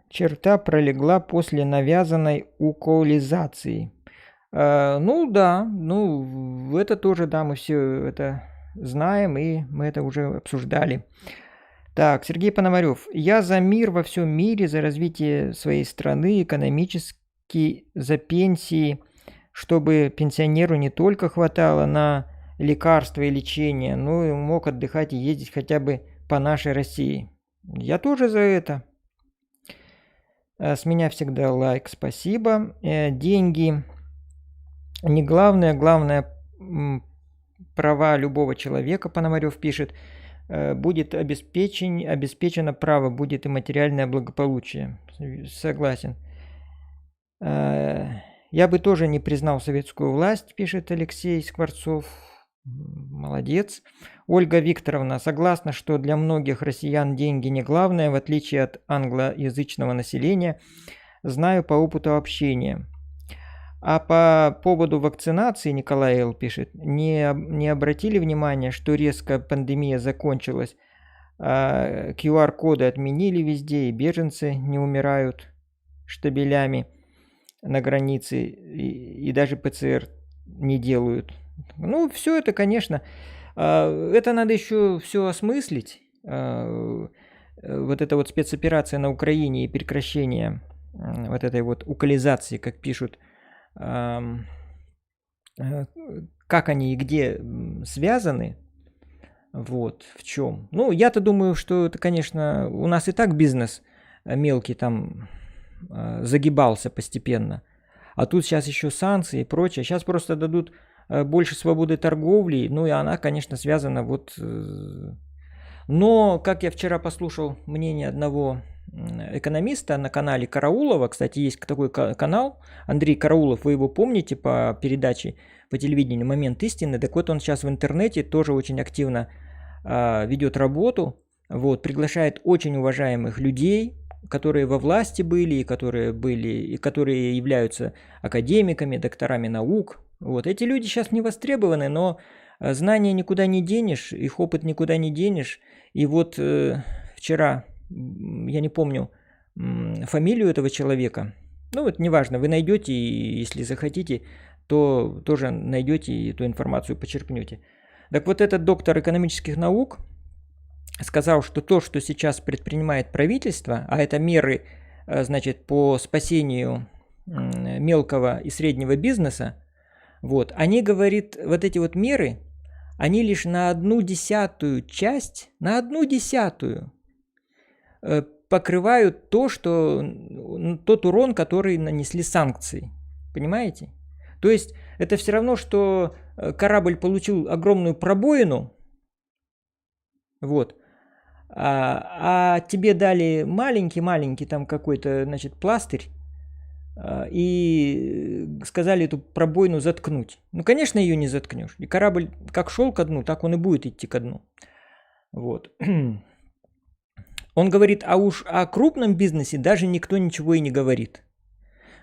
Черта пролегла после навязанной уколизации. Ну да, ну это тоже, да, мы все это знаем, и мы это уже обсуждали. Так, Сергей Пономарев. Я за мир во всем мире, за развитие своей страны, экономически, за пенсии, чтобы пенсионеру не только хватало на лекарства и лечение, но и мог отдыхать и ездить хотя бы по нашей России. Я тоже за это. С меня всегда лайк, спасибо. Деньги не главное, главное права любого человека, Пономарев пишет. Будет обеспечено право, будет и материальное благополучие. Согласен. Я бы тоже не признал советскую власть, пишет Алексей Скворцов. Молодец. Ольга Викторовна, согласна, что для многих россиян деньги не главное, в отличие от англоязычного населения. Знаю по опыту общения. А по поводу вакцинации, Николай Л. пишет, не обратили внимания, что резко пандемия закончилась, QR-коды отменили везде, и беженцы не умирают штабелями на границе, и даже ПЦР не делают. Ну, все это, конечно, это надо еще все осмыслить. Вот эта вот спецоперация на Украине и прекращение вот этой вот укализации, как пишут, как они и где связаны, вот, в чем. Ну, я-то думаю, что это, конечно, у нас и так бизнес мелкий там загибался постепенно, а тут сейчас еще санкции и прочее. Сейчас просто дадут больше свободы торговли, ну и она, конечно, связана вот... Но, как я вчера послушал мнение одного экономиста на канале Караулова, кстати, есть такой канал, Андрей Караулов, вы его помните по передаче по телевидению «Момент истины», так вот он сейчас в интернете тоже очень активно ведет работу, вот, приглашает очень уважаемых людей, которые во власти были, и которые являются академиками, докторами наук. Вот, эти люди сейчас не востребованы, но знания никуда не денешь, их опыт никуда не денешь. И вот вчера, я не помню фамилию этого человека, ну вот неважно, вы найдете, если захотите, то тоже найдете и эту информацию почерпнете. Так вот этот доктор экономических наук сказал, что то, что сейчас предпринимает правительство, а это меры, значит, по спасению мелкого и среднего бизнеса, вот, они, говорит, вот эти вот меры, они лишь на 1/10 часть, на 1/10 покрывают тот урон, который нанесли санкции. Понимаете? То есть это все равно, что корабль получил огромную пробоину, вот, а тебе дали маленький там какой-то, значит, пластырь, и сказали эту пробоину заткнуть. Ну, конечно, ее не заткнешь. И корабль как шел ко дну, так он и будет идти ко дну. Вот. Он говорит, а уж о крупном бизнесе даже никто ничего и не говорит.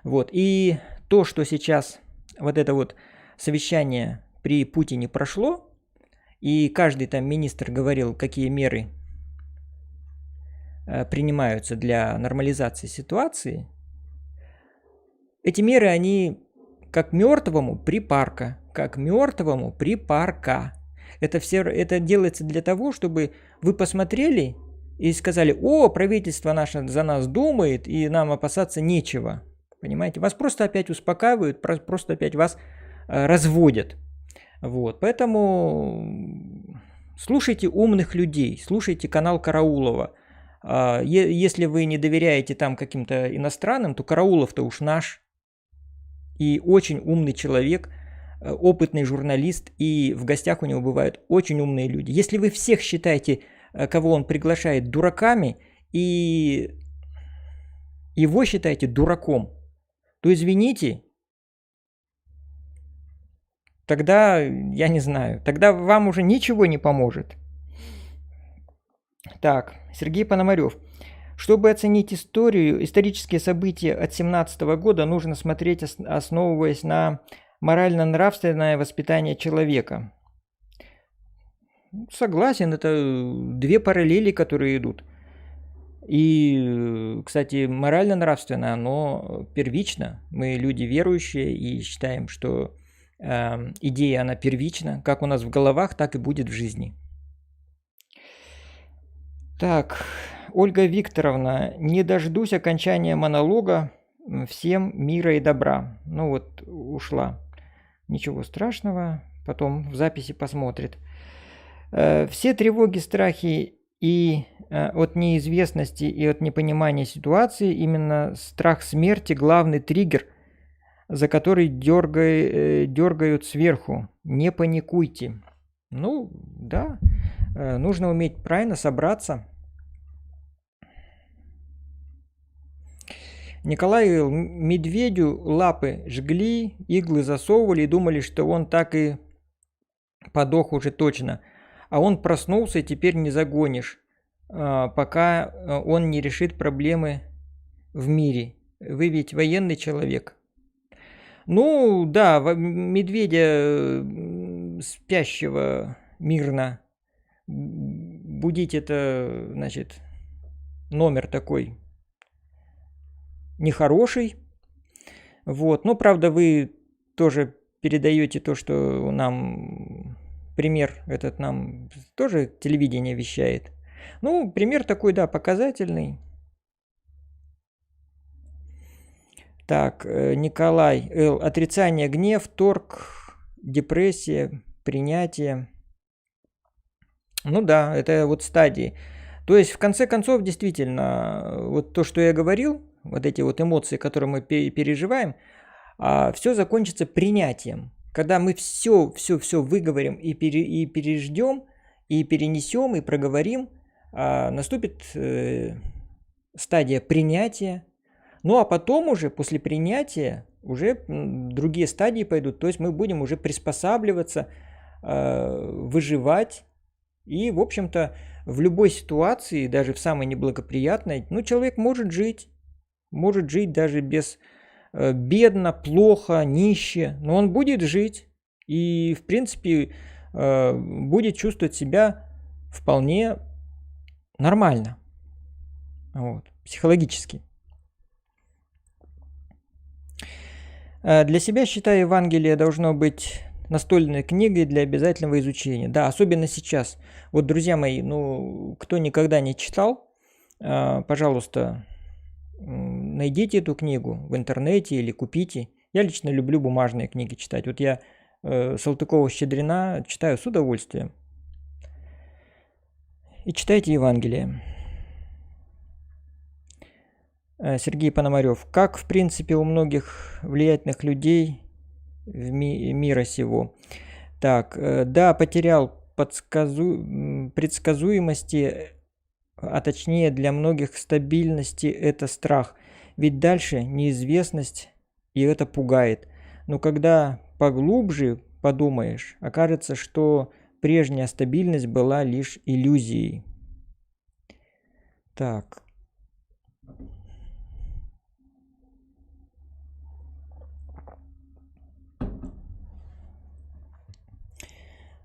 Вот. И то, что сейчас вот это вот совещание при Путине прошло, и каждый там министр говорил, какие меры принимаются для нормализации ситуации, эти меры, они как мертвому припарка, как мертвому припарка. Это делается для того, чтобы вы посмотрели и сказали, о, правительство наше за нас думает, и нам опасаться нечего. Понимаете? Вас просто опять успокаивают, просто опять вас разводят. Вот, поэтому слушайте умных людей, слушайте канал Караулова. Если вы не доверяете там каким-то иностранным, то Караулов-то уж наш. И очень умный человек, опытный журналист, и в гостях у него бывают очень умные люди. Если вы всех считаете, кого он приглашает, дураками, и его считаете дураком, то извините, тогда, я не знаю, тогда вам уже ничего не поможет. Так, Сергей Пономарев. Чтобы оценить исторические события от 17 года, нужно смотреть, основываясь на морально-нравственное воспитание человека. Согласен, это две параллели, которые идут. И, кстати, морально-нравственное, оно первично. Мы люди верующие и считаем, что идея, она первична. Как у нас в головах, так и будет в жизни. Так, Ольга Викторовна, не дождусь окончания монолога. Всем мира и добра. Ну вот, ушла. Ничего страшного, потом в записи посмотрит. Все тревоги, страхи и от неизвестности и от непонимания ситуации, именно страх смерти – главный триггер, за который дергают сверху. Не паникуйте. Ну, да, нужно уметь правильно собраться. Николай, медведю лапы жгли, иглы засовывали и думали, что он так и подох уже точно. А он проснулся, и теперь не загонишь, пока он не решит проблемы в мире. Вы ведь военный человек. Ну, да, медведя спящего мирно будить, это, значит, номер такой нехороший. Вот, но правда вы тоже передаете то, что нам пример этот нам тоже телевидение вещает. Ну, пример такой, да, показательный. Так, Николай Л. Отрицание, гнев, торг, депрессия, принятие. Ну да, это вот стадии. То есть, в конце концов, действительно, вот то, что я говорил, вот эти вот эмоции, которые мы переживаем, все закончится принятием. Когда мы все выговорим и переждем, и перенесем, и проговорим, наступит стадия принятия. Ну а потом уже, после принятия, уже другие стадии пойдут. То есть мы будем уже приспосабливаться, выживать. И, в общем-то, в любой ситуации, даже в самой неблагоприятной, ну, человек может жить даже без бедно, плохо, нище, но он будет жить и, в принципе, будет чувствовать себя вполне нормально, вот, психологически. Для себя, считаю, Евангелие должно быть настольной книгой для обязательного изучения. Да, особенно сейчас. Вот, друзья мои, ну, кто никогда не читал, пожалуйста, найдите эту книгу в интернете или купите. Я лично люблю бумажные книги читать. Вот я Салтыкова-Щедрина читаю с удовольствием. И читайте Евангелие. Сергей Пономарев. Как, в принципе, у многих влиятельных людей мира сего. Так, да, потерял предсказуемости, а точнее для многих стабильности, это страх. Ведь дальше неизвестность, и это пугает. Но когда поглубже подумаешь, окажется, что прежняя стабильность была лишь иллюзией. Так.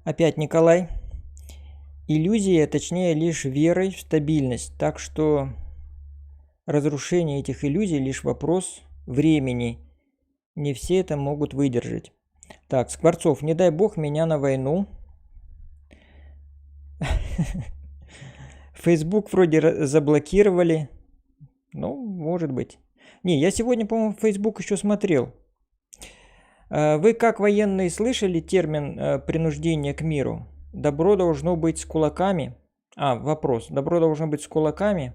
Опять Николай. Иллюзия, точнее, лишь верой в стабильность. Так что разрушение этих иллюзий лишь вопрос времени. Не все это могут выдержать. Так, Скворцов, не дай бог меня на войну. Facebook вроде заблокировали. Ну, может быть. Не, я сегодня, по-моему, Facebook еще смотрел. Вы как военные слышали термин принуждение к миру? Добро должно быть с кулаками. Вопрос. Добро должно быть с кулаками?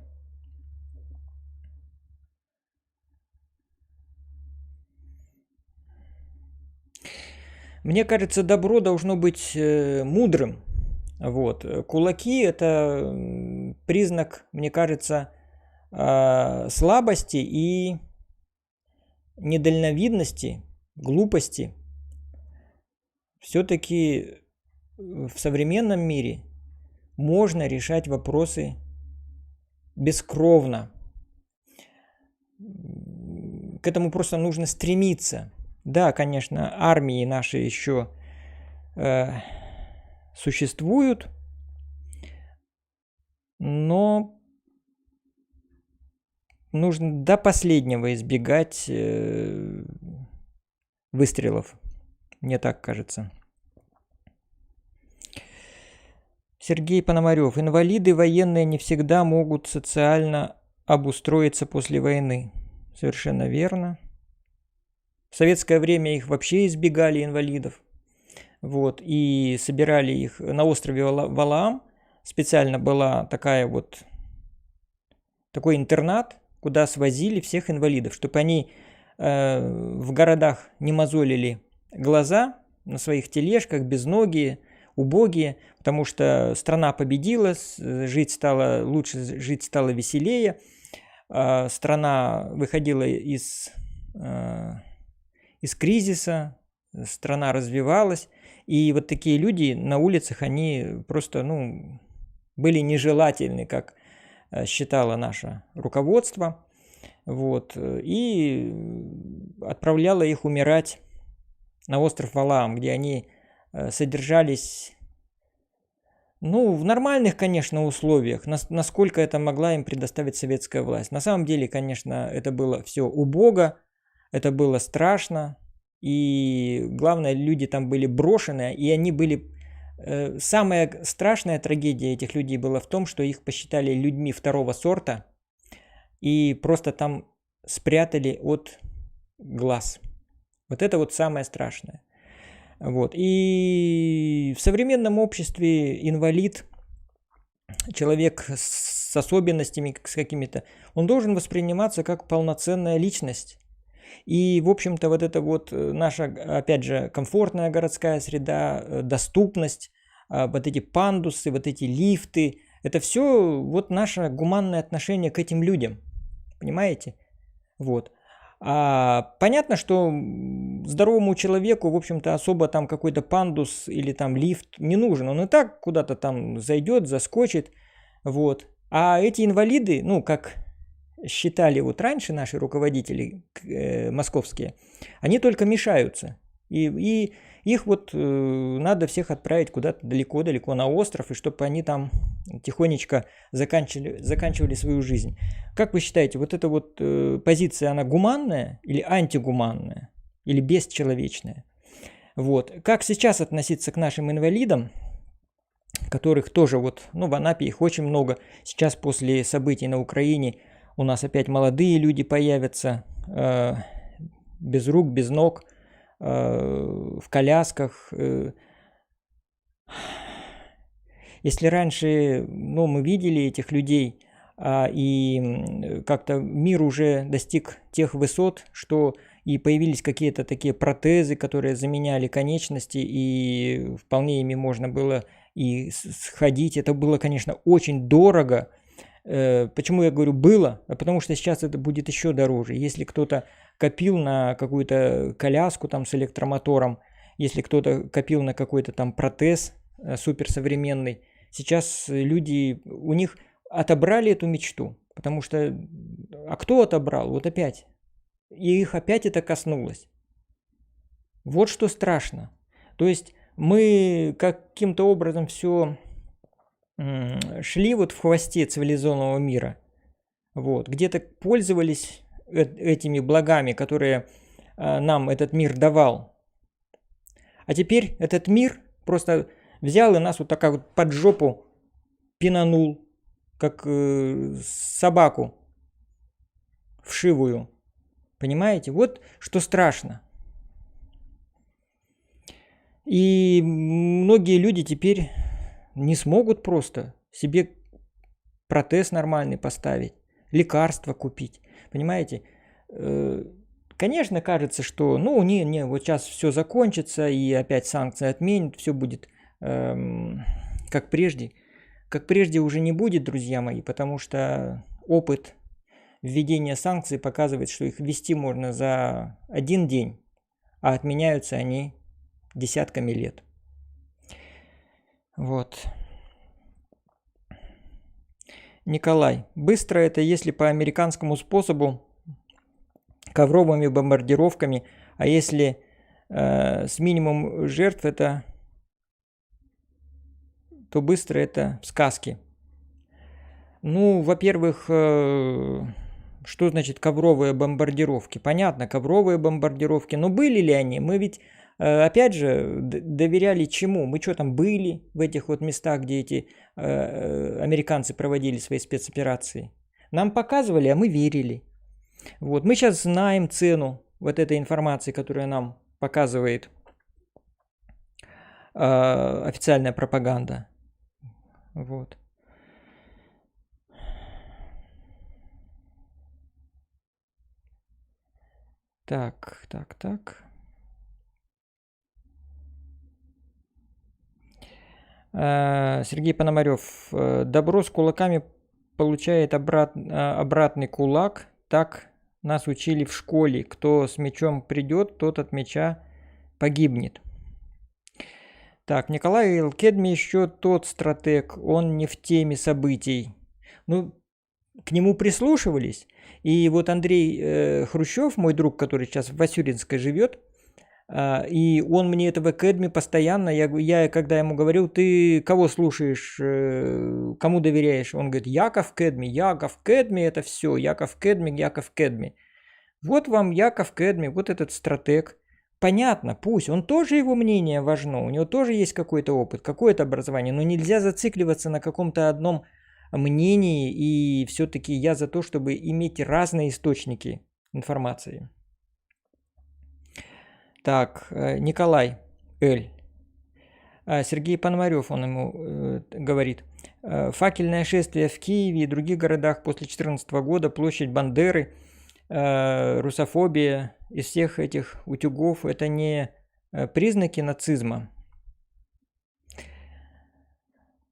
Мне кажется, добро должно быть мудрым. Вот. Кулаки – это признак, мне кажется, слабости и недальновидности, глупости. Все-таки в современном мире можно решать вопросы бескровно. К этому просто нужно стремиться. Да, конечно, армии наши еще существуют, но нужно до последнего избегать выстрелов. Мне так кажется. Сергей Пономарев. Инвалиды военные не всегда могут социально обустроиться после войны. Совершенно верно. В советское время их вообще избегали, инвалидов. Вот, и собирали их на острове Валаам. Специально была такой интернат, куда свозили всех инвалидов, чтобы они в городах не мозолили глаза на своих тележках, безногие, убогие, потому что страна победила, жить стало лучше, жить стало веселее, страна выходила из кризиса, страна развивалась, и вот такие люди на улицах, они просто, были нежелательны, как считало наше руководство, вот, и отправляло их умирать на остров Валаам, где они содержались, в нормальных, конечно, условиях, насколько это могла им предоставить советская власть. На самом деле, конечно, это было все убого, это было страшно, и главное, люди там были брошены, и они были... Самая страшная трагедия этих людей была в том, что их посчитали людьми второго сорта и просто там спрятали от глаз. Вот это вот самое страшное. Вот. И в современном обществе инвалид, человек с особенностями, с какими-то, он должен восприниматься как полноценная личность. И, в общем-то, вот это вот наша, опять же, комфортная городская среда, доступность, вот эти пандусы, вот эти лифты, это все вот наше гуманное отношение к этим людям. Понимаете? Вот. Понятно, что здоровому человеку, в общем-то, особо там какой-то пандус или там лифт не нужен. Он и так куда-то там зайдет, заскочит. Вот. А эти инвалиды, как считали вот раньше наши руководители московские, они только мешаются. И их вот надо всех отправить куда-то далеко-далеко на остров, и чтобы они там тихонечко заканчивали свою жизнь. Как вы считаете, вот эта вот позиция, она гуманная или антигуманная, или бесчеловечная? Вот. Как сейчас относиться к нашим инвалидам, которых тоже в Анапе их очень много. Сейчас после событий на Украине у нас опять молодые люди появятся, без рук, без ног, в колясках. Если раньше, мы видели этих людей, и как-то мир уже достиг тех высот, что и появились какие-то такие протезы, которые заменяли конечности, и вполне ими можно было и сходить. Это было, конечно, очень дорого. Почему я говорю было? Потому что сейчас это будет еще дороже. Если кто-то копил на какую-то коляску там с электромотором, если кто-то копил на какой-то там протез суперсовременный, сейчас люди, у них отобрали эту мечту. Потому что, кто отобрал? Вот опять. И их опять это коснулось. Вот что страшно. То есть мы каким-то образом все шли вот в хвосте цивилизованного мира. Вот. Где-то пользовались этими благами, которые нам этот мир давал. А теперь этот мир просто взял и нас вот так вот под жопу пинанул, как собаку вшивую. Понимаете? Вот что страшно. И многие люди теперь не смогут просто себе протез нормальный поставить, лекарства купить. Понимаете? Конечно, кажется, что не, вот сейчас все закончится, и опять санкции отменят, все будет как прежде. Как прежде уже не будет, друзья мои, потому что опыт введения санкций показывает, что их ввести можно за один день, а отменяются они десятками лет. Вот. Николай, быстро это если по американскому способу, ковровыми бомбардировками, а если с минимумом жертв, это, то быстро это сказки. Ну, во-первых, что значит ковровые бомбардировки? Понятно, ковровые бомбардировки, но были ли они? Мы ведь, опять же, доверяли чему? Мы что там были в этих вот местах, где эти американцы проводили свои спецоперации? Нам показывали, а мы верили. Вот. Мы сейчас знаем цену вот этой информации, которую нам показывает официальная пропаганда. Вот. Так. Сергей Пономарев. Добро с кулаками получает обратный кулак. Так нас учили в школе. Кто с мечом придет, тот от меча погибнет. Так, Николай Элкедми еще тот стратег. Он не в теме событий. Ну, к нему прислушивались. И вот Андрей Хрущев, мой друг, который сейчас в Васюринской живет, и он мне это в Academy постоянно, я когда ему говорил, ты кого слушаешь, кому доверяешь? Он говорит, Яков Кэдми это все, Яков Кэдми. Вот вам Яков Кэдми, вот этот стратег. Понятно, пусть, он тоже, его мнение важно, у него тоже есть какой-то опыт, какое-то образование, но нельзя зацикливаться на каком-то одном мнении, и все-таки я за то, чтобы иметь разные источники информации. Так, Николай Л. Сергей Пономарев, он ему говорит. Факельное шествие в Киеве и других городах после 2014 года, площадь Бандеры, русофобия, из всех этих утюгов, это не признаки нацизма.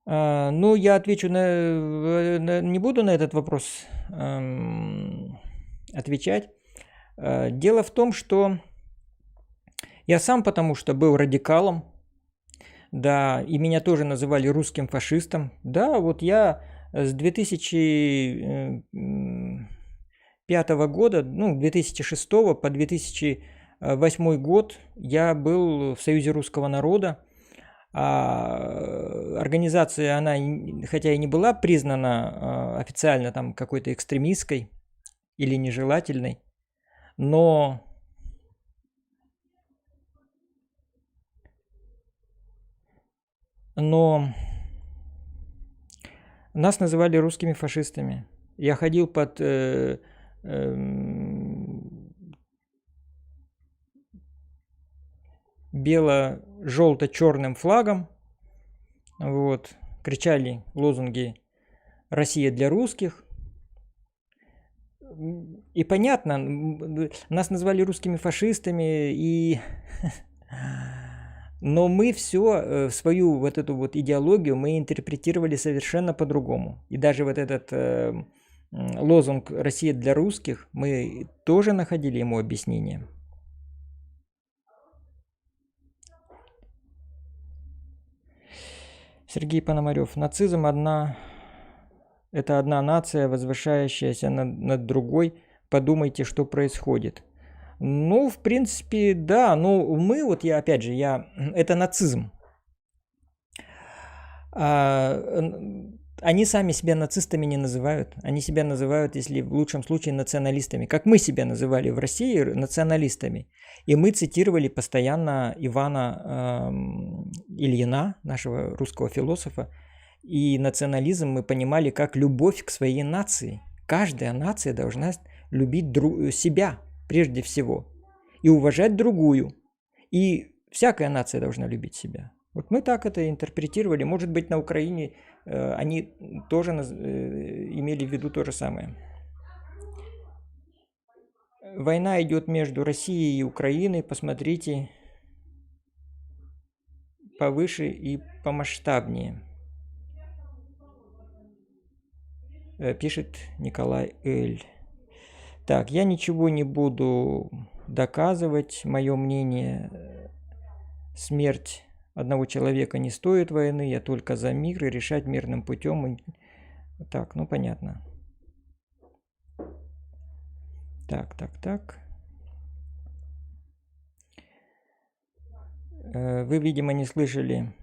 Ну, я отвечу не буду на этот вопрос отвечать. Дело в том, что я сам потому что был радикалом, да, и меня тоже называли русским фашистом. Да, вот я с 2005 года, 2006 по 2008 год я был в Союзе русского народа. Организация, она хотя и не была признана официально там какой-то экстремистской или нежелательной, но нас называли русскими фашистами. Я ходил под бело-желто-черным флагом, вот, кричали лозунги «Россия для русских». И понятно, нас назвали русскими фашистами, но мы все, свою вот эту вот идеологию мы интерпретировали совершенно по-другому. И даже вот этот лозунг «Россия для русских» мы тоже находили ему объяснение. Сергей Пономарев. Нацизм это одна нация, возвышающаяся над другой. Подумайте, что происходит. Ну, в принципе, да. Но мы, вот я, опять же, это нацизм. Они сами себя нацистами не называют. Они себя называют, если в лучшем случае, националистами. Как мы себя называли в России националистами. И мы цитировали постоянно Ивана Ильина, нашего русского философа. И национализм мы понимали как любовь к своей нации. Каждая нация должна любить себя прежде всего. И уважать другую. И всякая нация должна любить себя. Вот мы так это интерпретировали. Может быть, на Украине они тоже имели в виду то же самое. Война идет между Россией и Украиной. Посмотрите повыше и помасштабнее. Пишет Николай Эль. Так, я ничего не буду доказывать. Мое мнение, смерть одного человека не стоит войны. Я только за мир и решать мирным путем. Так, ну понятно. Так. Вы, видимо, не слышали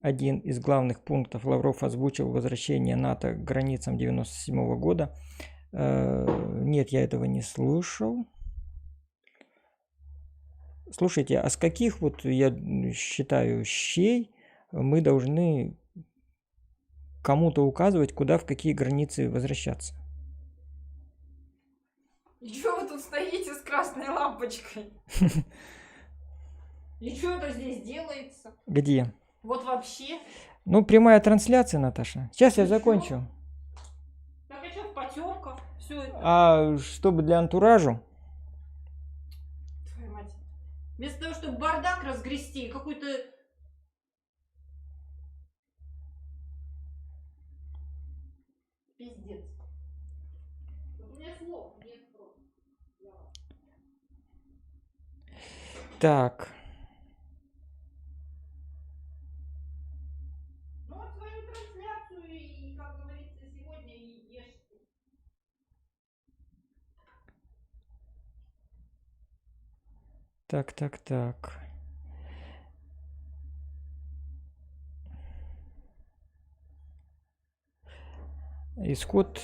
один из главных пунктов. Лавров озвучил возвращение НАТО к границам 1997 года. Нет, я этого не слушал. Слушайте, а с каких, вот я считаю, щей мы должны кому-то указывать, куда, в какие границы возвращаться? И чё вы тут стоите с красной лампочкой? И что это здесь делается? Где? Вот вообще. Ну, прямая трансляция, Наташа. Сейчас я закончу. Так а что в потемках? Все это. А чтобы для антуражу? Твою мать. Вместо того, чтобы бардак разгрести, какой-то... Пиздец. У меня слов нет просто. Так. Ну вот свою трансляцию и, как говорится, сегодня и ешьте. Так. Исход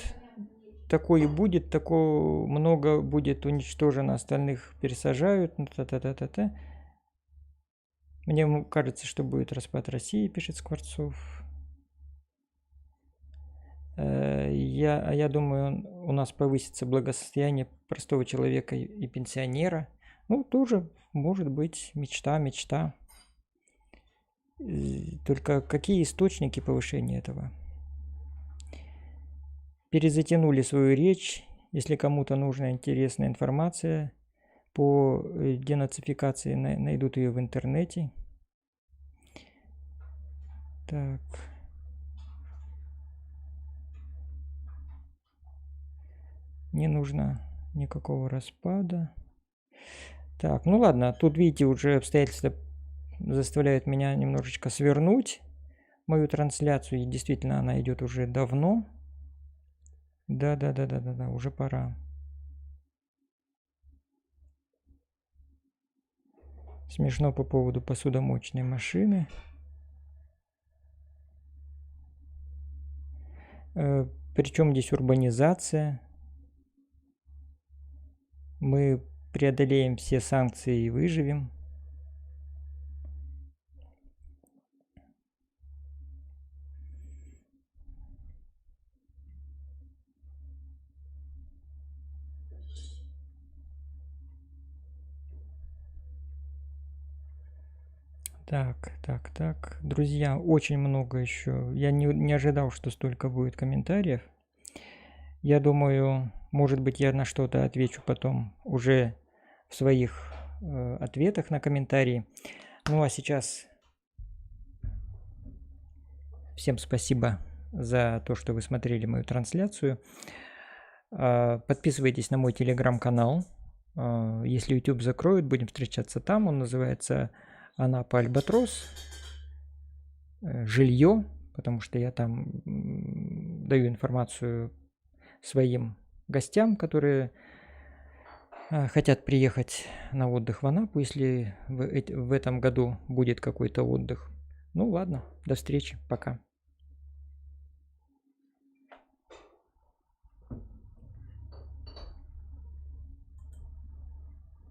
такой и будет, такого много будет уничтожено, остальных пересажают. Та-та-та-та-та. Мне кажется, что будет распад России, пишет Скворцов. Я думаю, у нас повысится благосостояние простого человека и пенсионера. Ну, тоже может быть мечта. Только какие источники повышения этого? Перезатянули свою речь. Если кому-то нужна интересная информация по денацификации, найдут ее в интернете. Так. Не нужно никакого распада. Так, ну ладно, тут, видите, уже обстоятельства заставляют меня немножечко свернуть мою трансляцию. И действительно, она идет уже давно. Да, уже пора. Смешно по поводу посудомоечной машины. Причем здесь урбанизация? Мы преодолеем все санкции и выживем. Так. Друзья, очень много еще. Я не ожидал, что столько будет комментариев. Я думаю, может быть, я на что-то отвечу потом уже в своих ответах на комментарии. Ну а сейчас всем спасибо за то, что вы смотрели мою трансляцию. Подписывайтесь на мой телеграм-канал. Если YouTube закроют, будем встречаться там. Он называется Анапа Альбатрос. Жилье, потому что я там даю информацию своим гостям, которые хотят приехать на отдых в Анапу, если в этом году будет какой-то отдых. Ну ладно, до встречи, пока.